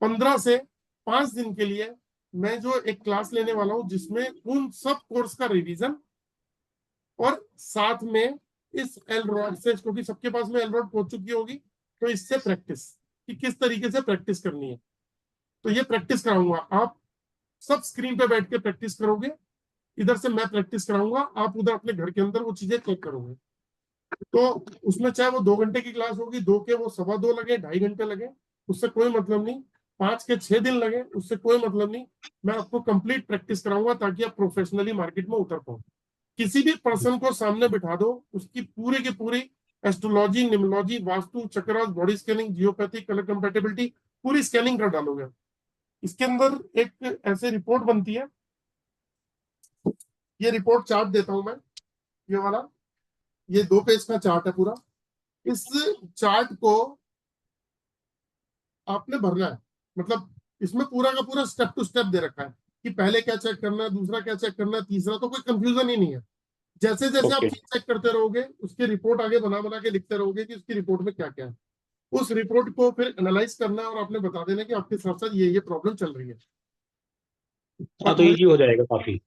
15 से 5 दिन के लिए मैं जो एक क्लास लेने वाला हूं जिसमें उन सब कोर्स का रिवीजन, और साथ में इस एल रॉड से, क्योंकि सबके पास में एल रॉड पहुंच चुकी होगी, तो इससे प्रैक्टिस कि किस तरीके से प्रैक्टिस करनी है, तो ये प्रैक्टिस कराऊंगा। आप सब स्क्रीन पे बैठ के प्रैक्टिस करोगे, इधर से मैं प्रैक्टिस कराऊंगा, आप उधर अपने घर के अंदर वो चीजें चेक करोगे। तो उसमें चाहे वो 2 घंटे की क्लास होगी, 2 के वो 2.25 लगे, 2.5 घंटे लगे, उससे कोई मतलब नहीं, 5 के 6 दिन लगे, उससे कोई मतलब नहीं। मैं आपको कंप्लीट प्रैक्टिस कराऊंगा ताकि आप प्रोफेशनली मार्केट में उतर पाओ। किसी भी पर्सन को सामने बिठा दो, उसकी पूरी की पूरी astrology, numerology, vastu, chakras, body scanning, geopathic, colour compatibility पूरी स्कैनिंग कर डालोगे। इसके अंदर एक ऐसे रिपोर्ट बनती है, ये रिपोर्ट चार्ट देता हूं मैं, ये वाला, ये 2 पेज का चार्ट है पूरा। इस चार्ट को आपने भरना है, मतलब इसमें पूरा का पूरा स्टेप टू स्टेप दे रखा है कि पहले क्या चेक करना है, दूसरा क्या चेक करना है, तीसरा, तो कोई कंफ्यूजन ही नहीं है। जैसे जैसे आप ओके चीज चेक करते रहोगे, उसकी रिपोर्ट आगे बना बना के लिखते रहोगे कि उसकी रिपोर्ट में क्या क्या है। उस रिपोर्ट को फिर एनालाइज करना है और आपने बता देना कि आपके साथ साथ ये प्रॉब्लम चल रही है। हाँ और तो मुझे इजी हो जाएगा, काफी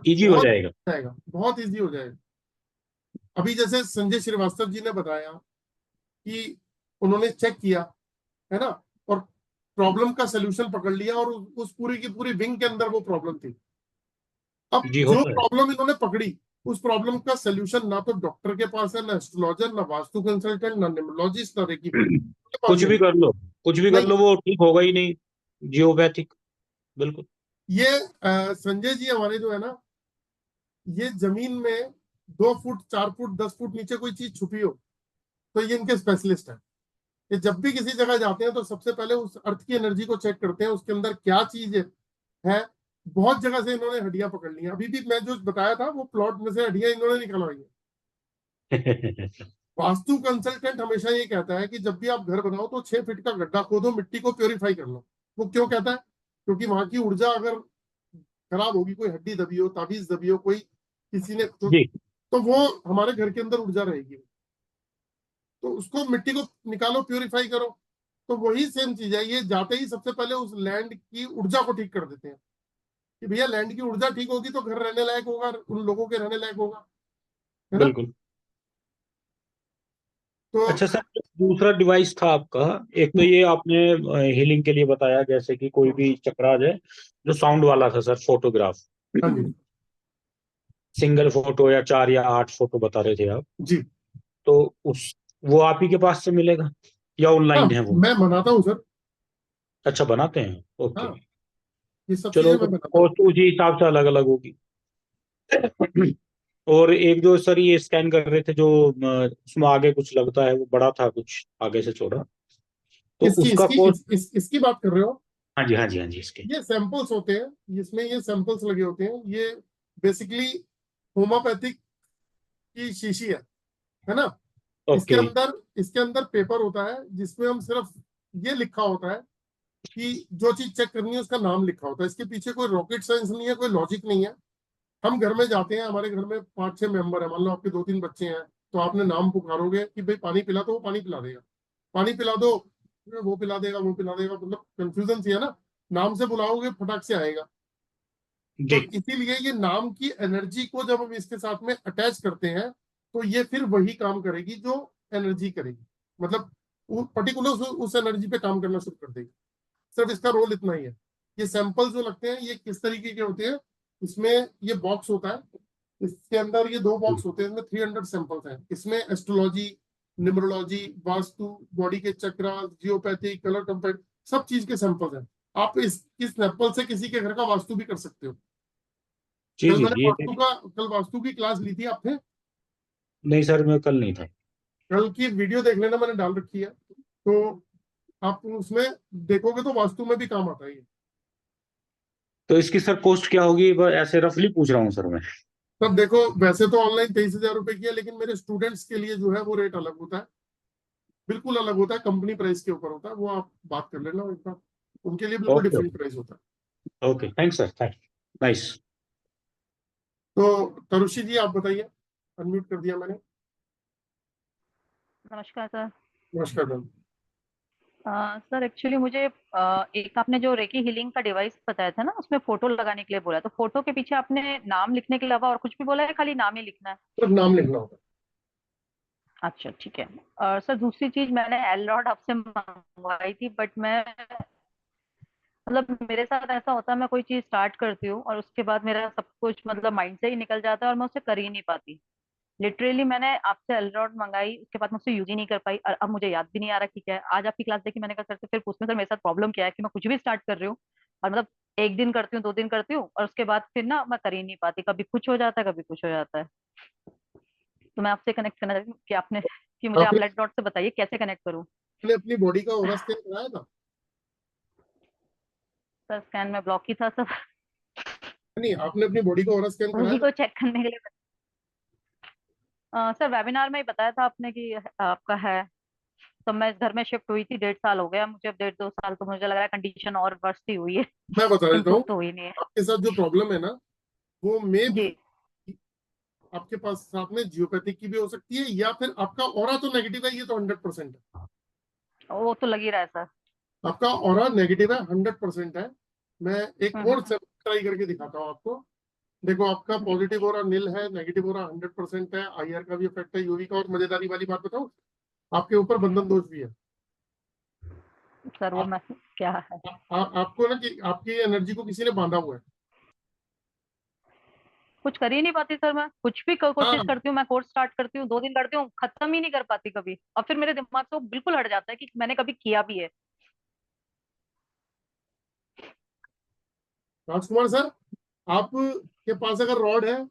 इजी हो बहुत जाएगा। जाएगा, बहुत इजी हो जाएगा। अभी जैसे संजय श्रीवास्तव जी ने बताया कि उन्होंने चेक किया, है ना, और प्रॉब्लम का सोल्यूशन पकड़ लिया, और उस पूरी की पूरी विंग के अंदर वो प्रॉब्लम थी। अब जी जो होता है। प्रॉब्लम इन्होंने पकड़ी, उस प्रॉब्लम का सोल्यूशन ना तो डॉक्टर के पास है, ना एस्ट्रोलॉजर, ना वास्तु कंसल्टेंट, ना निमोलॉजिस्ट, ना रेकी के पास कुछ भी नहीं कर लो, कुछ भी कर नहीं लो, वो ठीक होगा ही नहीं। जियोपैथिक बिल्कुल। ये संजय जी हमारे जो है ना, ये जमीन में 2 फुट 4 फुट 10 फुट नीचे कोई चीज छुपी हो तो ये इनके स्पेशलिस्ट है। ये जब भी किसी जगह जाते हैं तो सबसे पहले उस अर्थ की एनर्जी को चेक करते हैं, उसके अंदर क्या चीज है। बहुत जगह से इन्होंने हड्डियां पकड़ ली हैं। अभी भी मैं जो बताया था वो प्लॉट में से हड्डियां इन्होंने निकलवाई है। वास्तु कंसल्टेंट हमेशा ये कहता है कि जब भी आप घर बनाओ तो 6 फीट का गड्ढा खोदो, मिट्टी को प्योरीफाई कर लो। वो क्यों कहता है? क्योंकि वहां की ऊर्जा अगर खराब होगी, कोई हड्डी दबी हो, ताबीज दबी हो, कोई किसी ने जी तो वो हमारे घर के अंदर ऊर्जा रहेगी, तो उसको मिट्टी को निकालो, प्योरीफाई करो। तो वही सेम चीज है, ये जाते ही सबसे पहले उस लैंड की ऊर्जा को ठीक कर देते हैं कि भैया लैंड की ऊर्जा ठीक होगी तो घर रहने लायक होगा, उन लोगों के रहने लायक होगा, है ना। बिल्कुल। तो अच्छा सर, दूसरा डिवाइस था आपका, एक तो ये आपने हीलिंग के लिए बताया, जैसे कि कोई भी चक्राज है, जो साउंड वाला था सर, फोटोग्राफ, हाँ जी सिंगल फोटो या 4 या 8 फोटो बता रहे थे आप, जी, तो उस वो आप ही के पास से मिलेगा? या ऑनलाइन है हाँ, वो? मैं बनाता हूँ सर। अच्छा, बनाते हैं, ओके। हाँ, ये सब चलो, चीजें मैं बनाता हूँ। कॉस्ट उसी हिसाब से अलग अलग होगी। और एक जो सर ये स्कैन कर रहे थे, जो उसमें आगे कुछ लगता है, वो बड़ा था कुछ आगे से छोटा, तो इसकी उसका इसकी कॉस्ट? इसकी बात कर रहे हो? हाँ जी, हाँ जी, हाँ जी, इसके। ये सैंपल्स होते हैं, इसमें ये सैंपल्स लगे होते हैं। ये बेसिकली होम्योपैथिक की शीशी है ना। ओके। इसके अंदर पेपर होता है जिसमें हम सिर्फ ये लिखा होता है कि जो चीज चेक करनी है उसका नाम लिखा होता है। इसके पीछे कोई रॉकेट साइंस नहीं है, कोई लॉजिक नहीं है। हम घर में जाते हैं, हमारे घर में 5-6 मेंबर है, मान लो आपके 2-3 बच्चे हैं, तो आपने नाम पुकारोगे कि भाई पानी पिला, तो वो पानी पिला देगा। पानी पिला दो, वो पिला देगा, वो पिला देगा। मतलब कंफ्यूजन सी है ना। नाम से बुलाओगे फटाक से आएगा। तो जी इसीलिए ये नाम की एनर्जी को जब हम इसके साथ में अटैच करते हैं, तो ये फिर वही काम करेगी जो एनर्जी करेगी। मतलब पर्टिकुलर उस एनर्जी पे काम करना शुरू कर देगी। सिर्फ इसका रोल इतना ही है। ये सैंपल जो लगते हैं, ये किस तरीके के होते हैं? इसमें ये बॉक्स होता है, इसके अंदर ये 2 बॉक्स होते हैं, इसमें 300 सैंपल्स हैं। इसमें एस्ट्रोलॉजी, न्यूमरोलॉजी, वास्तु, बॉडी के चक्र, जियोपैथी, कलर कंपेयर, सब चीज के सैंपल्स हैं। आप इस सैंपल से किसी के घर का वास्तु भी कर सकते हो। जी कल जी, मैंने ये कल वास्तु की क्लास ली थी, आप थे? नहीं सर, मैं कल नहीं था। कल की वीडियो देख लेना, मैंने डाल रखी है, तो आप उसमें देखोगे तो वास्तु में भी काम आता है ये। तो इसकी सर कॉस्ट क्या होगी? ऐसे रफली पूछ रहा हूँ सर मैं। तब देखो, वैसे तो ऑनलाइन 23,000 रुपए की है, लेकिन मेरे स्टूडेंट्स के लिए जो है वो रेट अलग होता है, बिल्कुल अलग होता है, कंपनी प्राइस के ऊपर होता है। वो आप बात कर लेना एक बार, उनके लिए बिल्कुल ओके, डिफरेंट प्राइस होता है। Okay, thanks sir, thank nice. तो तरुषि जी आप बताइए, अनम्यूट कर दिया मैंने। नमस्कार सर। नमस्कार मैम। सर एक्चुअली मुझे एक आपने जो रेकी हीलिंग का डिवाइस बताया था ना, उसमें फोटो लगाने के लिए बोला, तो फोटो के पीछे आपने नाम लिखने के अलावा और कुछ भी बोला है, खाली नाम ही लिखना है? सिर्फ नाम लिखना होता अच्छा ठीक है। और सर दूसरी चीज, मैंने एल रॉड आपसे मंगवाई थी, बट मैं मतलब मेरे साथ ऐसा होता है, मैं कोई चीज स्टार्ट करती हूँ और उसके बाद मेरा सब कुछ मतलब माइंड से ही निकल जाता है और मैं उसे कर ही नहीं पाती। लिटरली मैंने आपसे एलरॉड मंगाई, उसके बाद मुझसे यूज ही नहीं कर पाई, और अब मुझे याद भी नहीं आ रहा कि क्या है। आज आपकी क्लास देखी, मैंने कहा सर से फिर पूछते हैं सर मेरे साथ प्रॉब्लम क्या है कि मैं कुछ भी स्टार्ट कर रही हूँ और मतलब एक दिन करती हूँ, 2 दिन करती हूँ और उसके बाद फिर ना मैं कर ही नहीं पाती, कभी कुछ हो जाता है कभी कुछ हो जाता है। तो मैं आपसे कनेक्ट करना चाहती हूँ कि आपने कि है। मुझे आप लेट डॉट से बताइए कैसे कनेक्ट करूँ। आपने अपनी बॉडी का ऑरा स्कैन कराया था? सर स्कैन में ब्लॉक ही था सब। नहीं, आपने अपनी बॉडी का ऑरा स्कैन कराया उसी था? को चेक करने के लिए सर वेबिनार में ही बताया था आपने कि आपका है। तो मैं इस घर में शिफ्ट हुई थी, 1.5 साल हो गया मुझे, अब 1.5-2 साल तो मुझे लग रहा है कंडीशन और वर्स ही हुई है। मैं बता देता इम्प्रूव हूँ, तो हुई नहीं है। आपके साथ जो प्रॉब्लम है ना, वो मे जी। भी आपके पास साथ में जियोपैथिक की भी हो सकती है, या फिर आपका ऑरा तो नेगेटिव है, ये तो 100% है। वो तो लग ही रहा है सर। आपका ऑरा नेगेटिव है, 100% है। मैं एक और हम्म। ट्राई करके दिखाता हूँ आपको। देखो, आपका जी पॉजिटिव ऑरा नील है, नेगेटिव ऑरा 100% है। आईआर का भी इफेक्ट है, यूवी का। और मजेदारी वाली बात बताऊं, आपके ऊपर बंधन दोष भी है। सर वो आप, मैं क्या है, आपको ना कि आपकी एनर्जी को किसी ने बांधा हुआ है। कुछ कर ही नहीं पाती सर। मैं कुछ भी कोशिश हाँ, करती हूँ, मैं कोर्स स्टार्ट करती हूँ, 2 दिन करती हूँ, खत्म ही नहीं कर पाती कभी, और फिर मेरे दिमाग से वो बिल्कुल हट जाता है कि मैंने कभी किया भी है। राजकुमार सर, आप के पास अगर रॉड है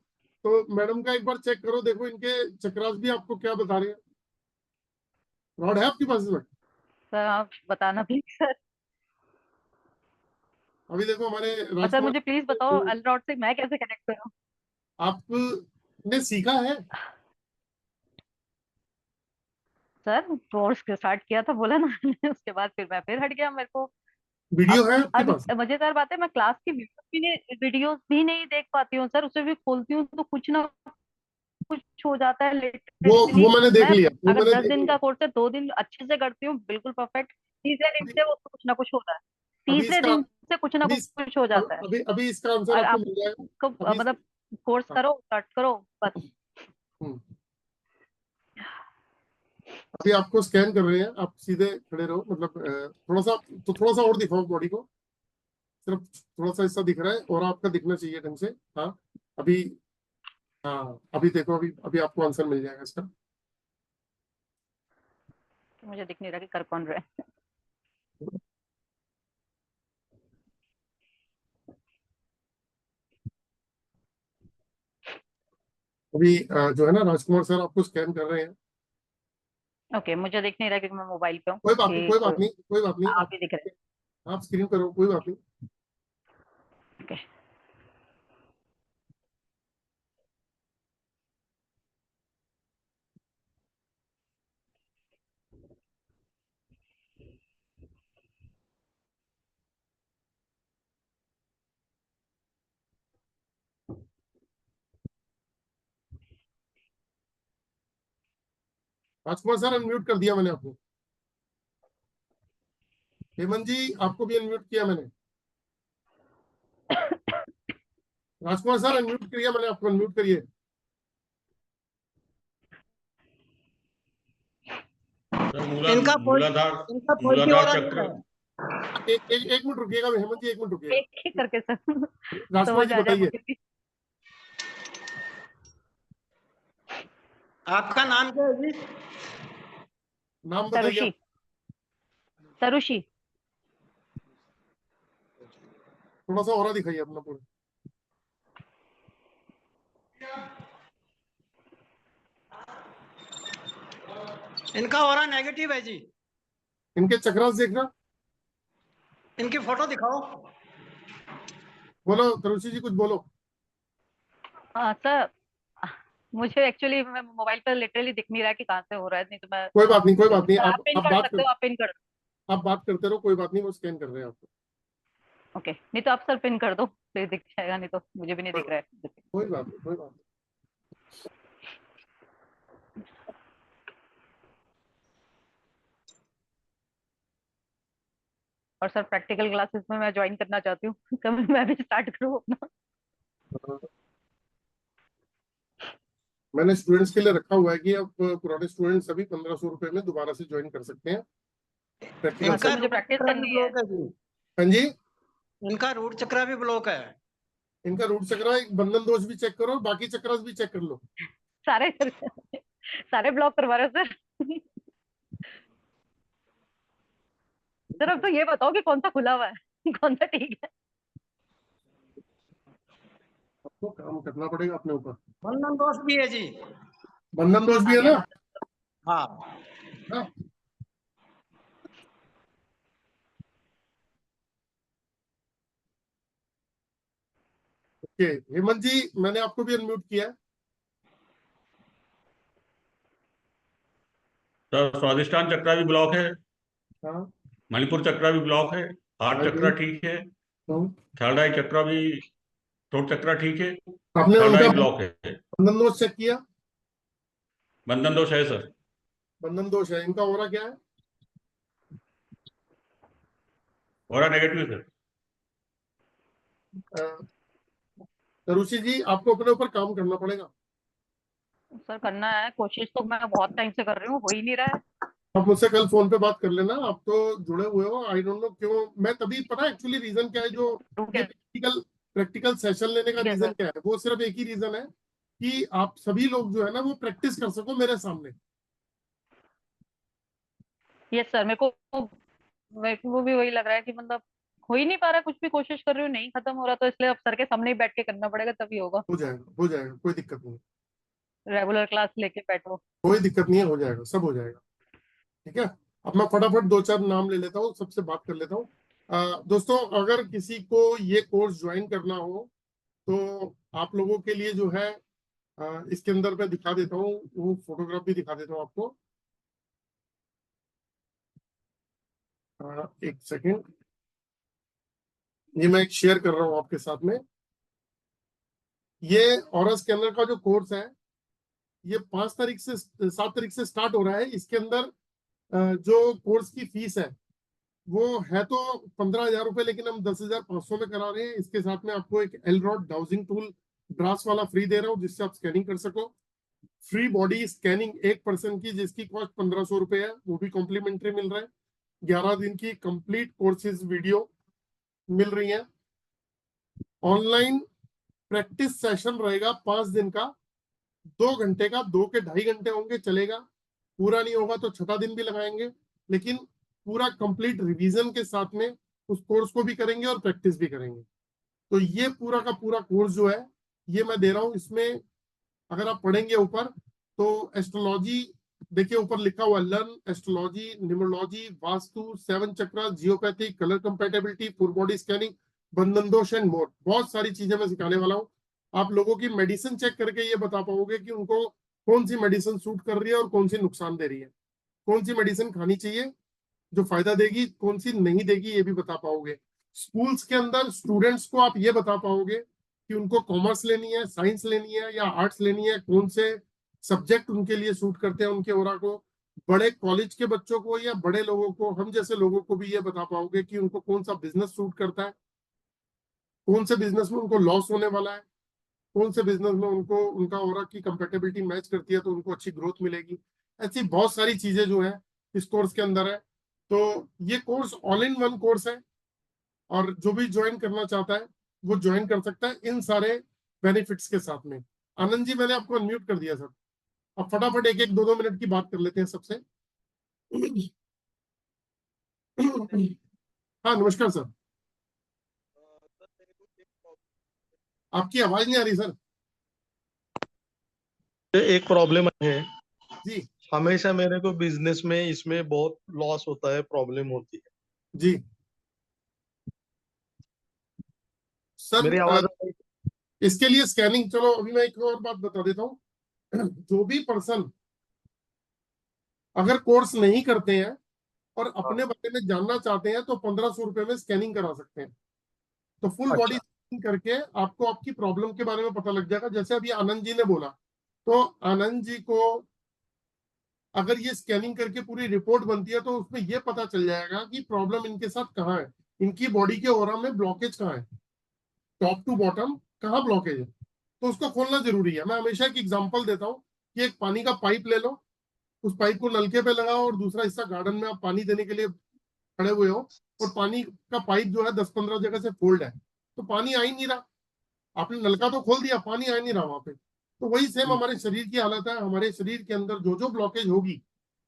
तो मैडम का एक बार चेक करो, देखो इनके चक्रास भी आपको क्या बता रहे हैं। रॉड है आपके पास इसमें? सर आप बताना प्लीज सर। अभी देखो हमारे और सर राजकुमार, मुझे प्लीज बताओ अलरॉड से मैं कैसे कनेक्ट करूँ। आपने सीखा है? सर कोर्स स्टार्ट किया था बोला ना मैंने, उसके बाद फिर हट गया मेरे को। वीडियो अब है आपके अब पास? मजेदार बात है, मैं क्लास की वीडियोस भी नहीं देख पाती हूँ सर, उसे भी खोलती हूँ तो कुछ ना कुछ हो जाता है वो लिटरली। मैंने देख मैं लिया, वो अगर मैंने 10 दिन देख का कोर्स है, 2 दिन अच्छे से करती हूँ बिल्कुल परफेक्ट, तीसरे दिन लिया। से वो कुछ ना कुछ होता है, अभी तीसरे इसका दिन से कुछ ना अभी कुछ हो जाता है। अभी अभी इसका आंसर और आपको आप मिल जाएगा। को अभी मतलब कोर्स हाँ, करो, स्टार्ट करो बस। हम्म, अभी आपको स्कैन कर रहे हैं, आप सीधे खड़े रहो। मतलब थोड़ा सा और दिखाओ बॉडी को। सिर्फ थोड़ा सा हिस्सा दिख रहा है और आपका दिखना चाहिए ढंग से। हाँ, अभी, हाँ अभी देखो, अभी अभी आपको आंसर मिल जाएगा इसका। मुझे दिख नहीं रहा कि कर कौन रहा है। अभी जो है ना राजकुमार सर आपको स्कैन कर रहे हैं। ओके, मुझे दिख नहीं रहा क्योंकि मैं मोबाइल पे हूँ। कोई बात नहीं, कि कोई बात नहीं, कोई बात नहीं, आप ही दिख रहे आप स्क्रीन करो, कोई बात नहीं। हैं। ओके, राजकुमार सर अनम्यूट कर दिया मैंने आपको। हेमंत जी आपको भी अनम्यूट किया मैंने। राजकुमार सर अनम्यूट किया मैंने आपको, अनम्यूट करिए। इनका मूलाधार चक्र। एक मिनट रुकिएगा हेमंत जी, एक मिनट रुकिएगा। एक ही करके सर राजकुमार समझ जी आ जाए बताइए। मुझे भी। आपका नाम क्या है जी? नाम बताइए। तरुषी, तरुषी। थोड़ा सा और दिखाइए अपना पूरा। इनका ऑरा नेगेटिव है जी। इनके चक्रास देखना। इनकी फोटो दिखाओ। बोलो तरुषि जी, कुछ बोलो। हाँ सर, मुझे एक्चुअली मैं मोबाइल पर लिटरली दिख नहीं रहा है कि कहाँ से हो रहा है, नहीं तो मैं कोई बात नहीं, कोई बात नहीं, आप पिन कर सकते हो, आप पिन कर दो। आप बात करते रहो, कोई बात नहीं, वो स्कैन कर रहे हैं आपको। ओके, नहीं तो आप सर पिन कर दो, फिर दिख जाएगा, नहीं तो मुझे भी नहीं दिख रहा है। कोई बात नहीं, कोई बात नहीं। और सर प्रैक्टिकल क्लासेस में मैं ज्वाइन करना चाहती हूँ कभी मैं भी स्टार्ट करूँ अपना। मैंने स्टूडेंट्स के लिए रखा हुआ है कि अब पुराने स्टूडेंट्स सभी 1500 रुपए में दोबारा से ज्वाइन कर सकते हैं प्रैक्टिकल। इनका मुझे प्रैक्टिस चक्र भी करनी है। ब्लॉक है जी। हाँ जी, इनका रूट चक्र भी ब्लॉक है। इनका रूट चक्र, बंधन दोष भी चेक करो, बाकी चक्रास भी चेक कर लो। सारे सारे ब्लॉक करवा रहे हो सर। सर अब तो ये बताओ कि कौन सा खुला हुआ है कौन सा ठीक है। आपको काम करना पड़ेगा अपने ऊपर। बंधन दोष भी है जी। बंधन दोष भी है ना। हाँ, हाँ। ओके हेमंत जी, मैंने आपको भी अनम्यूट किया है। सर स्वादिष्टान चक्र भी ब्लॉक है, हाँ। मणिपुर चक्र भी ब्लॉक है, हार्ट हाँ चक्र जी। ठीक है, हाँ। थर्ड आई चक्र भी, थ्रोट चक्र ठीक है, आपने थर्ड उनका आई ब्लॉक है। बंधन दोष चेक किया? बंधन दोष है सर। बंधन दोष है, इनका ओरा क्या है? और नेगेटिव सर। तरुषि जी आपको अपने ऊपर काम करना पड़ेगा। सर करना है, कोशिश तो मैं बहुत टाइम से कर रही हूँ, हो ही नहीं रहा है। आप मुझसे कल फोन पे बात कर लेना, आप तो जुड़े हुए हो, आई डोंट नो क्यों। मैं तभी पता है एक्चुअली रीजन क्या है, जो ठीक ये है, प्रैक्टिकल सेशन लेने का ठीक है रीजन सर। क्या है, वो सिर्फ एक ही रीजन है कि आप सभी लोग जो है ना वो प्रैक्टिस कर सको मेरे सामने। यस सर, मेरे को भी वही लग रहा है कि मतलब हो ही नहीं पा रहा, कुछ भी कोशिश कर रही हूँ नहीं खत्म हो रहा, तो इसलिए अब सर के सामने ही बैठ के करना पड़ेगा, तभी होगा। हो जाएगा, हो जाएगा, कोई दिक्कत नहीं है। रेगुलर क्लास लेके बैठो। कोई दिक्कत नहीं है, हो जाएगा, सब हो जाएगा। ठीक है, अब मैं फटाफट दो चार नाम ले लेता हूँ, सबसे बात कर लेता हूँ। दोस्तों अगर किसी को ये कोर्स ज्वाइन करना हो तो आप लोगों के लिए जो है इसके अंदर मैं दिखा देता हूँ, वो फोटोग्राफ भी दिखा देता हूँ आपको। एक सेकेंड, ये मैं एक शेयर कर रहा हूँ आपके साथ में। ये ऑरा स्कैनर का जो कोर्स है ये 5 तारीख से 7 तारीख से स्टार्ट हो रहा है। इसके अंदर जो कोर्स की फीस है वो है तो 15,000 रुपए, लेकिन हम 10,500 में करा रहे हैं। इसके साथ में आपको एक एलरॉड डाउजिंग टूल ब्रास वाला फ्री दे रहा हूँ, जिससे आप स्कैनिंग कर सको। फ्री बॉडी स्कैनिंग 1 पर्सन की, जिसकी कॉस्ट 1,500 रुपए है, वो भी कॉम्प्लीमेंट्री मिल रहा है। 11 दिन की कंप्लीट कोर्सेज वीडियो मिल रही है। ऑनलाइन प्रैक्टिस सेशन रहेगा 5 दिन का, 2 घंटे का, 2 के 2.5 घंटे होंगे, चलेगा। पूरा नहीं होगा तो छठा दिन भी लगाएंगे, लेकिन पूरा कंप्लीट रिवीजन के साथ में उस कोर्स को भी करेंगे और प्रैक्टिस भी करेंगे। तो ये पूरा का पूरा कोर्स जो है ये मैं दे रहा हूँ। इसमें अगर आप पढ़ेंगे ऊपर तो एस्ट्रोलॉजी, देखिए ऊपर लिखा हुआ learn astrology, numerology, vastu, 7 chakra, geopathy, colour compatibility, full body scanning, बंधन दोष एंड मोर। बहुत सारी चीजें मैं सिखाने वाला हूँ। आप लोगों की मेडिसिन चेक करके ये बता पाओगे कि उनको कौन सी मेडिसिन सूट कर रही है और कौन सी नुकसान दे रही है, कौन सी मेडिसिन खानी चाहिए जो फायदा देगी, कौन सी नहीं देगी, ये भी बता पाओगे। स्कूल्स के अंदर स्टूडेंट्स को आप ये बता पाओगे कि उनको कॉमर्स लेनी है, साइंस लेनी है या आर्ट्स लेनी है, कौन से सब्जेक्ट उनके लिए सूट करते हैं उनके ओरा को। बड़े कॉलेज के बच्चों को या बड़े लोगों को, हम जैसे लोगों को भी ये बता पाओगे कि उनको कौन सा बिजनेस सूट करता है, कौन से बिजनेस में उनको लॉस होने वाला है, कौन से बिजनेस में उनको उनका ओरा की कंपेटेबिलिटी मैच करती है तो उनको अच्छी ग्रोथ मिलेगी। ऐसी बहुत सारी चीजें जो है इस कोर्स के अंदर है। तो ये course all in one course है और जो भी ज्वाइन करना चाहता है वो ज्वाइन कर सकता है इन सारे बेनिफिट्स के साथ में। आनंद जी मैंने आपको अनम्यूट कर दिया सर, अब फटाफट एक एक 2-2 मिनट की बात कर लेते हैं सबसे। हाँ नमस्कार सर, आपकी आवाज नहीं आ रही सर। एक प्रॉब्लम है जी हमेशा मेरे को बिजनेस में इसमें बहुत लॉस होता है, प्रॉब्लम होती है जी सर। मेरी आवाज इसके लिए स्कैनिंग, चलो अभी मैं एक और बात बता देता हूँ। जो भी पर्सन अगर कोर्स नहीं करते हैं और अपने बारे में जानना चाहते हैं तो 1500 रुपए में स्कैनिंग करा सकते हैं। तो फुल बॉडी स्कैनिंग करके आपको आपकी प्रॉब्लम के बारे में पता लग जाएगा। जैसे अभी आनंद जी ने बोला, तो आनंद जी को अगर ये स्कैनिंग करके पूरी रिपोर्ट बनती है तो उसमें ये पता चल जाएगा कि प्रॉब्लम इनके साथ कहाँ है, इनकी बॉडी के ओरा में ब्लॉकेज कहाँ है, टॉप टू बॉटम कहाँ ब्लॉकेज है, तो उसको खोलना जरूरी है। मैं हमेशा एक एग्जांपल देता हूँ कि एक पानी का पाइप ले लो, उस पाइप को नलके पे लगाओ और दूसरा हिस्सा गार्डन में आप पानी देने के लिए खड़े हुए हो और पानी का पाइप जो है 10-15 जगह से फोल्ड है तो पानी आ ही नहीं रहा। आपने नलका तो खोल दिया, पानी आ ही नहीं रहा वहां पे। तो वही सेम हमारे शरीर की हालत है। हमारे शरीर के अंदर जो जो ब्लॉकेज होगी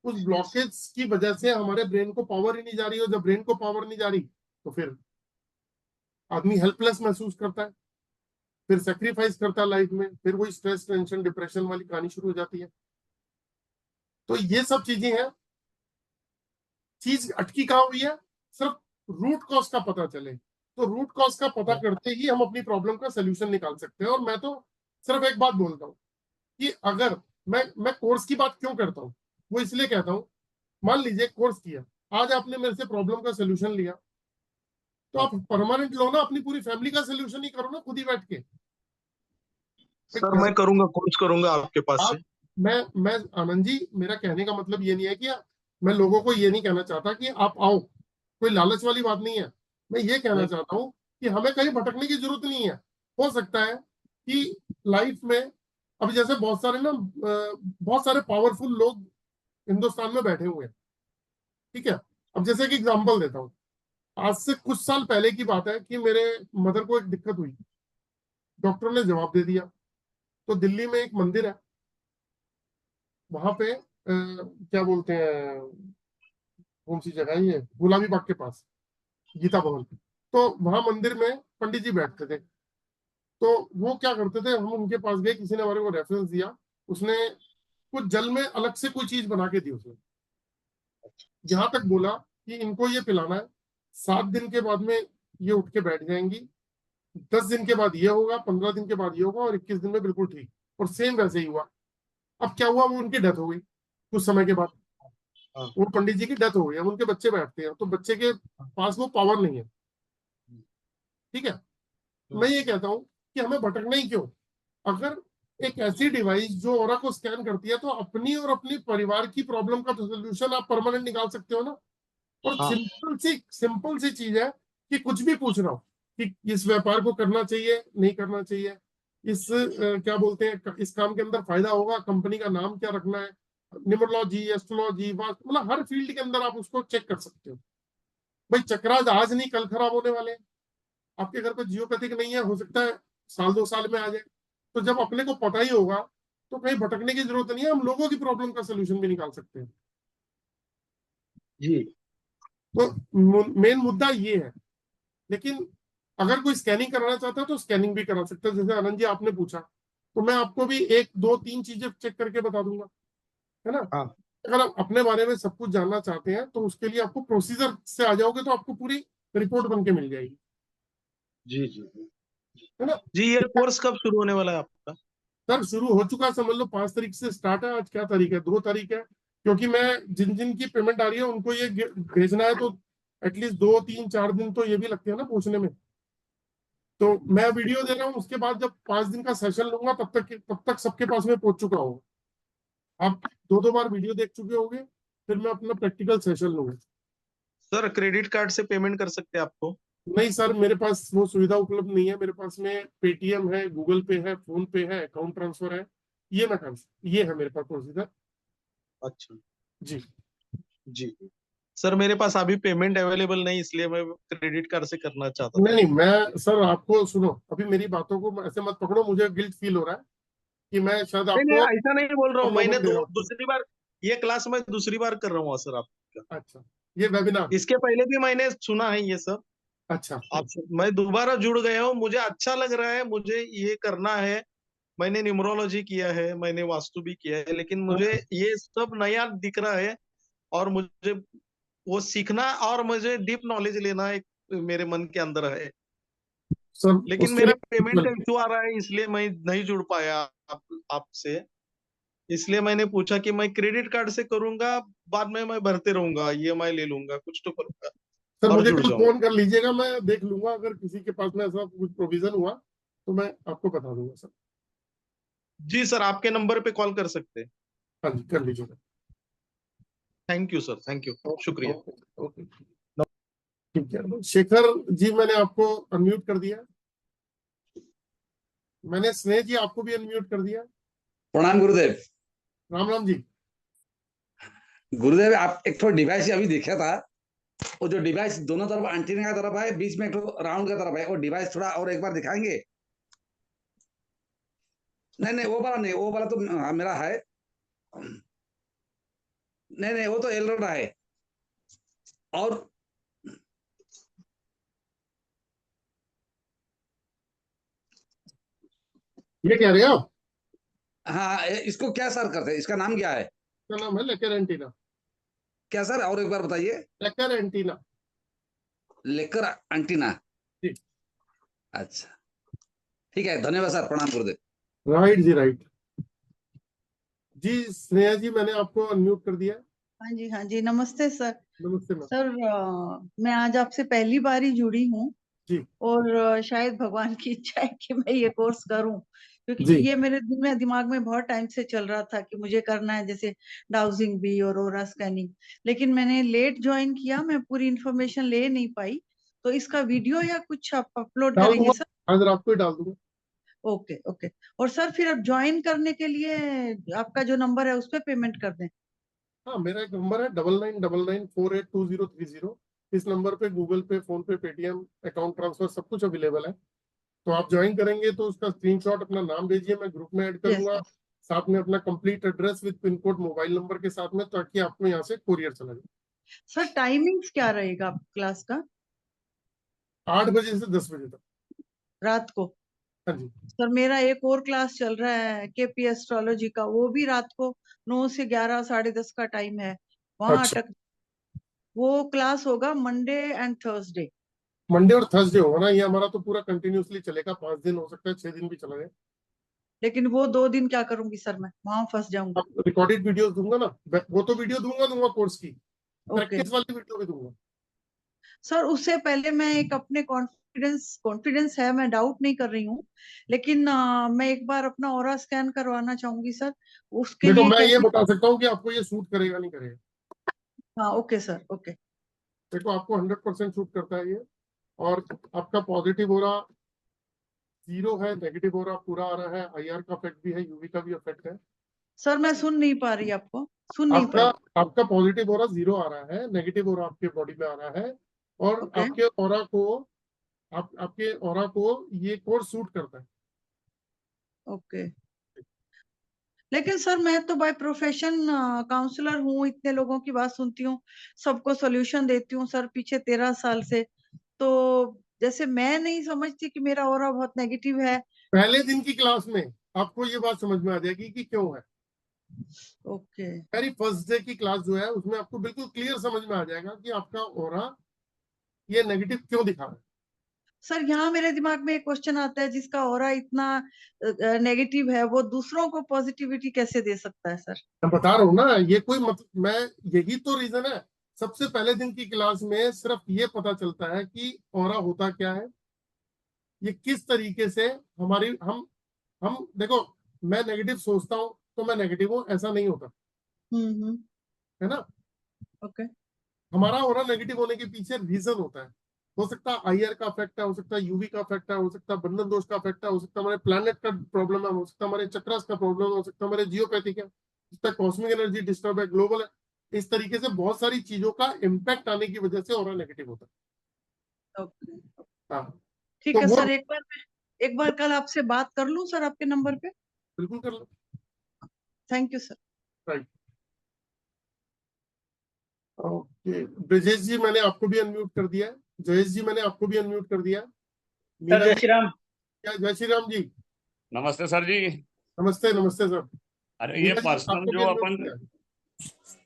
उस ब्लॉकेज की वजह से हमारे ब्रेन को पावर ही नहीं जा रही। और जब ब्रेन को पावर नहीं जा रही तो फिर आदमी हेल्पलेस महसूस करता है, फिर सेक्रीफाइस करता है लाइफ में, फिर वही स्ट्रेस, टेंशन, डिप्रेशन वाली कहानी शुरू हो जाती है। तो ये सब चीजें हैं। चीज अटकी कहाँ हुई है, सिर्फ रूट कॉज का पता चले तो रूट कॉज का पता करते ही हम अपनी प्रॉब्लम का सोल्यूशन निकाल सकते हैं। और मैं तो सिर्फ एक बात बोलता हूँ कि अगर मैं कोर्स की बात क्यों करता हूँ, वो इसलिए कहता हूँ, मान लीजिए कोर्स किया, आज आपने मेरे से प्रॉब्लम का सोल्यूशन लिया तो आप परमानेंट लो ना, अपनी पूरी फैमिली का सोल्यूशन ही करो ना खुद ही बैठ के। सर मैं करूंगा, कोर्स करूंगा आपके पास से। मैं आनंद जी, मेरा कहने का मतलब ये नहीं है कि मैं लोगों को ये नहीं कहना चाहता कि आप आओ, कोई लालच वाली बात नहीं है। मैं ये कहना चाहता हूँ कि हमें कहीं भटकने की जरूरत नहीं है। हो सकता है कि लाइफ में अब जैसे बहुत सारे पावरफुल लोग हिंदुस्तान में बैठे हुए हैं, ठीक है। अब जैसे एक एग्जांपल देता हूँ, आज से कुछ साल पहले की बात है कि मेरे मदर को एक दिक्कत हुई, डॉक्टर ने जवाब दे दिया। तो दिल्ली में एक मंदिर है, वहां पे क्या बोलते हैं, कौन सी जगह है ये, गुलाबी बाग के पास गीता भवन। तो वहां मंदिर में पंडित जी बैठते थे। तो वो क्या करते थे, हम उनके पास गए, किसी ने हमारे को रेफरेंस दिया, उसने कुछ जल में अलग से कोई चीज बना के दी उसने, यहाँ तक बोला कि इनको ये पिलाना है, 7 दिन के बाद में ये उठ के बैठ जाएंगी, 10 दिन के बाद ये होगा, 15 दिन के बाद ये होगा और 21 दिन में बिल्कुल ठीक। और सेम वैसे ही हुआ। अब क्या हुआ, वो उनकी डेथ हो गई कुछ समय के बाद। वो पंडित जी की डेथ हो गई। अब उनके बच्चे बैठते हैं तो बच्चे के पास वो पावर नहीं है, ठीक है। मैं ये कहता हूँ कि हमें भटकना ही क्यों। अगर एक ऐसी डिवाइस जो ऑरा को स्कैन करती है तो अपनी और अपनी परिवार की प्रॉब्लम का सोल्यूशन आप परमानेंट निकाल सकते हो ना। और सिंपल सी चीज है कि कुछ भी पूछ रहा हूँ कि इस व्यापार को करना चाहिए नहीं करना चाहिए, इस क्या बोलते हैं, इस काम के अंदर फायदा होगा, कंपनी का नाम क्या रखना है, न्यूमरोलॉजी, एस्ट्रोलॉजी, मतलब हर फील्ड के अंदर आप उसको चेक कर सकते हो। भाई चक्रास आज नहीं कल खराब होने वाले हैं। आपके घर पे जियोपैथिक नहीं है, हो सकता है 1-2 साल में आ जाए। तो जब अपने को पता ही होगा तो कहीं भटकने की जरूरत नहीं है, हम लोगों की प्रॉब्लम का सोल्यूशन भी निकाल सकते हैं। जी तो मेन मुद्दा ये है। लेकिन अगर कोई स्कैनिंग कराना चाहता है तो स्कैनिंग भी करा सकता है। जैसे आनंद जी आपने पूछा, तो मैं आपको भी 1 2 3 चीजें चेक करके बता दूंगा, है ना। हाँ अगर आप अपने बारे में सब कुछ जानना चाहते हैं तो उसके लिए आपको प्रोसीजर से आ जाओगे तो आपको पूरी रिपोर्ट बन के मिल जाएगी, जी जी है ना। जी। ये कोर्स कब शुरू होने वाला है आपका? सर शुरू हो चुका है, समझ लो 5 तारीख से स्टार्ट है। आज क्या तारीख है? 2 तारीख है। क्योंकि मैं जिन जिन की पेमेंट आ रही है उनको ये भेजना है, तो एटलीस्ट 2 3 4 दिन तो ये भी लगते हैं ना पहुंचने में। तो मैं वीडियो दे रहा हूँ, उसके बाद जब 5 दिन का सेशन लूंगा तब तक सबके पास में पहुंच चुका होगा। आप 2 बार वीडियो देख चुके होंगे, फिर मैं अपना प्रैक्टिकल सेशन लूंगा। सर क्रेडिट कार्ड से पेमेंट कर सकते हैं आपको? नहीं सर, मेरे पास वो सुविधा उपलब्ध नहीं है। मेरे पास में पेटीएम है, गूगल पे है, फोन पे है, अकाउंट ट्रांसफर है। ये है मेरे पास प्रोसीजर। अच्छा जी जी। सर मेरे पास अभी पेमेंट अवेलेबल नहीं, इसलिए मैं क्रेडिट कार्ड से करना चाहता था। नहीं नहीं, मैं सर आपको सुनो, अभी मेरी बातों को ऐसे मत पकड़ो। मुझे गिल्ट फील हो रहा है कि मैं शायद नहीं नहीं, आपको ऐसा नहीं बोल रहा हूँ। प्रलोभन मैंने दे रहा हूँ। दूसरी बार ये क्लास में दूसरी बार कर रहा हूँ सर आपका। अच्छा, ये वेबिनार। इसके पहले भी मैंने सुना है ये सब। अच्छा आप मैं दोबारा जुड़ गया हूँ, मुझे अच्छा लग रहा है, मुझे ये करना है। मैंने न्यूमरोलॉजी किया है, मैंने वास्तु भी किया है, लेकिन मुझे ये सब नया दिख रहा है और मुझे वो सीखना और मुझे डीप नॉलेज लेना एक मेरे मन के अंदर है। सर लेकिन उसके मेरा पेमेंट का लिए इशू आ रहा है, इसलिए मैं नहीं जुड़ पाया आपसे। इसलिए मैंने पूछा कि मैं क्रेडिट कार्ड से करूंगा, बाद में मैं भरते रहूंगा, ईएमआई ले लूंगा, कुछ तो करूंगा सर और मुझे जुड़ कल जाऊंगा। फोन कर लीजिएगा, मैं देख लूंगा। अगर किसी के पास में ऐसा कुछ प्रोविजन हुआ तो मैं आपको बता दूंगा सर। जी सर, आपके नंबर पे कॉल कर सकते हैं। हाँ जी, कर लीजिएगा। Thank you sir, thank you, okay शुक्रिया। ओके ओके, ठीक है। शेखर जी मैंने आपको अनम्यूट कर दिया। मैंने स्नेह जी आपको भी अनम्यूट कर दिया। प्रणाम गुरुदेव। राम राम जी। गुरुदेव आप एक थोड़ा डिवाइस अभी देखा था, वो जो डिवाइस दोनों तरफ एंटीना का तरफ है, बीच में एक राउंड का तरफ है, वो डिवाइस थोड़ा और एक बार दिखाएंगे? नहीं नहीं, वो वाला नहीं, वो वाला तो मेरा है। नहीं नहीं, वो तो एल रहा है। और ये कह रहे हैं आप? हाँ, इसको क्या सर करते हैं, इसका नाम क्या है? क्या नाम है? लेकर एंटीना। क्या सर, और एक बार बताइए। लेकर एंटीना। लेकर एंटीना। जी अच्छा, ठीक है, धन्यवाद सर, प्रणाम गुरुदेव। राइट जी, राइट जी। स्नेहा जी मैंने आपको अनम्यूट कर दिया। हाँ जी, नमस्ते सर। नमस्ते मैम। सर मैं आज आपसे पहली बार ही जुड़ी हूँ जी और शायद भगवान की इच्छा है कि मैं ये कोर्स करूं, क्योंकि जी ये मेरे दिमाग में बहुत टाइम से चल रहा था कि मुझे करना है, जैसे डाउजिंग भी और ओरा स्कैनिंग। लेकिन मैंने लेट ज्वाइन किया, मैं पूरी इन्फॉर्मेशन ले नहीं पाई। तो इसका वीडियो या कुछ आप अपलोड डाल करेंगे दूंगा, सर? आज रात को ही डाल दूंगा। Okay okay. और सर फिर अब ज्वाइन करने के लिए आपका जो नंबर है उस पर पेमेंट कर दें? हाँ, मेरा एक नंबर है 9999482030। इस नंबर पे गूगल पे, फोन पे, पेटीएम, अकाउंट ट्रांसफर सब कुछ अवेलेबल है। तो आप ज्वाइन करेंगे तो उसका स्क्रीनशॉट अपना नाम भेजिए, मैं ग्रुप में ऐड यस करूंगा। साथ में अपना complete address with pin code, mobile number के साथ में, ताकि आपको यहाँ से कोरियर चला जाए। सर, टाइमिंग्स क्या रहेगा क्लास का? 8 बजे से 10 बजे तक। रात को? हाँ जी। सर मेरा एक और क्लास चल रहा है केपी एस्ट्रोलॉजी का, वो भी रात को 9 से 11, 10:30 का टाइम है, वहां अच्छा, अटक। वो क्लास होगा मंडे एंड थर्सडे। मंडे और थर्सडे होगा ना? ये हमारा तो पूरा कंटिन्यूअसली चलेगा। 5 दिन हो सकता है, 6 दिन भी चला जाए। लेकिन वो 2 दिन क्या करूंगी सर, मैं वहां फंस जाऊंगी। अब रिकॉर्डेड वीडियोस दूंगा ना, वो तो वीडियो दूंगा कोर्स की। ओके प्रैक्टिस वाली वीडियो भी दूंगा। सर, उससे पहले मैं एक अपने कॉन्फिडेंस है, मैं डाउट नहीं कर रही हूँ, लेकिन मैं एक बार अपना ऑरा स्कैन करवाना चाहूंगी सर। उसके देखो, लिए मैं ये कैसे? बता सकता हूँ कि आपको ये सूट करेगा नहीं करेगा। हाँ ओके सर, ओके। देखो, आपको 100% सूट करता है ये। और आपका पॉजिटिव हो रहा 0 है, नेगेटिव हो रहा पूरा आ रहा है। आईआर का इफेक्ट भी है, यूवी का भी इफेक्ट है। सर मैं सुन नहीं पा रही, आपको सुन नहीं आपका पाई। आपका पॉजिटिव हो रहा 0 आ रहा है, नेगेटिव हो रहा आपके बॉडी में आ रहा है। और ओके आपके ऑरा को ये कोर्स सूट करता है। ओके। लेकिन सर मैं तो बाय प्रोफेशन काउंसलर हूँ, इतने लोगों की बात सुनती हूँ, सबको सोल्यूशन देती हूँ सर पीछे 13 साल से। तो जैसे मैं नहीं समझती कि मेरा ऑरा बहुत नेगेटिव है। पहले दिन की क्लास में आपको ये बात समझ में आ जाएगी कि क्यों है। ओके। वेरी फर्स्ट डे की क्लास जो है उसमें आपको बिल्कुल क्लियर समझ में आ जाएगा कि आपका ऑरा ये नेगेटिव क्यों दिखा रहा है। सर यहाँ मेरे दिमाग में एक क्वेश्चन आता है, जिसका ऑरा इतना नेगेटिव है वो दूसरों को पॉजिटिविटी कैसे दे सकता है सर? मैं बता रहा हूँ ना, ये कोई मतलब मैं यही तो रीजन है। सबसे पहले दिन की क्लास में सिर्फ ये पता चलता है कि ऑरा होता क्या है, ये किस तरीके से हमारी हम देखो, मैं नेगेटिव सोचता हूँ तो मैं नेगेटिव हूँ, ऐसा नहीं होता है ना। ओके। हमारा ऑरा नेगेटिव होने के पीछे रीजन होता है। हो सकता है आईआर का इफेक्ट है, हो सकता है यूवी का इफेक्ट है, हो सकता है बंधन दोष का इफेक्ट है, हो सकता है हमारे प्लैनेट का प्रॉब्लम है, हो सकता है हमारे चक्रास का प्रॉब्लम है, हो सकता है हमारे जियोपैथिक है, हो सकता है कॉस्मिक एनर्जी डिस्टर्ब है, ग्लोबल है। इस तरीके से बहुत सारी चीजों का इम्पैक्ट आने की वजह से ऑरा नेगेटिव होता है। ओके। हाँ ठीक तो है वो सर, एक बार कल आपसे बात कर लूं सर आपके नंबर पे? बिल्कुल कर लो। Thank you sir. Right. Okay Brijesh ji, मैंने आपको भी अनम्यूट कर दिया है। जयेश जी, मैंने आपको भी अनम्यूट कर दिया है। सर जय श्री राम। क्या जय श्री राम जी। नमस्ते सर जी। नमस्ते नमस्ते सर। अरे ये मीरा जी, पर्सनल आपको भी जो अनम्यूट अपन किया है।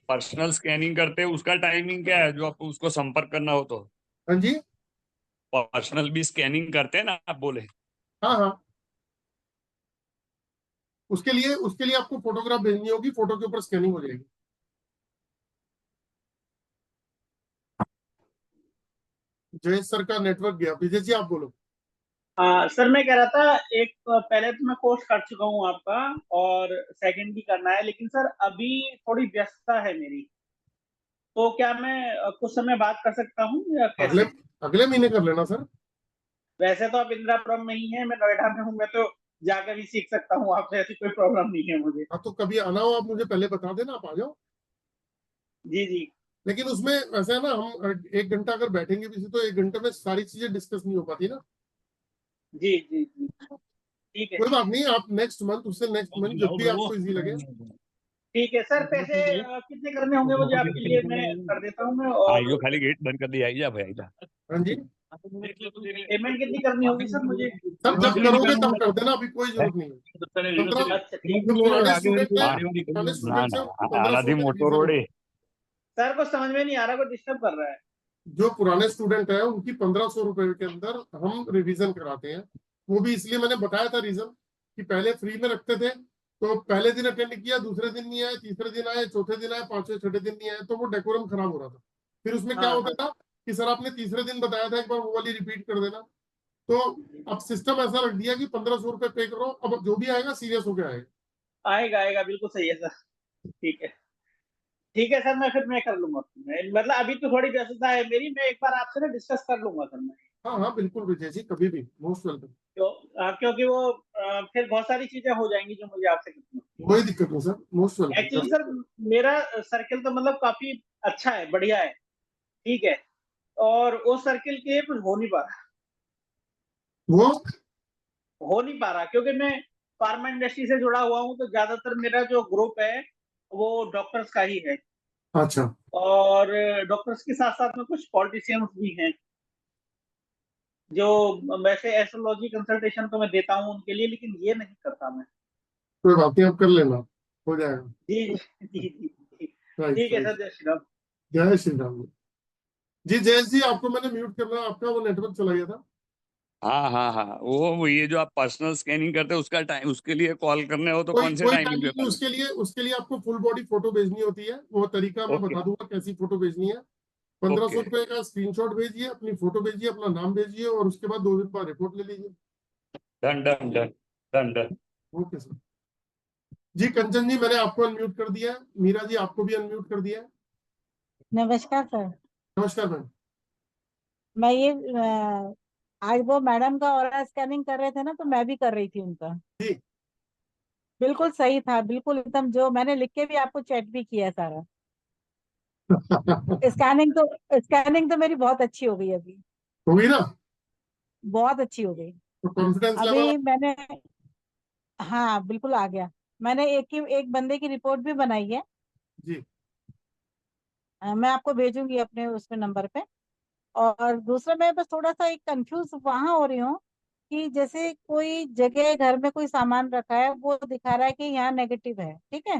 पर्सनल स्कैनिंग करते हैं उसका टाइमिंग क्या है, जो आप उसको संपर्क करना हो तो? हाँ जी। पर्सनल भी स्कैनिंग करते हैं ना आप बोले? हाँ हाँ, उसके लिए आपको फोटोग्राफ भेजनी होगी, फोटो के ऊपर स्कैनिंग हो जाएगी। जयेश सर का नेटवर्क गया। विजय जी आप बोलो। सर मैं कह रहा था, एक पहले तो मैं कोर्स कर चुका हूँ आपका और सेकंड भी करना है, लेकिन सर अभी थोड़ी व्यस्तता है मेरी, तो क्या मैं कुछ समय बात कर सकता हूँ या अगले कैसे? अगले महीने कर लेना सर। वैसे तो आप इंदिरापुरम में ही हैं, मैं नोएडा में हूँ, मैं तो जाकर भी सीख सकता हूँ आपसे, ऐसी कोई प्रॉब्लम नहीं है मुझे। हाँ तो कभी आना हो आप मुझे पहले बता देना, आप आ जाओ। जी जी। लेकिन उसमें ऐसा है ना, हम 1 घंटा अगर बैठेंगे भी तो 1 घंटे में सारी चीजें डिस्कस नहीं हो पाती ना। जी जी जी ठीक है। कोई बात नहीं, आप नेक्स्ट मंथ, उससे नेक्स्ट मंथ जब भी आपको इजी लगे। ठीक है सर, पैसे कितने करने होंगे मुझे आपके लिए? मैं कर देता हूँ मैं। और जो खाली गेट बंद कर दिया आइजा भाई आइजा। हाँ जी। पेमेंट कितनी करनी होगी सर मुझे? सर जब करोगे तब कर देना, अभी कोई जरूरत नहीं है। 15 अच्छा ठीक जो पुराने स्टूडेंट है, आनाधी मोटो रोड है। सर को समझ में नहीं आ रहा, कोई डिस्टर्ब कर रहा है। जो पुराने स्टूडेंट है उनकी 1500 रुपए के अंदर हम रिवीजन कराते हैं। वो भी इसलिए मैंने बताया था रीजन कि पहले फ्री में रखते थे, तो पहले दिन अटेंड किया, दूसरे दिन नहीं आए, तीसरे दिन आए, चौथे दिन आए, पांचवें छठे दिन नहीं आए, तो वो डेकोरम खराब हो रहा था। फिर उसमें क्या होता था कि सर आपने तीसरे दिन बताया था, एक बार वो वाली रिपीट कर देना। तो अब सिस्टम ऐसा रख दिया कि 1500 रुपए पे करो, अब जो भी आएगा सीरियस होकर आएगा। आएगा आएगा, बिल्कुल सही है सर। ठीक है सर, मैं कर लूंगा। मतलब अभी तो थोड़ी व्यस्तता है मेरी, मैं एक बार आपसे ना डिस्कस कर लूंगा सर मैं। हाँ हाँ बिल्कुल विजय जी, कभी भी मोस्ट वेलकम। क्योंकि वो फिर बहुत सारी चीजें हो जाएंगी जो मुझे आपसे करनी है। कोई दिक्कत नहीं sir, most welcome. Actually sir मेरा सर्किल तो मतलब काफी अच्छा है, बढ़िया है, ठीक है, और उस सर्किल के कुछ हो नहीं पा रहा। क्योंकि मैं फार्मा इंडस्ट्री से जुड़ा हुआ हूँ, तो ज्यादातर मेरा जो ग्रुप है वो डॉक्टर्स का ही है। अच्छा। और डॉक्टर्स के साथ साथ में कुछ पॉलिटिशियंस भी हैं, जो वैसे एस्ट्रोलॉजी कंसल्टेशन तो मैं देता हूँ उनके लिए, लेकिन ये नहीं करता मैं। कोई बात नहीं, आप कर लेना, हो जाएगा। जी जी जी ठीक है सर। जय श्री राम। जय श्री राम जी। जयेश जी आपको मैंने म्यूट करना, आपका वो नेटवर्क चला गया था। हाँ हाँ हाँ, वो ये जो आप पर्सनल स्कैनिंग करते हैं उसका टाइम, उसके लिए कॉल करने हो तो कौन से कोई टाइमिंग टाइमिंग पे? नहीं, उसके लिए आपको फुल बॉडी फोटो भेजनी होती है। वो तरीका मैं बता दूंगा कैसी फोटो भेजनी है। 1500 रुपए का स्क्रीनशॉट भेजिए, अपनी फोटो भेजिए, अपना नाम भेजिए, और उसके बाद 2 दिन बाद रिपोर्ट ले लीजिए। Done done done done done. Okay sir ji. Kanchan ji मैंने आपको अनम्यूट कर दिया है, मीरा जी आपको भी अनम्यूट कर दिया है। नमस्कार सर। नमस्कार मैम। मैं ये आज वो मैडम का ऑरा स्कैनिंग कर रहे थे ना, तो मैं भी कर रही थी उनका। जी। बिल्कुल सही था, बिल्कुल एकदम, जो मैंने लिख के भी आपको चैट भी किया है सारा। स्कैनिंग तो मेरी बहुत अच्छी हो गई अभी। हो गई ना? बहुत अच्छी हो गई। तो कॉन्फिडेंस लेवल अभी मैंने, हाँ बिल्कुल आ गया। मैंने एक बंदे की रिपोर्ट भी बनाई है। जी मैं आपको भेजूंगी अपने उसमें नंबर पे। और दूसरा मैं बस थोड़ा सा एक कंफ्यूज वहां हो रही हूँ कि जैसे कोई जगह घर में कोई सामान रखा है, वो दिखा रहा है कि यहाँ नेगेटिव है, ठीक है,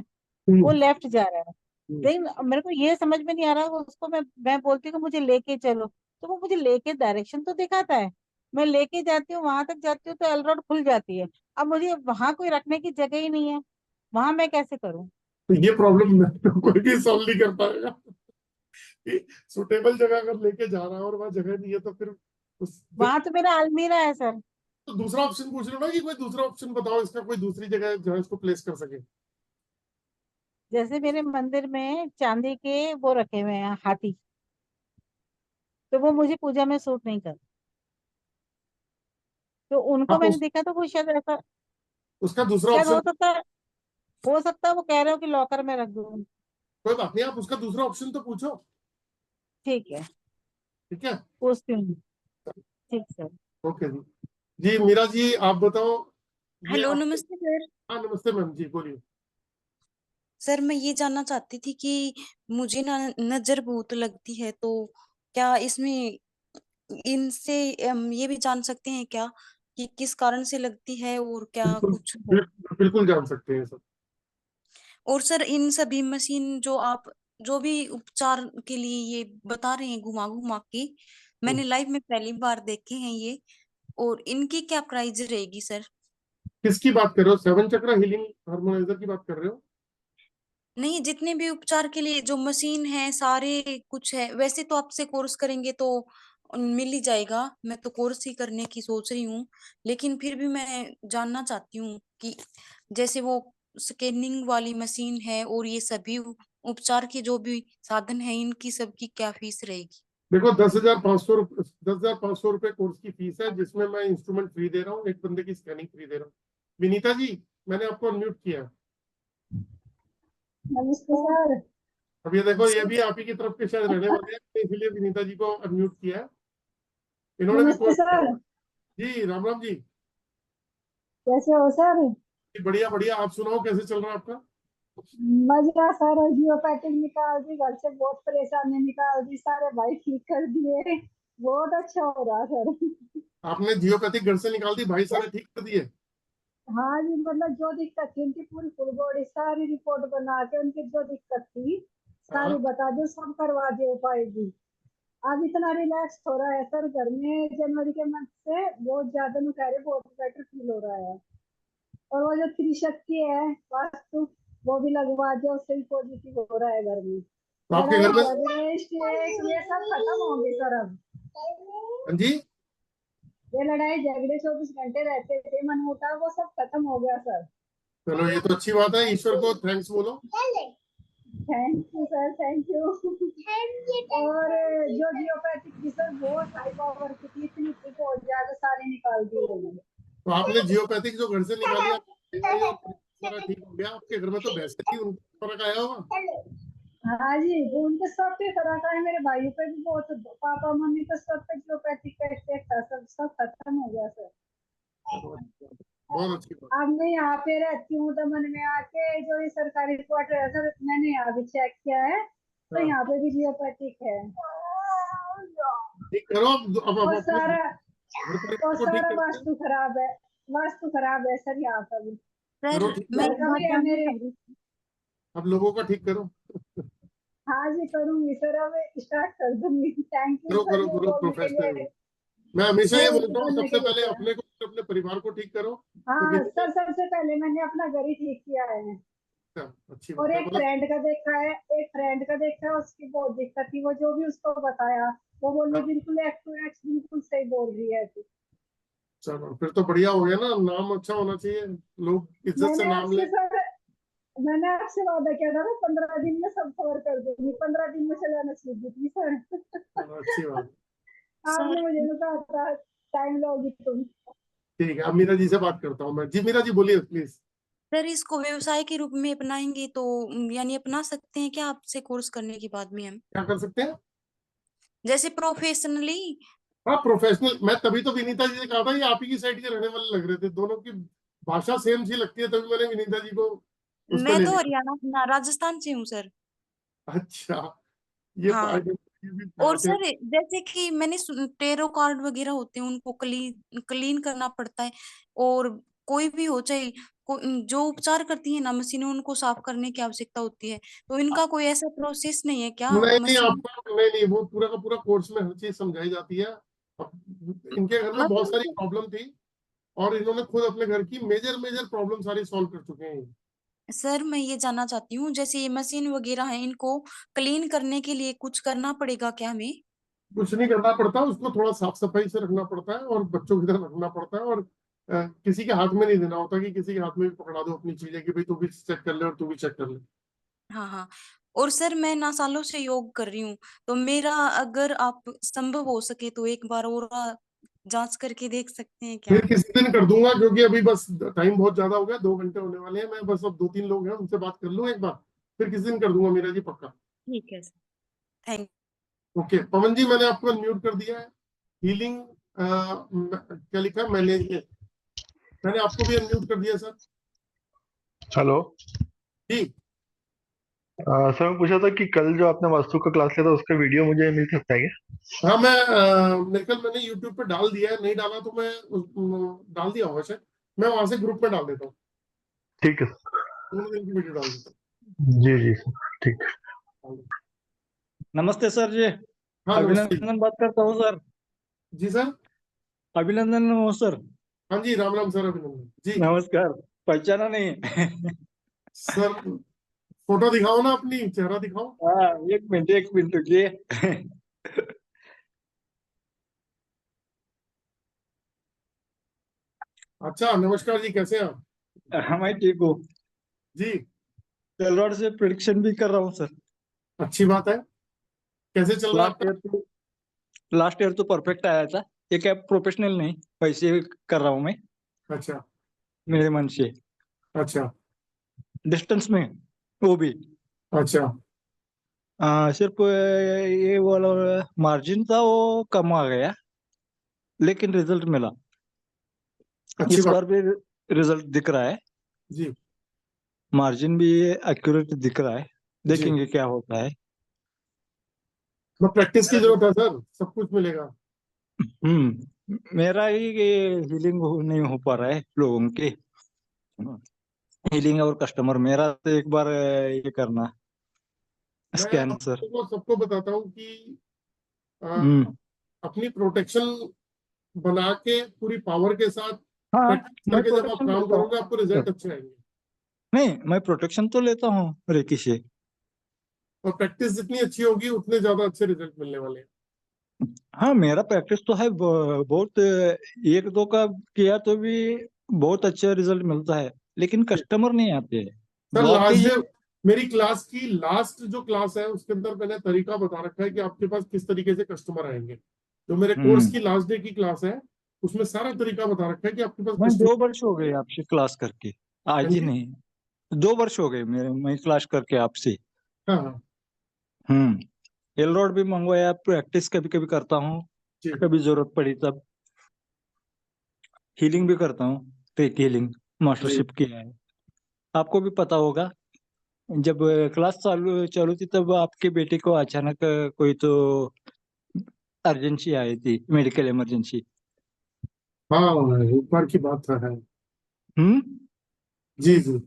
वो लेफ्ट जा रहा है। लेकिन मेरे को ये समझ में नहीं आ रहा, उसको मैं बोलती हूँ कि मुझे लेके चलो, तो वो मुझे लेके डायरेक्शन तो दिखाता है। मैं लेके जाती हूँ, वहां तक जाती हूँ तो एल रोड खुल जाती है। अब मुझे वहां कोई रखने की जगह ही नहीं है, वहां मैं कैसे करूँ? तो ये प्रॉब्लम कोई भी सॉल्व नहीं कर पाएगा कि सुटेबल जगह अगर लेके जा रहा है और वहां जगह नहीं है तो फिर वहां तो मेरा अलमीरा है सर। तो दूसरा ऑप्शन पूछ लो ना कि कोई दूसरा ऑप्शन बताओ इसका, कोई दूसरी जगह जहाँ इसको प्लेस कर सके। जैसे मेरे मंदिर में चांदी के वो रखे हुए हैं हाथी, तो वो मुझे पूजा में सूट नहीं कर, तो उनको आप मैंने देखा तो वो शायद ऐसा, उसका दूसरा शायद ऑप्शन, हो सकता है वो कह रहे हो कि लॉकर में रख दूँ। कोई बात नहीं, आप उसका दूसरा ऑप्शन तो पूछो। ठीक है, ठीक है, पूछती हूँ। ठीक सर। ओके जी। जी मीरा जी आप बताओ। ये हेलो, आप, नमस्ते सर। हाँ नमस्ते मैम जी, बोलिए। सर मैं ये जानना चाहती थी कि मुझे ना नजर बहुत लगती है, तो क्या इसमें इनसे हम ये भी जान सकते हैं क्या कि किस कारण से लगती है और क्या बिल्कुल कुछ है? बिल्कुल जान सकते हैं सब। और सर इन सभी मशीन जो आप जो भी उपचार के लिए ये बता रहे हैं घुमा घुमा के, मैंने लाइव में पहली बार देखे हैं ये, और इनकी क्या प्राइस रहेगी सर? किसकी बात कर रहे हो, 7 चक्रा हीलिंग हार्मोनाइजर की बात कर रहे हो? नहीं, जितने भी उपचार के लिए जो मशीन है सारे कुछ है, वैसे तो आपसे कोर्स करेंगे तो मिल ही जाएगा, मैं तो कोर्स ही करने की सोच रही हूँ, लेकिन फिर भी मैं जानना चाहती हूँ कि जैसे वो स्कैनिंग वाली मशीन है और ये सभी उपचार के जो भी साधन है, इनकी सबकी क्या फीस रहेगी? देखो 10,500 रुपए कोर्स की फीस है, जिसमें मैं इंस्ट्रूमेंट फ्री दे रहा हूँ, एक बंदे की स्कैनिंग फ्री दे रहा हूँ। विनीता जी मैंने आपको अनम्यूट किया। नमस्ते सर। अब ये देखो, ये भी आप ही की तरफ के शायद रहने वाले हैं, तो इसलिए विनीता जी को अनम्यूट किया है। इन्होंने भी नमस्ते कोर्स सर। जी राम राम जी। कैसे हो सर? बढ़िया बढ़िया, आप सुनाओ कैसे चल रहा है आपका? मजा सर, जियोपैथिक निकाल दी, घर से बहुत परेशानी निकाल दी, सारे भाई ठीक कर दिए, बहुत अच्छा हो रहा सर। आपने जियोपैथिक घर से निकाल दी, भाई सारे ठीक कर दिए? हाँ जी, मतलब जो दिक्कत थी उनकी पूरी फुल बॉडी सारी रिपोर्ट बना के उनकी जो दिक्कत थी सारी बता दो, सब करवा दे पाएगी। अब इतना रिलैक्स हो रहा है सर घर में, जनवरी के मंथ से बहुत ज्यादा नुकह बहुत बेटर फील हो रहा है। और वो जो त्रिशक्ति है वास्तु, वो भी लगवा दिया, उससे भी पॉजिटिव हो रहा है घर में। तो आपके घर में, झगड़े स्ट्रेस ये सब खत्म होंगे सर अब। हाँ जी, ये लड़ाई झगड़े 24 घंटे रहते थे, मनमुटाव, वो सब खत्म हो गया सर। चलो ये तो अच्छी बात है, ईश्वर को थैंक्स बोलो। Thank you sir, thank you. और जो जियोपैथिक की सर बहुत हाई पावर की थी, इतनी थी बहुत ज्यादा, सारी निकाल दी उन्होंने। तो आपने जियोपैथिक जो घर से निकाली, सारा ठीक हो गया? आपके घर में तो भैंसे थी, उनको फर्क आया होगा? हाँ जी, वो उनके सब पे फर्क आया, मेरे भाइयों पे भी बहुत, पापा मम्मी पे सब पे जियोपैथिक का इफेक्ट था, सब खत्म हो गया सर। बहुत अच्छी बात। अब मैं यहाँ पे रहती हूँ दमन में आके, जो ये सरकारी क्वार्टर है सर, मैंने यहाँ भी चेक किया है, तो यहाँ पे भी जियोपैथिक है। ठीक करो अब और सारा ठीक वास्तु खराब है, वास्तु खराब है सर यहाँ का भी। करो ठीक घर का भी है मेरे। अब लोगों का ठीक करो। हाँ जी करूंगी सर, अब स्टार्ट कर दूंगी। थैंक यू करो सर करो बोलने के प्रोफेशनल। लिए। मैं हमेशा ये बहुत बोलता हूँ, बोलने सबसे के पहले लिए। अपने को, अपने परिवार को ठीक करो। हाँ सर, सबसे पहले मैंने अपना घर ही ठीक किया है। अच्छी और बात है, एक मतलब फ्रेंड का देखा है, एक फ्रेंड का देखा है, उसकी बहुत दिक्कत थी, वो जो भी उसको बताया वो बोली बिल्कुल एक्स टू एक्स बिल्कुल सही बोल रही है तू। चलो फिर तो बढ़िया हो गया ना, नाम अच्छा होना चाहिए, लोग इज्जत से नाम ले। मैंने आपसे वादा किया था ना, 15 दिन में सब कवर कर दूंगी, 15 दिन में चलाना सीख गई सर। अच्छी बात। आपने मुझे कहा था टाइम लोगी तुम। ठीक है, अब मीरा जी से बात करता हूँ मैं। जी मीरा जी बोलिए प्लीज। सर इसको व्यवसाय के रूप में अपनाएंगे तो यानी अपना सकते हैं क्या आपसे कोर्स करने के बाद में हम? क्या कर सकते हैं? जैसे प्रोफेशनली। हाँ प्रोफेशनल, मैं तभी तो विनीता जी ने कहा था, ये आप ही की साइड के रहने वाले लग रहे थे, दोनों की भाषा सेम सी लगती है, तभी मैंने विनीता जी को उसका मैं ले तो लिया। हरियाणा राजस्थान से हूँ सर। अच्छा, ये हाँ। ये भी और पार्ट है। सर जैसे कि मैंने टेरो कार्ड वगैरह होते हैं उनको क्लीन करना पड़ता है, और कोई भी हो चाहे जो उपचार करती है ना मशीनें, उनको साफ करने की आवश्यकता होती है, तो इनका कोई ऐसा प्रोसेस नहीं है क्या नहीं नहीं, मशीन? आपको नहीं नहीं, वो पूरा का पूरा कोर्स में हर चीज समझाई जाती है। अब इनके घर में बहुत सारी मतलब प्रॉब्लम थी, और इन्होंने खुद अपने घर की मेजर मेजर प्रॉब्लम सारी सॉल्व कर चुके हैं। सर मैं ये जानना चाहती हूँ, जैसे ये मशीन वगैरह है, इनको क्लीन करने के लिए कुछ करना पड़ेगा क्या हमें? कुछ नहीं करना पड़ता, उसको थोड़ा साफ सफाई से रखना पड़ता है, और बच्चों की तरह रखना पड़ता है, और किसी के हाथ में नहीं देना होता कि किसी के हाथ में भी पकड़ा दो अपनी चीजें कि भाई तू भी चेक कर ले और तू भी चेक कर ले। हाँ हाँ। और सर मैं ना सालों से योग कर रही हूँ, तो मेरा अगर आप संभव हो सके तो एक बार और जांच करके देख सकते हैं क्या? फिर किसी दिन कर दूंगा, क्योंकि अभी बस टाइम बहुत ज्यादा हो गया, 2 घंटे होने वाले हैं। मैं बस अब 2-3 लोग हैं, उनसे बात कर लूँ एक बार, फिर किसी दिन कर दूंगा मीरा जी, पक्का। ठीक है सर, थैंक। ओके पवन जी, मैंने आपको अनम्यूट कर दिया है। हीलिंग क्या लिखा है, मैनेजमेंट, मैंने आपको भी अनम्यूट कर दिया सर। हेलो जी सर, मैं पूछा था कि कल जो आपने वास्तु का क्लास लिया था उसका वीडियो मुझे मिल सकता है क्या? हाँ, मैं मेरे कल मैंने यूट्यूब पे डाल दिया है, नहीं डाला तो मैं डाल दिया होगा शायद, मैं वहां से ग्रुप में डाल देता हूँ, ठीक है सर। 2 दिन की वीडियो डाल देता जी जी सर, ठीक। हूँ। नमस्ते सर जी। हाँ नमस्ते अभिनंदन बात करता हूँ सर। जी सर। अभिनंदन हो सर। हाँ जी, राम राम सर, अभिनंदन जी। नमस्कार। पहचाना नहीं? सर फोटो दिखाओ ना, अपनी चेहरा दिखाओ। हाँ, एक मिनट रुकिए। अच्छा, नमस्कार जी, कैसे हैं आप? हाँ मैं ठीक हूँ। जी एलरॉड से प्रिडिक्शन भी कर रहा हूँ सर। अच्छी बात है। कैसे चल रहा है लास्ट ईयर लास्ट ईयर तो परफेक्ट आया था। ये क्या प्रोफेशनल नहीं, वैसे कर रहा हूँ मैं आपका? अच्छा मेरे मन से, अच्छा डिस्टेंस में, वो भी। अच्छा सिर्फ ये वाला मार्जिन था वो कम आ गया, लेकिन रिजल्ट मिला। अच्छी इस बात बार भी रिजल्ट दिख रहा है, जी मार्जिन भी एक्यूरेट दिख रहा है। जी। देखेंगे क्या होता है। मैं प्रैक्टिस की जरूरत है सर, सब कुछ मिलेगा। मेरा ही हीलिंग नहीं हो पा रहा है लोगों के, हीलिंग और कस्टमर। मेरा तो एक बार ये करना मैं स्कैन आप सर। लोगों को सबको बताता हूँ कि अ, हम्म। अपनी प्रोटेक्शन बना के पूरी पावर के साथ हाँ, प्रैक्टिस मैं करके जब आप प्रोटेक्शन काम लेता हूँ। करोगे, आपको रिजल्ट अच्छे आएंगे। नहीं, मैं प्रोटेक्शन तो लेता हूँ रेकी से। और प्रैक्टिस जितनी अच्छी होगी उतने ज्यादा अच्छे रिजल्ट मिलने वाले हैं। हाँ, मेरा प्रैक्टिस तो है बहुत। एक दो का किया तो भी बहुत अच्छा रिजल्ट मिलता है, लेकिन कस्टमर नहीं आते। Sir last blockage. डे मेरी क्लास की लास्ट जो क्लास है उसके अंदर मैंने तरीका बता रखा है कि आपके पास किस तरीके से कस्टमर आएंगे। जो मेरे कोर्स हम्म। की लास्ट डे की क्लास है उसमें सारा तरीका बता रखा है कि आपके पास मैं कस्टमर। 2 वर्ष हो गए आपसे क्लास करके, हाँ आज ही जी। नहीं। 2 वर्ष हो गए मेरे, मैं क्लास करके आपसे। हाँ हाँ एलरॉड भी मंगवाया, प्रैक्टिस कभी कभी करता हूँ, जी कभी जरूरत पड़ी तब। हीलिंग भी करता हूँ, टेक हीलिंग जी मास्टरशिप किया है। आपको भी पता होगा, जब क्लास चालू चालू थी तब आपके बेटे को अचानक कोई तो अर्जेंसी आई थी, मेडिकल इमरजेंसी। हाँ, एक बार की बात है। हम्म। जी जी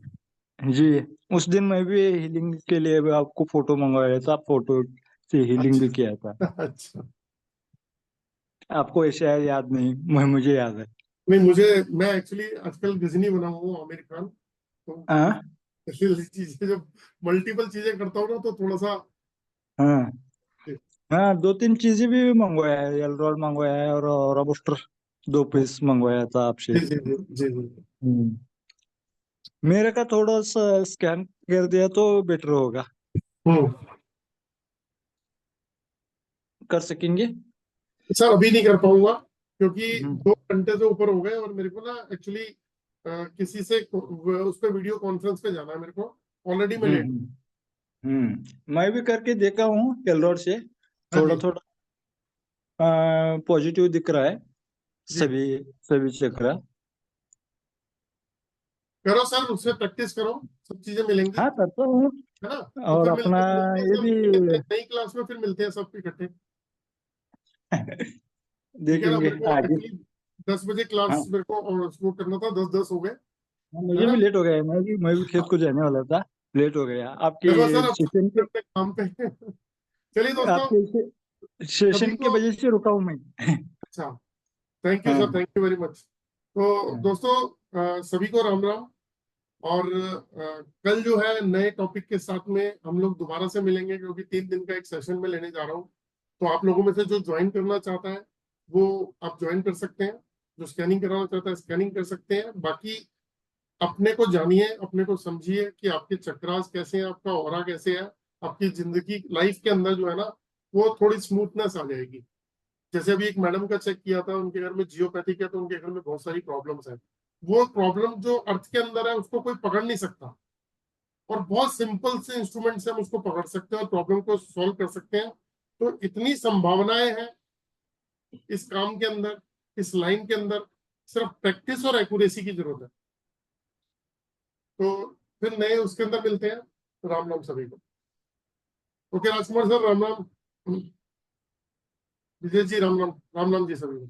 जी। उस दिन मैं भी हीलिंग के लिए भी आपको फोटो मंगवाया था, फोटो से हीलिंग भी किया था। अच्छा अच्छा। आपको शायद याद नहीं, मुझे याद है। नहीं, मुझे मैं एक्चुअली आजकल गजनी बना हुआ हूँ, आमिर खान, तो हाँ ऐसी चीजें जब मल्टीपल चीजें करता हूँ ना तो थोड़ा सा। हाँ हाँ, 2-3 चीजें भी मंगवाया है, एलरॉड मंगवाया है और रोबस्टर 2 पीस मंगवाया था आपसे। जी जी जी जी जी। हम्म। मेरे का थोड़ा सा स्कैन कर दिया तो बेटर होगा। हम्म। कर सकेंगे? सर अभी नहीं कर पाऊंगा, क्योंकि हम्म 2 घंटे से ऊपर हो गए, और मेरे को ना एक्चुअली किसी से उस पर वीडियो कॉन्फ्रेंस पे जाना है मेरे को। ऑलरेडी मैं हम्म लेट। हम्म मैं भी करके देखा हूँ एलरॉड से, हाँ थोड़ा जी थोड़ा पॉजिटिव दिख रहा है। जी सभी सभी चक्र। करो सर, उससे प्रैक्टिस करो, सब चीजें मिलेंगी, हाँ करता हूँ। है ना। तो और फिर अपना मिलते हैं ये सर, भी नई क्लास में फिर मिलते हैं सब इकट्ठे, ठीक है ना। देखेंगे मेरे को आगे। एक्चुअली 10 बजे क्लास हाँ मेरे को और शुरू करना था, 10:10 हो गए, हाँ, है मुझे ना। भी लेट हो गया है, मैं भी खेत को जाने वाला था, लेट हो गया आपके देखो सर, अब सेशन के अपने काम पे चलिए दोस्तों, आपके सभी सेशन के को वजह से रुका हूँ मैं। अच्छा, थैंक यू हाँ sir, thank you very much. तो हाँ दोस्तों, सभी को राम राम। और कल जो है नए टॉपिक के साथ में हम लोग दोबारा से मिलेंगे, क्योंकि 3 दिन का एक सेशन में लेने जा रहा हूँ। तो आप लोगों में से जो ज्वाइन करना चाहता है वो आप ज्वाइन कर सकते हैं, जो स्कैनिंग कराना चाहता है स्कैनिंग कर सकते हैं। बाकी अपने को जानिए, अपने को समझिए कि आपके चक्रास कैसे हैं, आपका ऑरा कैसे है, आपकी जिंदगी लाइफ के अंदर जो है ना वो थोड़ी स्मूथनेस आ जाएगी। जैसे अभी एक मैडम का चेक किया था, उनके घर में जियोपैथिक है, तो उनके घर में बहुत सारी प्रॉब्लम्स है। वो प्रॉब्लम जो अर्थ के अंदर है उसको कोई पकड़ नहीं सकता, और बहुत सिंपल से इंस्ट्रूमेंट से हम उसको पकड़ सकते हैं और प्रॉब्लम को सॉल्व कर सकते हैं। तो इतनी संभावनाएं हैं इस काम के अंदर, इस लाइन के अंदर, सिर्फ प्रैक्टिस और एक्यूरेसी की जरूरत है। तो फिर नए उसके अंदर मिलते हैं। राम राम सभी को। ओके राजकुमार सर, राम राम। विजय जी राम राम, राम राम जी सभी को।